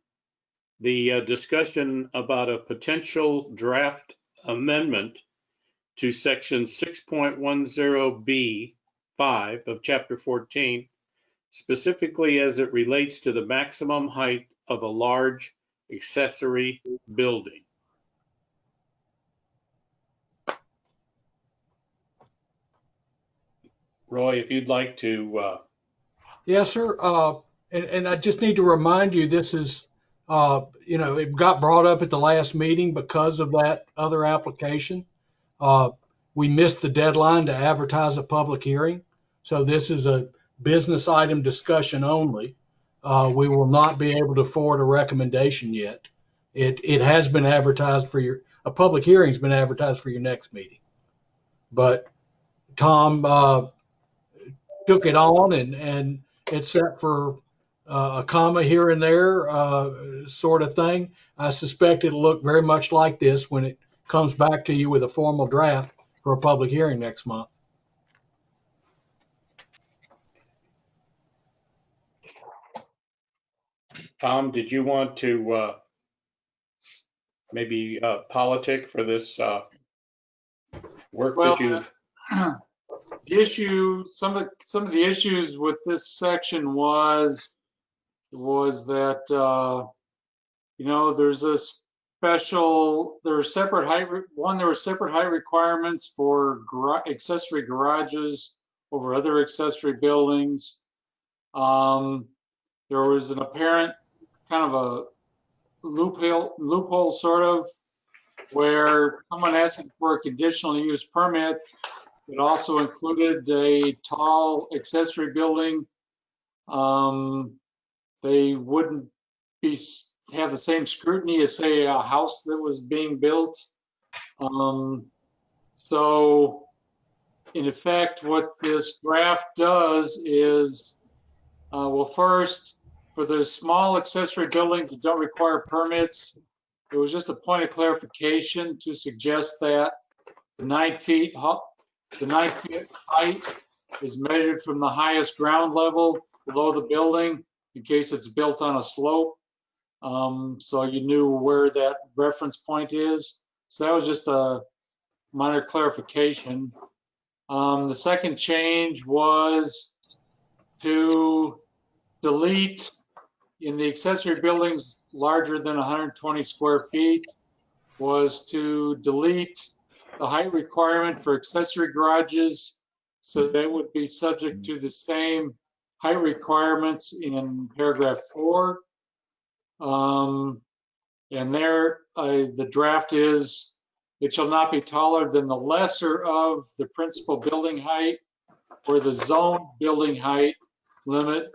the discussion about a potential draft amendment to section 6.10B5 of chapter 14, specifically as it relates to the maximum height of a large accessory building. Roy, if you'd like to. Yes, sir. And I just need to remind you, this is, it got brought up at the last meeting because of that other application. We missed the deadline to advertise a public hearing. So this is a business item discussion only. We will not be able to forward a recommendation yet. It has been advertised for a public hearing has been advertised for your next meeting. But Tom took it on and it's set for a comma here and there sort of thing. I suspect it'll look very much like this when it comes back to you with a formal draft for a public hearing next month. Tom, did you want to maybe politic for this work that you've? The issue, some of the issues with this section was that there's a there were separate height requirements for accessory garages over other accessory buildings. There was an apparent kind of a loophole sort of, where someone asking for a conditional use permit, it also included a tall accessory building. They wouldn't have the same scrutiny as, say, a house that was being built. So in effect, what this draft does is, well, first, for the small accessory buildings that don't require permits, it was just a point of clarification to suggest that the 9 feet height is measured from the highest ground level below the building in case it's built on a slope. So you knew where that reference point is. So that was just a minor clarification. The second change was to delete in the accessory buildings larger than 120 square feet, was to delete the height requirement for accessory garages, so they would be subject to the same height requirements in paragraph 4. And there, the draft is, it shall not be taller than the lesser of the principal building height or the zone building height limit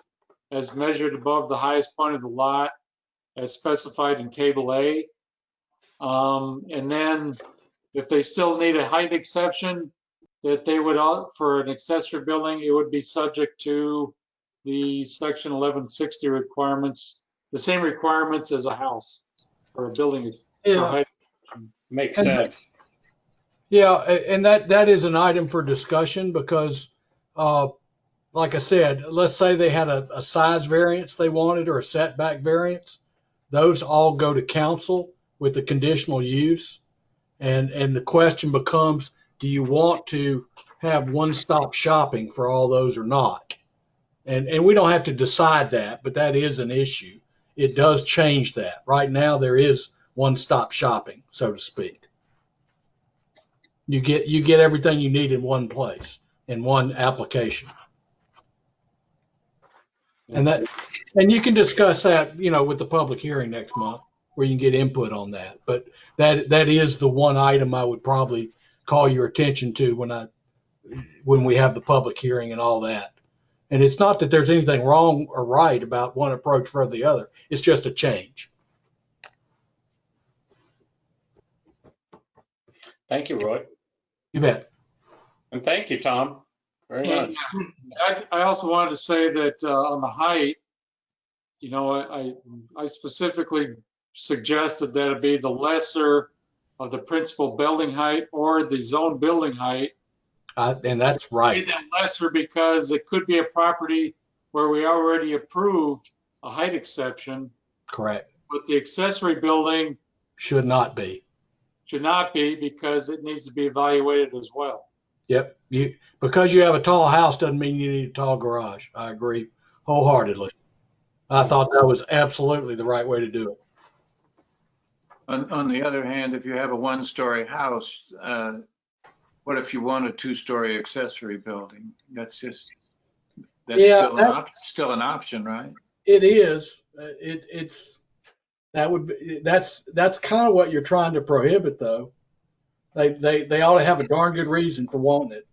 as measured above the highest point of the lot as specified in table A. And then if they still need a height exception, that they would, for an accessory building, it would be subject to the section 1160 requirements, the same requirements as a house or a building. Yeah. Makes sense. Yeah, and that is an item for discussion because, like I said, let's say they had a size variance they wanted or a setback variance. Those all go to council with the conditional use. And the question becomes, do you want to have one-stop shopping for all those or not? And we don't have to decide that, but that is an issue. It does change that. Right now, there is one-stop shopping, so to speak. You get everything you need in one place, in one application. And you can discuss that, with the public hearing next month, where you can get input on that. But that is the one item I would probably call your attention to when we have the public hearing and all that. And it's not that there's anything wrong or right about one approach for the other. It's just a change. Thank you, Roy. You bet. And thank you, Tom, very much. I also wanted to say that on the height, I specifically suggested that it be the lesser of the principal building height or the zone building height. And that's right. Lesser because it could be a property where we already approved a height exception. Correct. But the accessory building should not be because it needs to be evaluated as well. Yep. Because you have a tall house doesn't mean you need a tall garage. I agree wholeheartedly. I thought that was absolutely the right way to do it. On the other hand, if you have a one-story house, what if you want a two-story accessory building? That's still an option, right? It is. That's kind of what you're trying to prohibit, though. They ought to have a darn good reason for wanting it.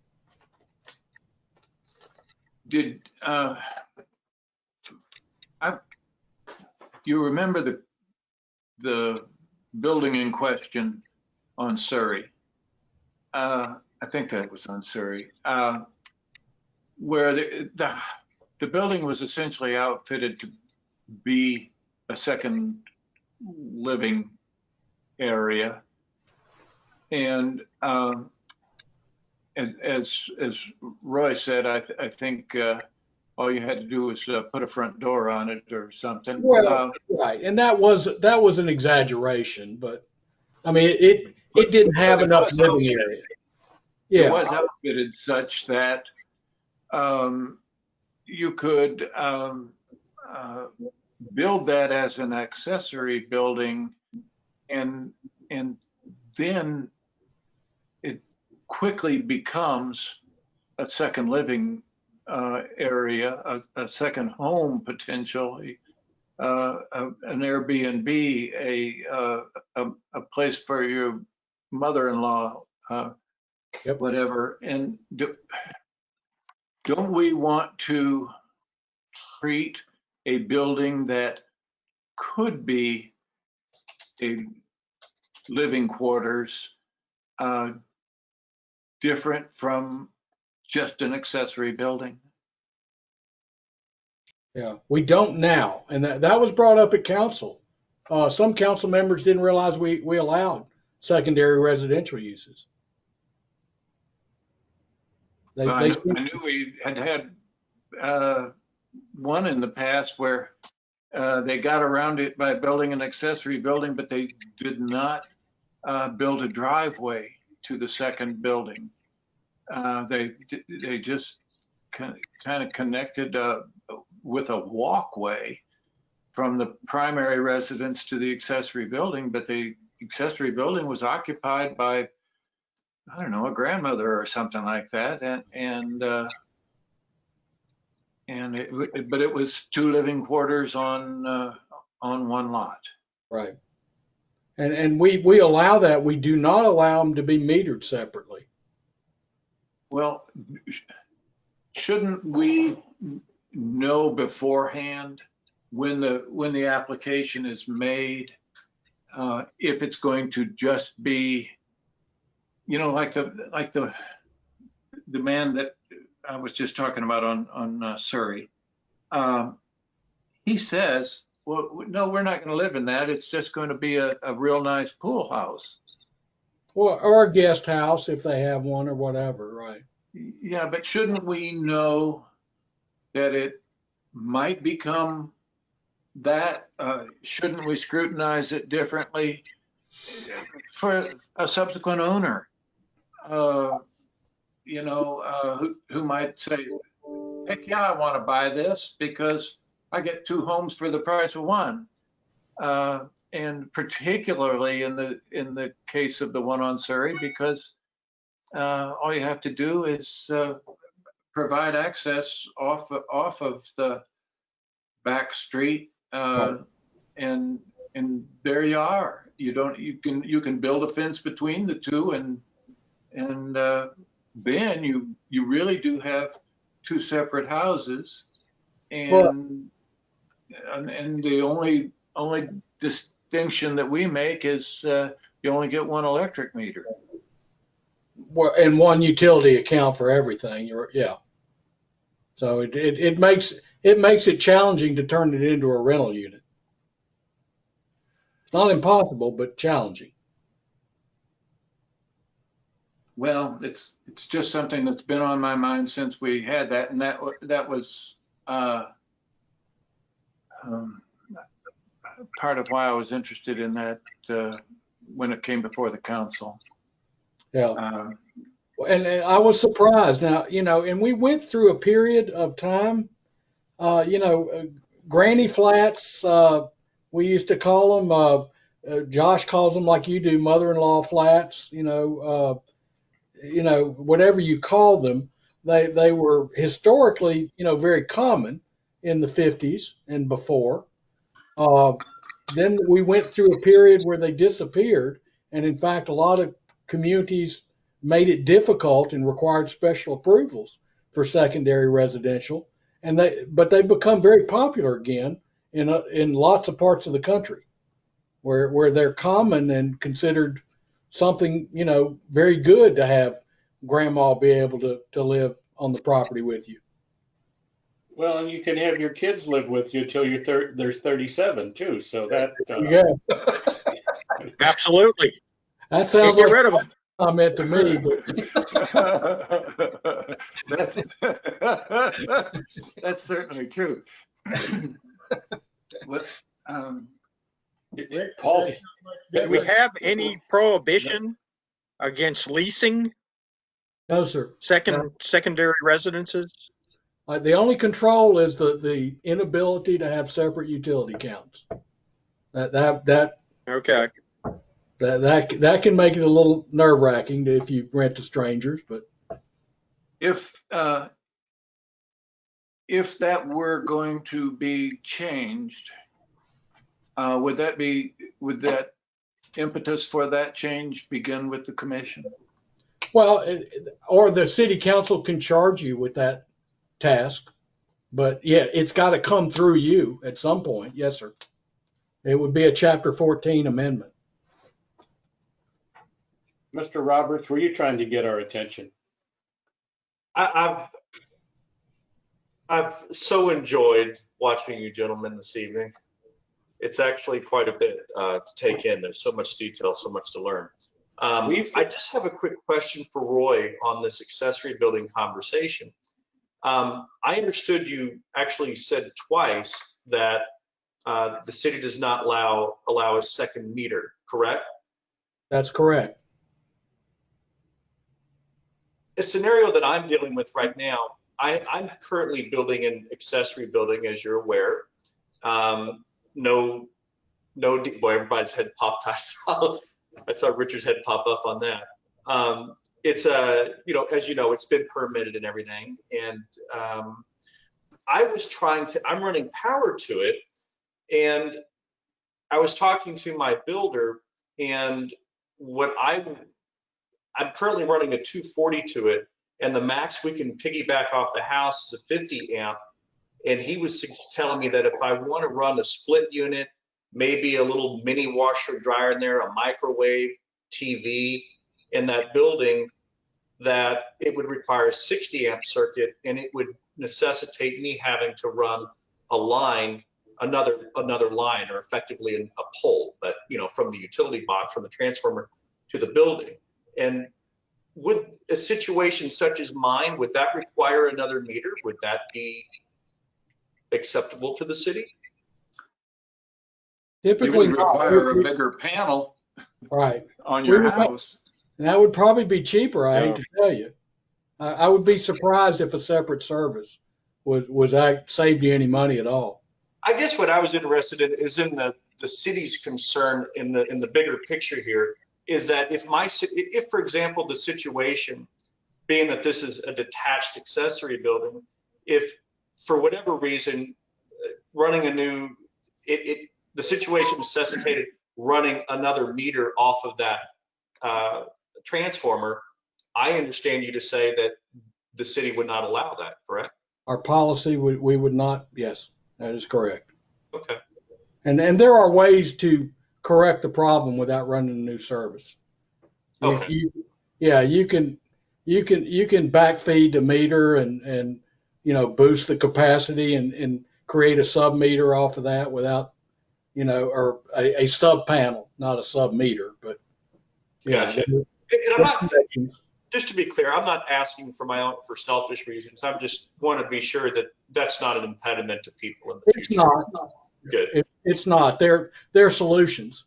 You remember the building in question on Surrey? I think that was on Surrey, where the building was essentially outfitted to be a second living area. And as Roy said, I think all you had to do was put a front door on it or something. Well, right, and that was an exaggeration, but I mean it didn't have enough living area. Yeah, it was outfitted such that you could build that as an accessory building, and then it quickly becomes a second living area, a second home potentially, an Airbnb, a place for your mother-in-law, whatever. And don't we want to treat a building that could be a living quarters different from just an accessory building? Yeah, we don't now, and that was brought up at council. Some council members didn't realize we allowed secondary residential uses. I knew we had one in the past where they got around it by building an accessory building, but they did not build a driveway to the second building. They just kind of connected with a walkway from the primary residence to the accessory building, but the accessory building was occupied by, I don't know, a grandmother or something like that, but it was 2 living quarters on one lot. Right. And we allow that. We do not allow them to be metered separately. Well, shouldn't we know beforehand when the application is made, if it's going to just be, like the man that I was just talking about on Surrey. He says, well, no, we're not going to live in that. It's just going to be a real nice pool house. Or a guest house if they have one or whatever, right? Yeah, but shouldn't we know that it might become that? Shouldn't we scrutinize it differently for a subsequent owner? Who might say, heck yeah, I want to buy this because I get 2 homes for the price of one. And particularly in the case of the one on Surrey, because all you have to do is provide access off of the back street, and there you are. You can build a fence between the two, and then you really do have 2 separate houses, and the only distinction that we make is you only get 1 electric meter. Well, and 1 utility account for everything. Yeah. So it makes it challenging to turn it into a rental unit. It's not impossible, but challenging. Well, it's just something that's been on my mind since we had that, and that was part of why I was interested in that when it came before the council. Yeah. And I was surprised. Now, and we went through a period of time, granny flats, we used to call them, Josh calls them like you do, mother-in-law flats, whatever you call them. They were historically, very common in the 50s and before. Then we went through a period where they disappeared. And in fact, a lot of communities made it difficult and required special approvals for secondary residential. But they've become very popular again in lots of parts of the country where they're common and considered something, very good to have grandma be able to live on the property with you. Well, and you can have your kids live with you till there's 37 too. So that. Absolutely. That sounds get like rid of them. A comment to me. That's certainly true. Paul, Do we have any prohibition against leasing? No, sir. Secondary residences? The only control is the inability to have separate utility counts. Okay. That can make it a little nerve-wracking if you rent to strangers, but if that were going to be changed, would that impetus for that change begin with the commission? Well, or the city council can charge you with that task, but yeah, it's got to come through you at some point. Yes, sir. It would be a Chapter 14 amendment. Mr. Roberts, were you trying to get our attention? I I've so enjoyed watching you gentlemen this evening. It's actually quite a bit to take in. There's so much detail, so much to learn. I just have a quick question for Roy on this accessory building conversation. I understood you actually said twice that the city does not allow a second meter, correct? That's correct. A scenario that I'm dealing with right now, I'm currently building an accessory building, as you're aware. Well, everybody's head popped. I saw Richard's head pop up on that. It's as you know, it's been permitted and everything. And I'm running power to it, and I was talking to my builder, and I'm currently running a 240 to it, and the max we can piggyback off the house is a 50 amp. And he was telling me that if I want to run a split unit, maybe a little mini washer dryer in there, a microwave, TV in that building, that it would require a 60 amp circuit, and it would necessitate me having to run a line, another line, or effectively a pole, but from the utility box, from the transformer to the building. And would a situation such as mine, would that require another meter? Would that be acceptable to the city? Typically, it would require a bigger panel, right, on your house. And that would probably be cheaper. I hate to tell you. I would be surprised if a separate service was saved you any money at all. I guess what I was interested in is in the city's concern in the bigger picture here, is that if for example, the situation being that this is a detached accessory building, if for whatever reason running the situation necessitated running another meter off of that transformer, I understand you to say that the city would not allow that, correct? Our policy, we would not. Yes, that is correct. Okay. And there are ways to correct the problem without running a new service. Okay. You can backfeed the meter and boost the capacity and create a sub meter off of that without or a sub panel, not a sub meter, but yeah. Gotcha. And I'm not, just to be clear, I'm not asking for selfish reasons. I just want to be sure that that's not an impediment to people in the future. It's not. Good. It's not. They're solutions.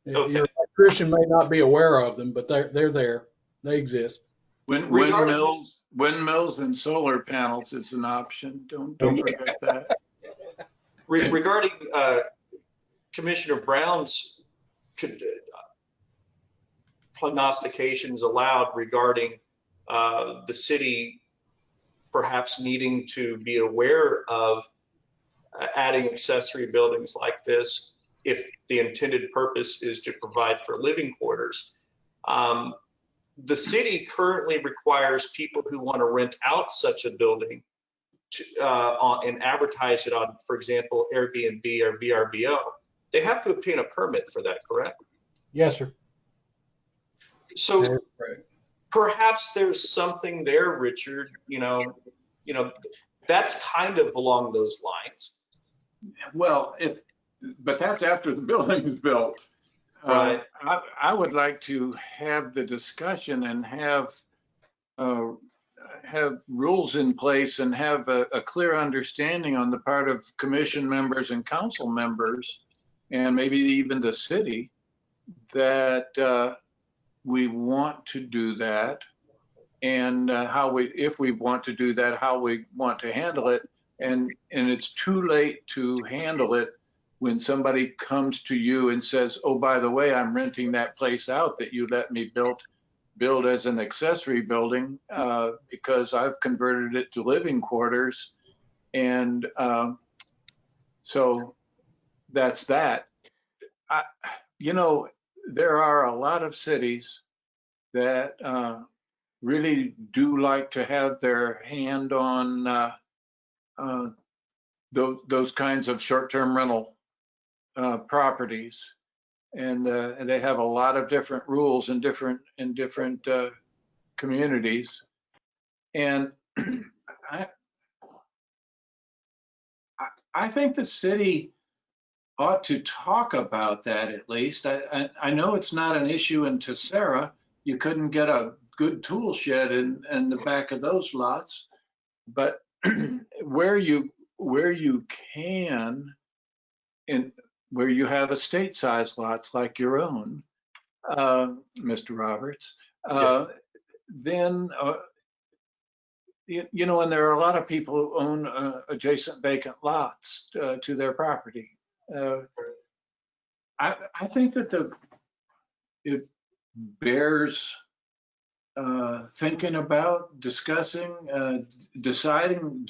Okay. Your electrician may not be aware of them, but they're there. They exist. Windmills and solar panels is an option. Don't forget that. Regarding Commissioner Brown's prognostications aloud regarding the city perhaps needing to be aware of adding accessory buildings like this if the intended purpose is to provide for living quarters. The city currently requires people who want to rent out such a building to, and advertise it on, for example, Airbnb or VRBO. They have to obtain a permit for that, correct? Yes, sir. So perhaps there's something there, Richard, that's kind of along those lines. Well, but that's after the building is built. Right. I would like to have the discussion and have rules in place and have a clear understanding on the part of commission members and council members, and maybe even the city, that we want to do that, and if we want to do that, how we want to handle it. And it's too late to handle it when somebody comes to you and says, oh, by the way, I'm renting that place out that you let me build as an accessory building because I've converted it to living quarters. And so that's that. There are a lot of cities that really do like to have their hand on those kinds of short-term rental properties, and they have a lot of different rules in different communities. And I think the city ought to talk about that at least. I know it's not an issue in Tessera. You couldn't get a good tool shed in the back of those lots, but where you can, and where you have estate-sized lots like your own, Mr. Roberts, then you know, and there are a lot of people who own adjacent vacant lots to their property. I think that it bears thinking about, discussing, deciding,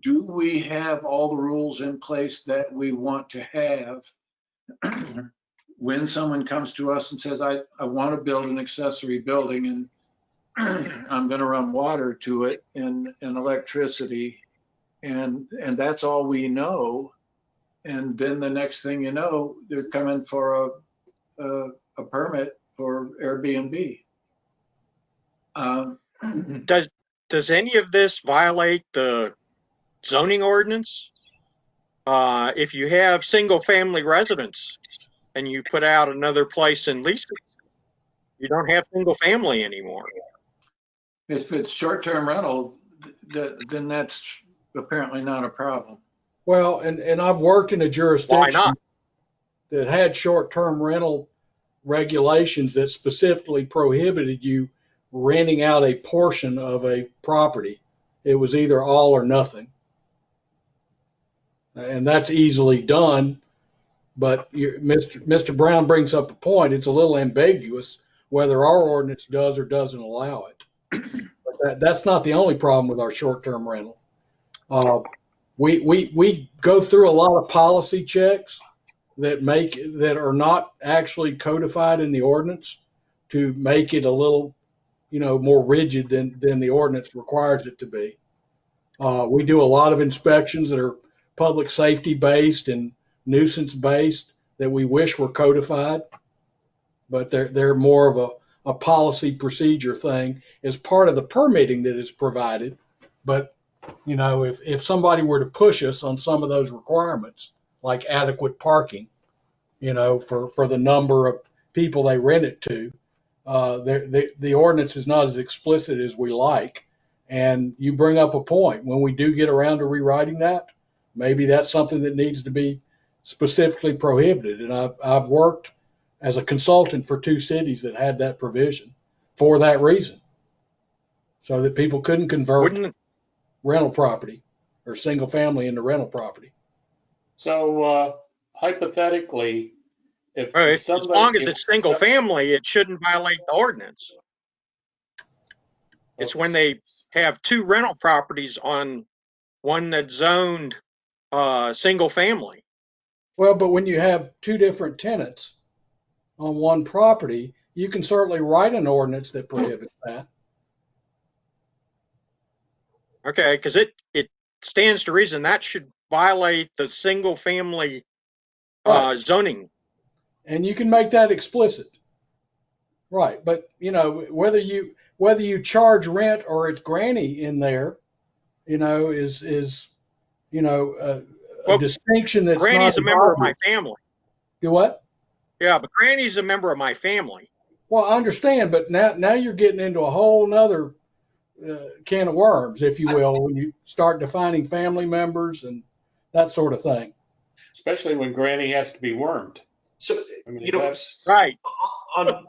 do we have all the rules in place that we want to have when someone comes to us and says, I want to build an accessory building and I'm going to run water to it and electricity, and that's all we know. And then the next thing you know, they're coming for a permit for Airbnb. Does any of this violate the zoning ordinance? If you have single family residence and you put out another place and lease it, you don't have single family anymore. If it's short-term rental, then that's apparently not a problem. Well, and I've worked in a Why jurisdiction not? that had short-term rental regulations that specifically prohibited you renting out a portion of a property. It was either all or nothing. And that's easily done, but Mr. Brown brings up a point. It's a little ambiguous whether our ordinance does or doesn't allow it. But that's not the only problem with our short-term rental. We go through a lot of policy checks that are not actually codified in the ordinance to make it a little, more rigid than the ordinance requires it to be. We do a lot of inspections that are public safety based and nuisance based that we wish were codified, but they're more of a policy procedure thing as part of the permitting that is provided. But if somebody were to push us on some of those requirements, like adequate parking, for the number of people they rent it to, the ordinance is not as explicit as we like. And you bring up a point. When we do get around to rewriting that, maybe that's something that needs to be specifically prohibited. And I've worked as a consultant for 2 cities that had that provision for that reason, so that people couldn't convert rental property or single family into rental property. So hypothetically, As long as it's single family, it shouldn't violate the ordinance. It's when they have 2 rental properties on one that's zoned single family. Well, but when you have 2 different tenants on one property, you can certainly write an ordinance that prohibits that. Okay, because it stands to reason that should violate the single family zoning. And you can make that explicit. Right. But whether you charge rent or it's granny in there, is a distinction that's Granny's not a member of my family. Do what? Yeah, but Granny's a member of my family. Well, I understand, but now you're getting into a whole nother can of worms, if you will, when you start defining family members and that sort of thing. Especially when granny has to be wormed. So, that's right. On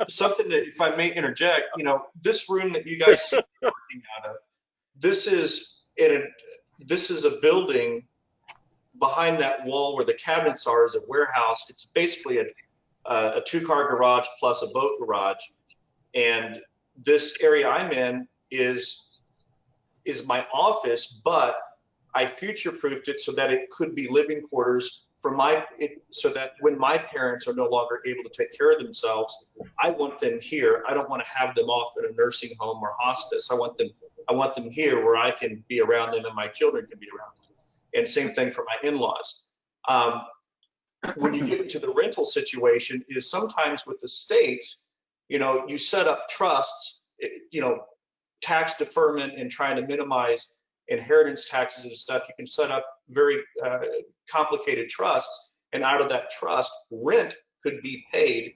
something that, if I may interject, this room that you guys see working out of, this is a building. Behind that wall where the cabinets are is a warehouse. It's basically a 2-car garage plus a boat garage. And this area I'm in is my office, but I future-proofed it so that it could be living quarters for so that when my parents are no longer able to take care of themselves, I want them here. I don't want to have them off at a nursing home or hospice. I want them here where I can be around them and my children can be around them. And same thing for my in-laws. When you get into the rental situation, is sometimes with the states, you set up trusts, tax deferment and trying to minimize inheritance taxes and stuff, you can set up very complicated trusts, and out of that trust, rent could be paid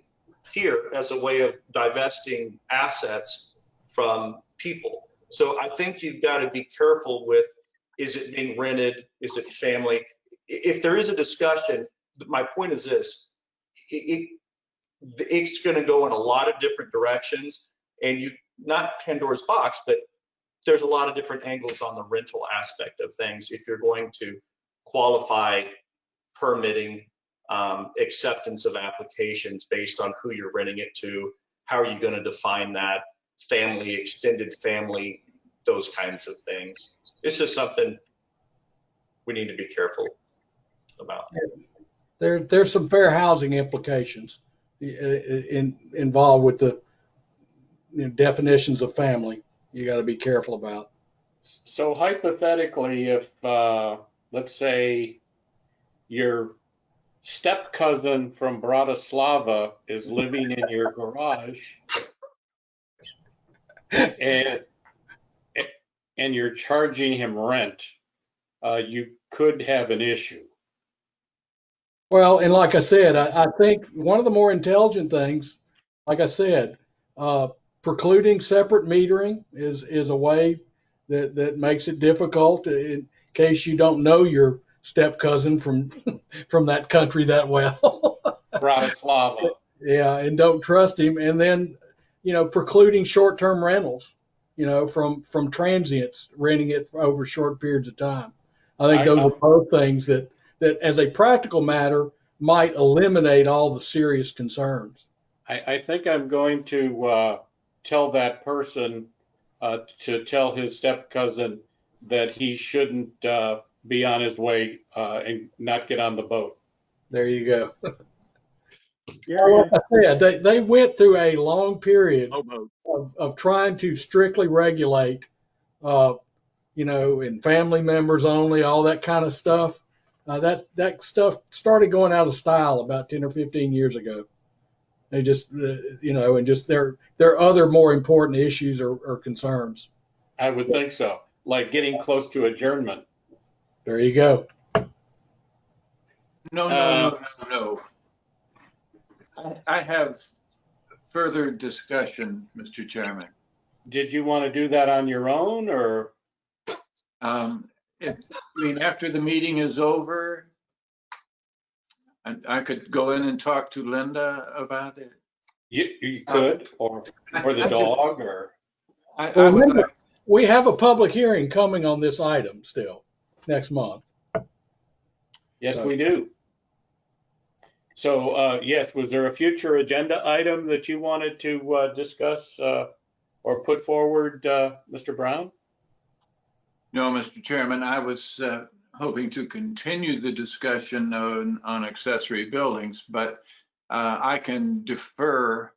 here as a way of divesting assets from people. So I think you've got to be careful with, is it being rented? Is it family? If there is a discussion, my point is this, it's going to go in a lot of different directions, and not Pandora's box, but there's a lot of different angles on the rental aspect of things if you're going to qualify permitting, acceptance of applications based on who you're renting it to, how are you going to define that, family, extended family, those kinds of things. It's just something we need to be careful about. There's some fair housing implications involved with the definitions of family. You got to be careful about. So hypothetically, if let's say your step cousin from Bratislava is living in your garage, and you're charging him rent, you could have an issue. Well, and like I said, I think one of the more intelligent things, like I said, precluding separate metering is a way that makes it difficult in case you don't know your step cousin from that country that well. Bratislava. Yeah, and don't trust him. And then, precluding short-term rentals, from transients renting it for over short periods of time. I think those are both things that as a practical matter might eliminate all the serious concerns. I think I'm going to tell that person to tell his step cousin that he shouldn't be on his way and not get on the boat. There you go. Like I said, they went through a long period of trying to strictly regulate, and family members only, all that kind of stuff. That stuff started going out of style about 10 or 15 years ago. They just, and just there are other more important issues or concerns. I would think so, like getting close to adjournment. There you go. No. I have further discussion, Mr. Chairman. Did you want to do that on your own, or? After the meeting is over, I could go in and talk to Linda about it. You could, or the dog, or. We have a public hearing coming on this item still next month. Yes, we do. So, yes, was there a future agenda item that you wanted to discuss or put forward, Mr. Brown? No, Mr. Chairman, I was hoping to continue the discussion on accessory buildings, but I can defer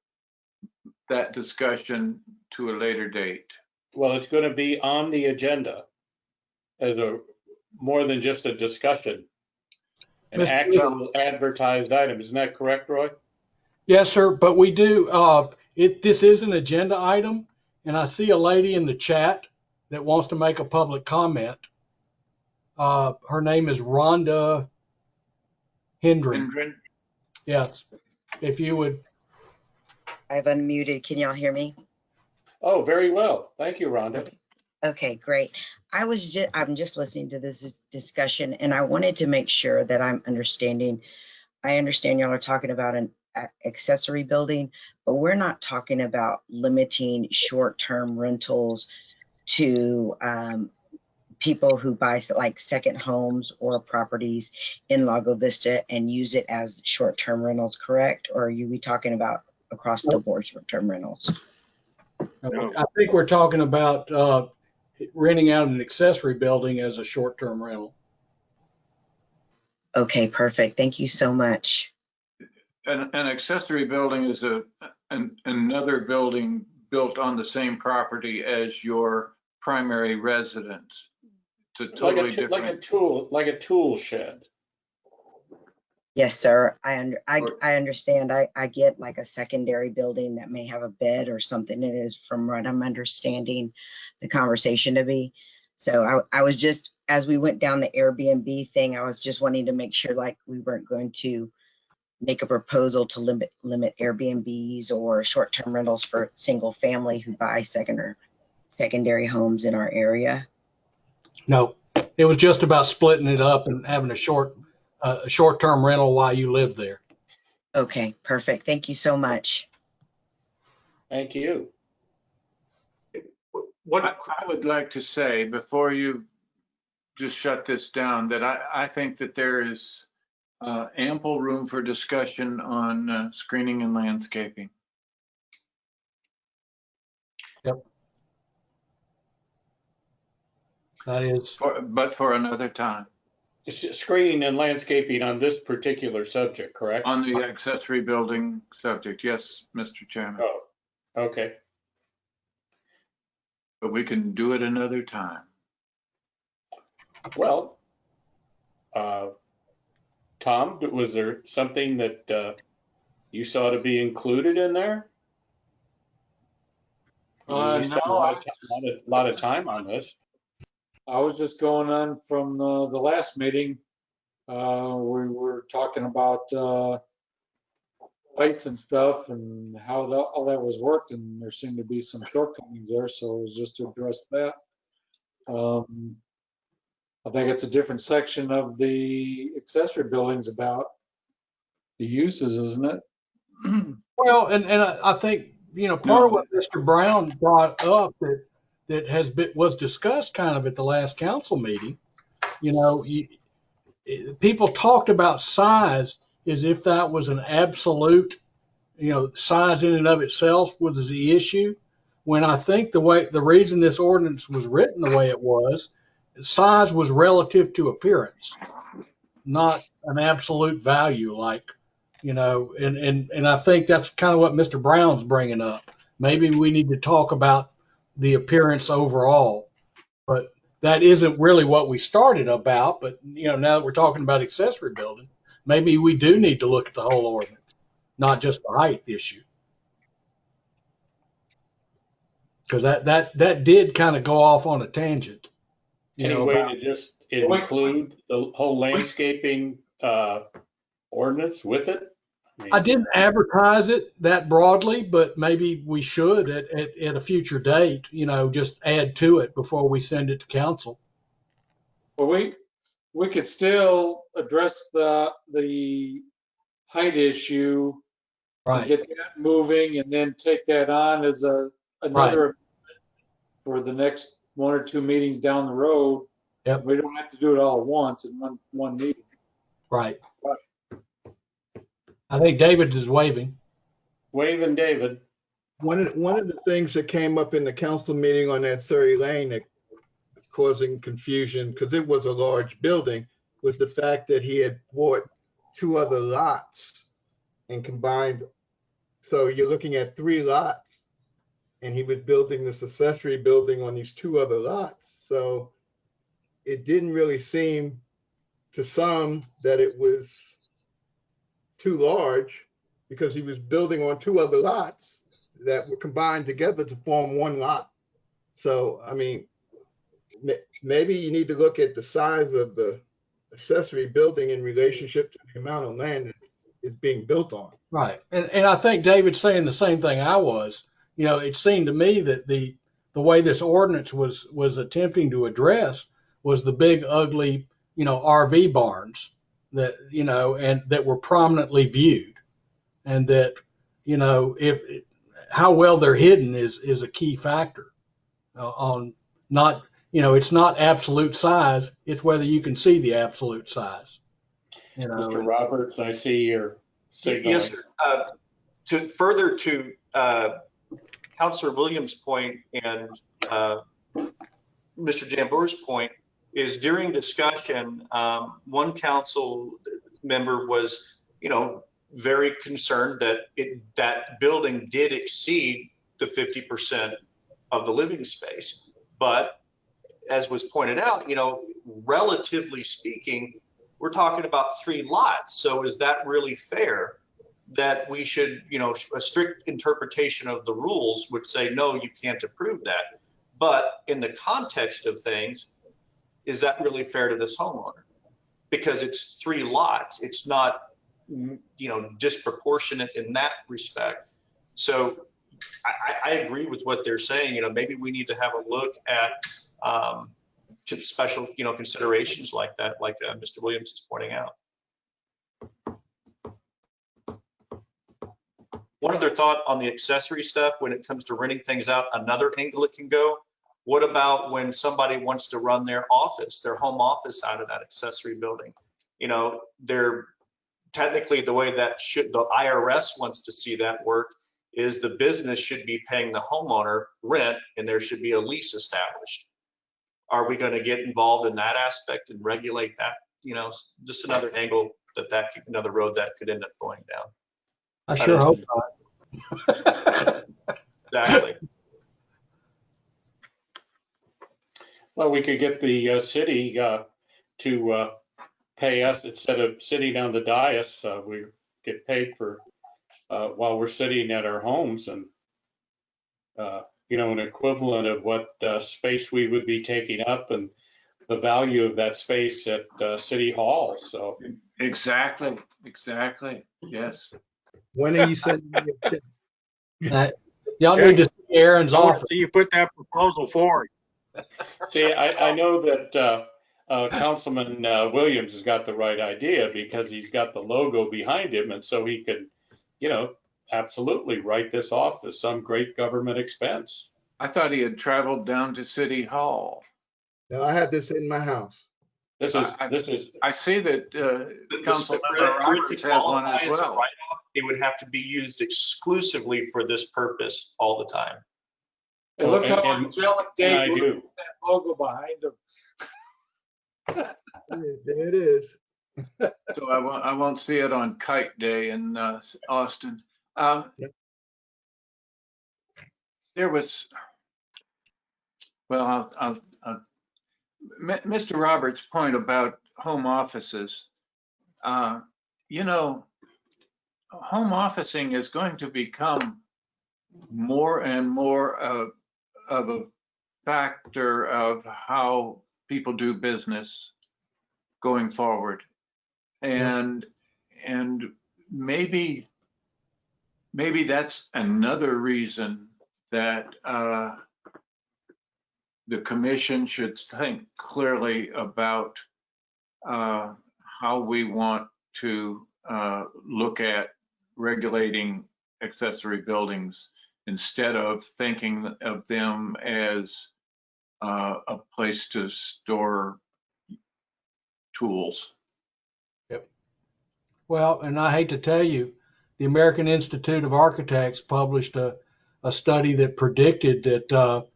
that discussion to a later date. Well, it's going to be on the agenda as more than just a discussion. An actual advertised item. Isn't that correct, Roy? Yes, sir. But we do, this is an agenda item, and I see a lady in the chat that wants to make a public comment. Her name is Rhonda Hendren. Yes. If you would. I've unmuted. Can y'all hear me? Oh, very well. Thank you, Rhonda. Okay, great. I'm just listening to this discussion, and I wanted to make sure that I'm understanding. I understand y'all are talking about an accessory building, but we're not talking about limiting short-term rentals to people who buy like second homes or properties in Lago Vista and use it as short-term rentals, correct? Or are we talking about across the board short-term rentals? I think we're talking about renting out an accessory building as a short-term rental. Okay, perfect. Thank you so much. An accessory building is another building built on the same property as your primary residence. It's a totally different. Like a tool shed. Yes, sir. I understand. I get like a secondary building that may have a bed or something. It is from what I'm understanding the conversation to be. So I was just, as we went down the Airbnb thing, I was just wanting to make sure like we weren't going to make a proposal to limit Airbnbs or short-term rentals for single family who buy secondary homes in our area. No, it was just about splitting it up and having a short-term rental while you live there. Okay, perfect. Thank you so much. Thank you. What I would like to say before you just shut this down that I think that there is ample room for discussion on screening and landscaping. Yep. That is. But for another time. Screening and landscaping on this particular subject, correct? On the accessory building subject, yes, Mr. Chairman. Oh, okay. But we can do it another time. Well, Tom, was there something that you saw to be included in there? We spent No, a lot of time on this. I was just going on from the last meeting. We were talking about lights and stuff and how all that was worked, and there seemed to be some shortcomings there, so it was just to address that. I think it's a different section of the accessory buildings about the uses, isn't it? Well, and I think, part of what Mr. Brown brought up that was discussed kind of at the last council meeting, people talked about size as if that was an absolute, size in and of itself was the issue. When I think the reason this ordinance was written the way it was, size was relative to appearance, not an absolute value like, and I think that's kind of what Mr. Brown's bringing up. Maybe we need to talk about the appearance overall, but that isn't really what we started about. But, now that we're talking about accessory building, maybe we do need to look at the whole ordinance, not just the height issue. Because that did kind of go off on a tangent. Any way to just include the whole landscaping ordinance with it? I didn't advertise it that broadly, but maybe we should at a future date, just add to it before we send it to council. Well, we could still address the height issue, right? Get that moving, and then take that on as another for the next 1 or 2 meetings down the road. Yep. We don't have to do it all at once in one meeting. Right. I think David is waving. Waving, David. One of the things that came up in the council meeting on that Surrey Lane that was causing confusion, because it was a large building, was the fact that he had bought 2 other lots and combined. So you're looking at 3 lots, and he was building this accessory building on these 2 other lots. So it didn't really seem to some that it was too large, because he was building on 2 other lots that were combined together to form 1 lot. So, I mean, maybe you need to look at the size of the accessory building in relationship to the amount of land that is being built on. Right. And I think David's saying the same thing I was. It seemed to me that the way this ordinance was attempting to address was the big, ugly, RV barns that, and that were prominently viewed, and that, if how well they're hidden is a key factor on not, it's not absolute size. It's whether you can see the absolute size. Mr. Roberts, I see your signal. Yes, sir. Further to Councilor Williams' point and Mr. Jambour's point, is during discussion, one council member was, very concerned that that building did exceed the 50% of the living space. But as was pointed out, relatively speaking, we're talking about 3 lots. So is that really fair that we should, a strict interpretation of the rules would say, no, you can't approve that. But in the context of things, is that really fair to this homeowner? Because it's 3 lots. It's not, disproportionate in that respect. So I agree with what they're saying. Maybe we need to have a look at special, considerations like that, like Mr. Williams is pointing out. One other thought on the accessory stuff when it comes to renting things out, another angle it can go. What about when somebody wants to run their office, their home office out of that accessory building? They're technically the way that the IRS wants to see that work is the business should be paying the homeowner rent and there should be a lease established. Are we going to get involved in that aspect and regulate that? Just another angle another road that could end up going down. I sure hope not. Exactly. Well, we could get the city to pay us instead of sitting on the dais. We get paid for while we're sitting at our homes, and an equivalent of what space we would be taking up and the value of that space at City Hall. So exactly. Yes. When are you sending me a check? Y'all need to see Aaron's office. So you put that proposal forward. See, I know that Councilman Williams has got the right idea because he's got the logo behind him, and so he could, absolutely write this off as some great government expense. I thought he had traveled down to City Hall. No, I have this in my house. This is. I see that Councilmember For it to Roberts has one qualify as as a well. write-off, it would have to be used exclusively for this purpose all the time. And look how and angelic I Dave do. looks at that logo behind him. There it is. So I won't see it on Kite Day in Austin. There was, well, Mr. Roberts' point about home offices, home officing is going to become more and more of a factor of how people do business going forward. And maybe that's another reason that the commission should think clearly about how we want to look at regulating accessory buildings instead of thinking of them as a place to store tools. Yep. Well, and I hate to tell you, the American Institute of Architects published a study that predicted that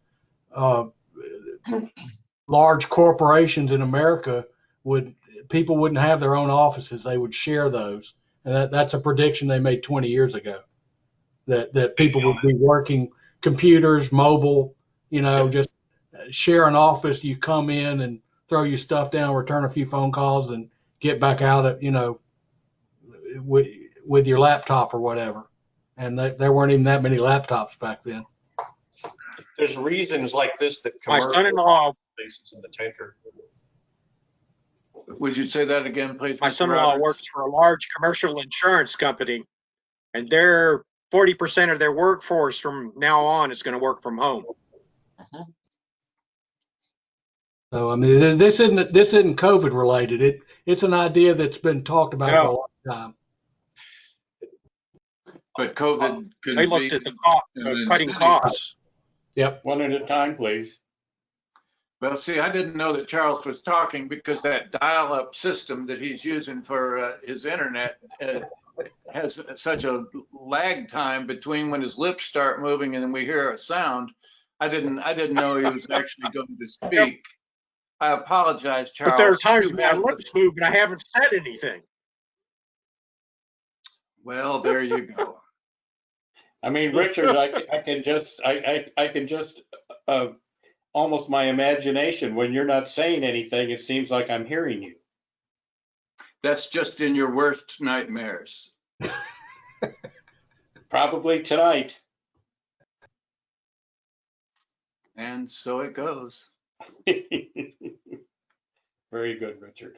large corporations in America people wouldn't have their own offices; they would share those, and that's a prediction they made 20 years ago. That people would be working computers, mobile, just share an office. You come in and throw your stuff down, return a few phone calls, and get back out at with your laptop or whatever. And there weren't even that many laptops back then. There's reasons like this that My son-in-law places in the tanker. Would you say that again, please? My Mr. son-in-law Roberts? works for a large commercial insurance company, and their 40% of their workforce from now on is going to work from home. So I mean, this isn't COVID related. It's an idea that's been talked about for a long time. But COVID could They be looked at the cost, cutting costs. Yep. One at a time, please. Well, see, I didn't know that Charles was talking because that dial-up system that he's using for his internet has such a lag time between when his lips start moving and we hear a sound. I didn't know he was actually going to speak. I apologize, Charles. But there are times You when my have the- lips move and I haven't said anything. Well, there you go. I mean, Richard, I can just almost my imagination, when you're not saying anything, it seems like I'm hearing you. That's just in your worst nightmares. Probably tonight. And so it goes. Very good, Richard.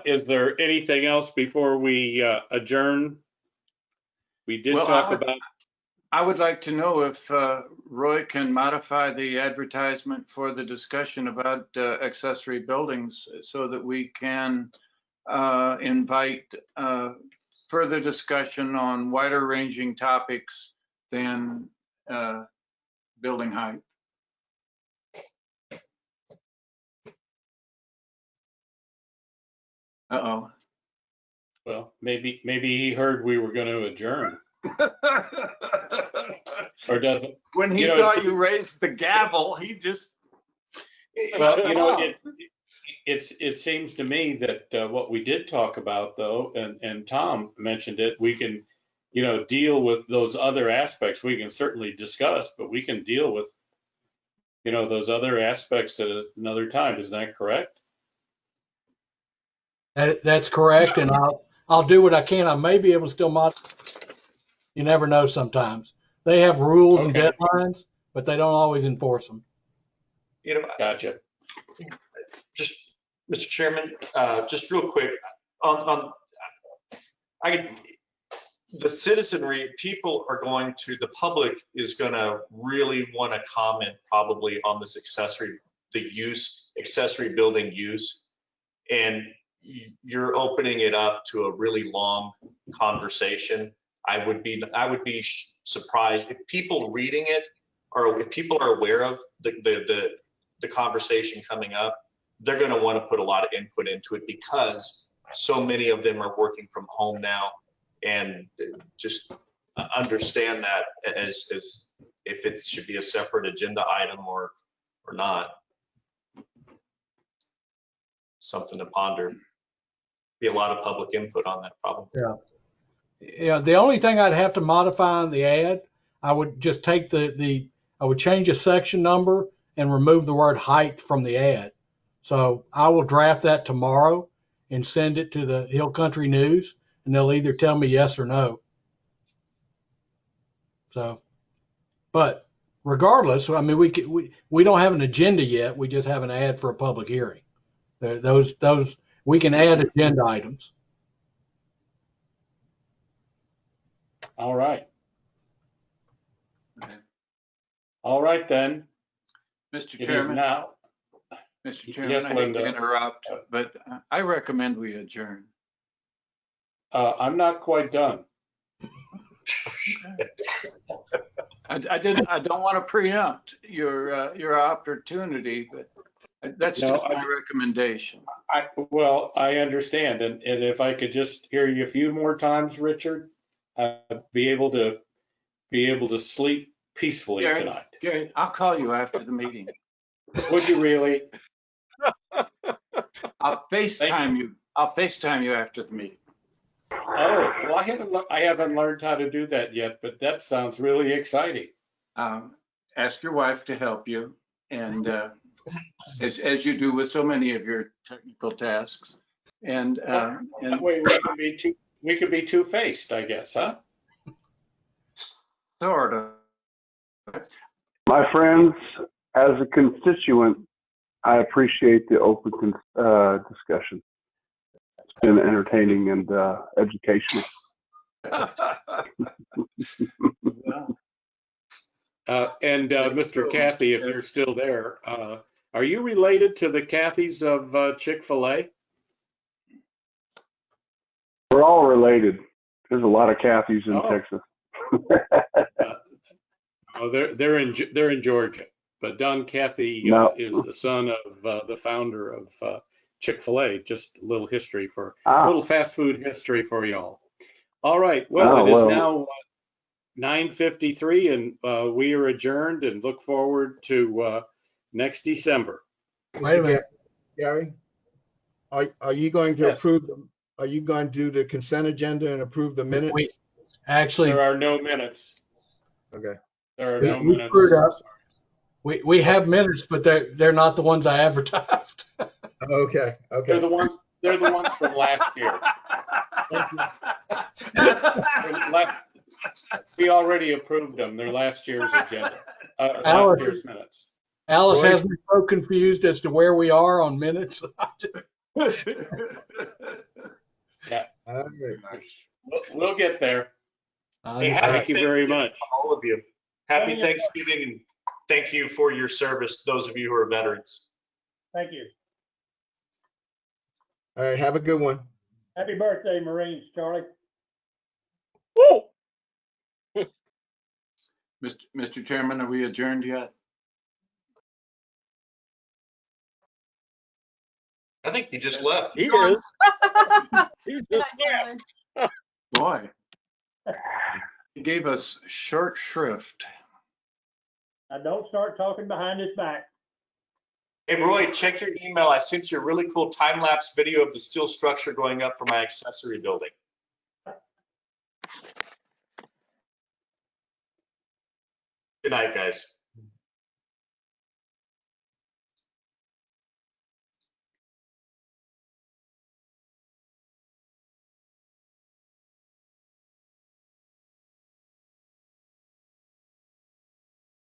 Is there anything else before we adjourn? We did Well, talk about. I would like to know if Roy can modify the advertisement for the discussion about accessory buildings so that we can invite further discussion on wider ranging topics than building height. Uh-oh. Well, maybe he heard we were going to adjourn. Or doesn't. When he saw you raise the gavel, he just. Well, it seems to me that what we did talk about, though, and Tom mentioned it, we can, deal with those other aspects. We can certainly discuss, but we can deal with, those other aspects at another time. Isn't that correct? That's correct, and I'll do what I can. I may be able to still modify. You never know sometimes. They have rules and deadlines, but they don't always enforce them. Gotcha. Just, Mr. Chairman, just real quick, the citizenry, the public is gonna really wanna comment probably on this accessory building use. And you're opening it up to a really long conversation. I would be surprised if people reading it, or if people are aware of the conversation coming up, they're going to want to put a lot of input into it because so many of them are working from home now, and just understand that as if it should be a separate agenda item or not. Something to ponder. Be a lot of public input on that problem. Yeah. The only thing I'd have to modify on the ad, I would just take I would change a section number and remove the word height from the ad. So I will draft that tomorrow and send it to the Hill Country News, and they'll either tell me yes or no. So, but regardless, I mean, we don't have an agenda yet. We just have an ad for a public hearing. Those we can add agenda items. All right. All right then. Mr. Chairman. Mr. Chairman, yes, I hate Linda. to interrupt, but I recommend we adjourn. I'm not quite done. I don't want to preempt your opportunity, but that's just my recommendation. I understand, and if I could just hear you a few more times, Richard, I'd be able to sleep peacefully tonight. Gary, I'll call you after the meeting. Would you really? I'll FaceTime you. I'll FaceTime you after the meeting. Oh, well, I haven't learned how to do that yet, but that sounds really exciting. Ask your wife to help you, and as you do with so many of your technical tasks. And that way we could be two-faced, I guess, huh? Sort of. My friends, as a constituent, I appreciate the open discussion. It's been entertaining and educational. And Mr. Cathy, if you're still there, are you related to the Cathys of Chick-fil-A? We're all related. There's a lot of Cathys in Texas. They're in Georgia, but Don Cathy is the son of the founder of Chick-fil-A. Just a little history a little fast food history for y'all. All right. Well, it is now 9:53, and we are adjourned and look forward to next December. Wait a minute, Gary. Are you going to approve them? Are you going to do the consent agenda and approve the minutes? Actually, there are no minutes. Okay. There are no we minutes. screwed up. We have minutes, but they're not the ones I advertised. Okay. They're the ones from last year. We already approved them. They're last year's agenda. Last year's minutes. Alice Roy? has me so confused as to where we are on minutes. Yeah, All right. we'll get there. Hey, just- happy Thank you very Thanksgiving much. to all of you. Happy Thank you. Thanksgiving, and thank you for your service, those of you who are veterans. Thank you. All right, have a good one. Happy birthday, Marines, Charlie. Woo! Mr. Chairman, are we adjourned yet? I think he just left. He Gone. is. He Good just night, left. gentlemen. Boy, he gave us short shrift. Now don't start talking behind his back. Hey, Roy, check your email. I sent you a really cool time-lapse video of the steel structure going up for my accessory building. Good night, guys.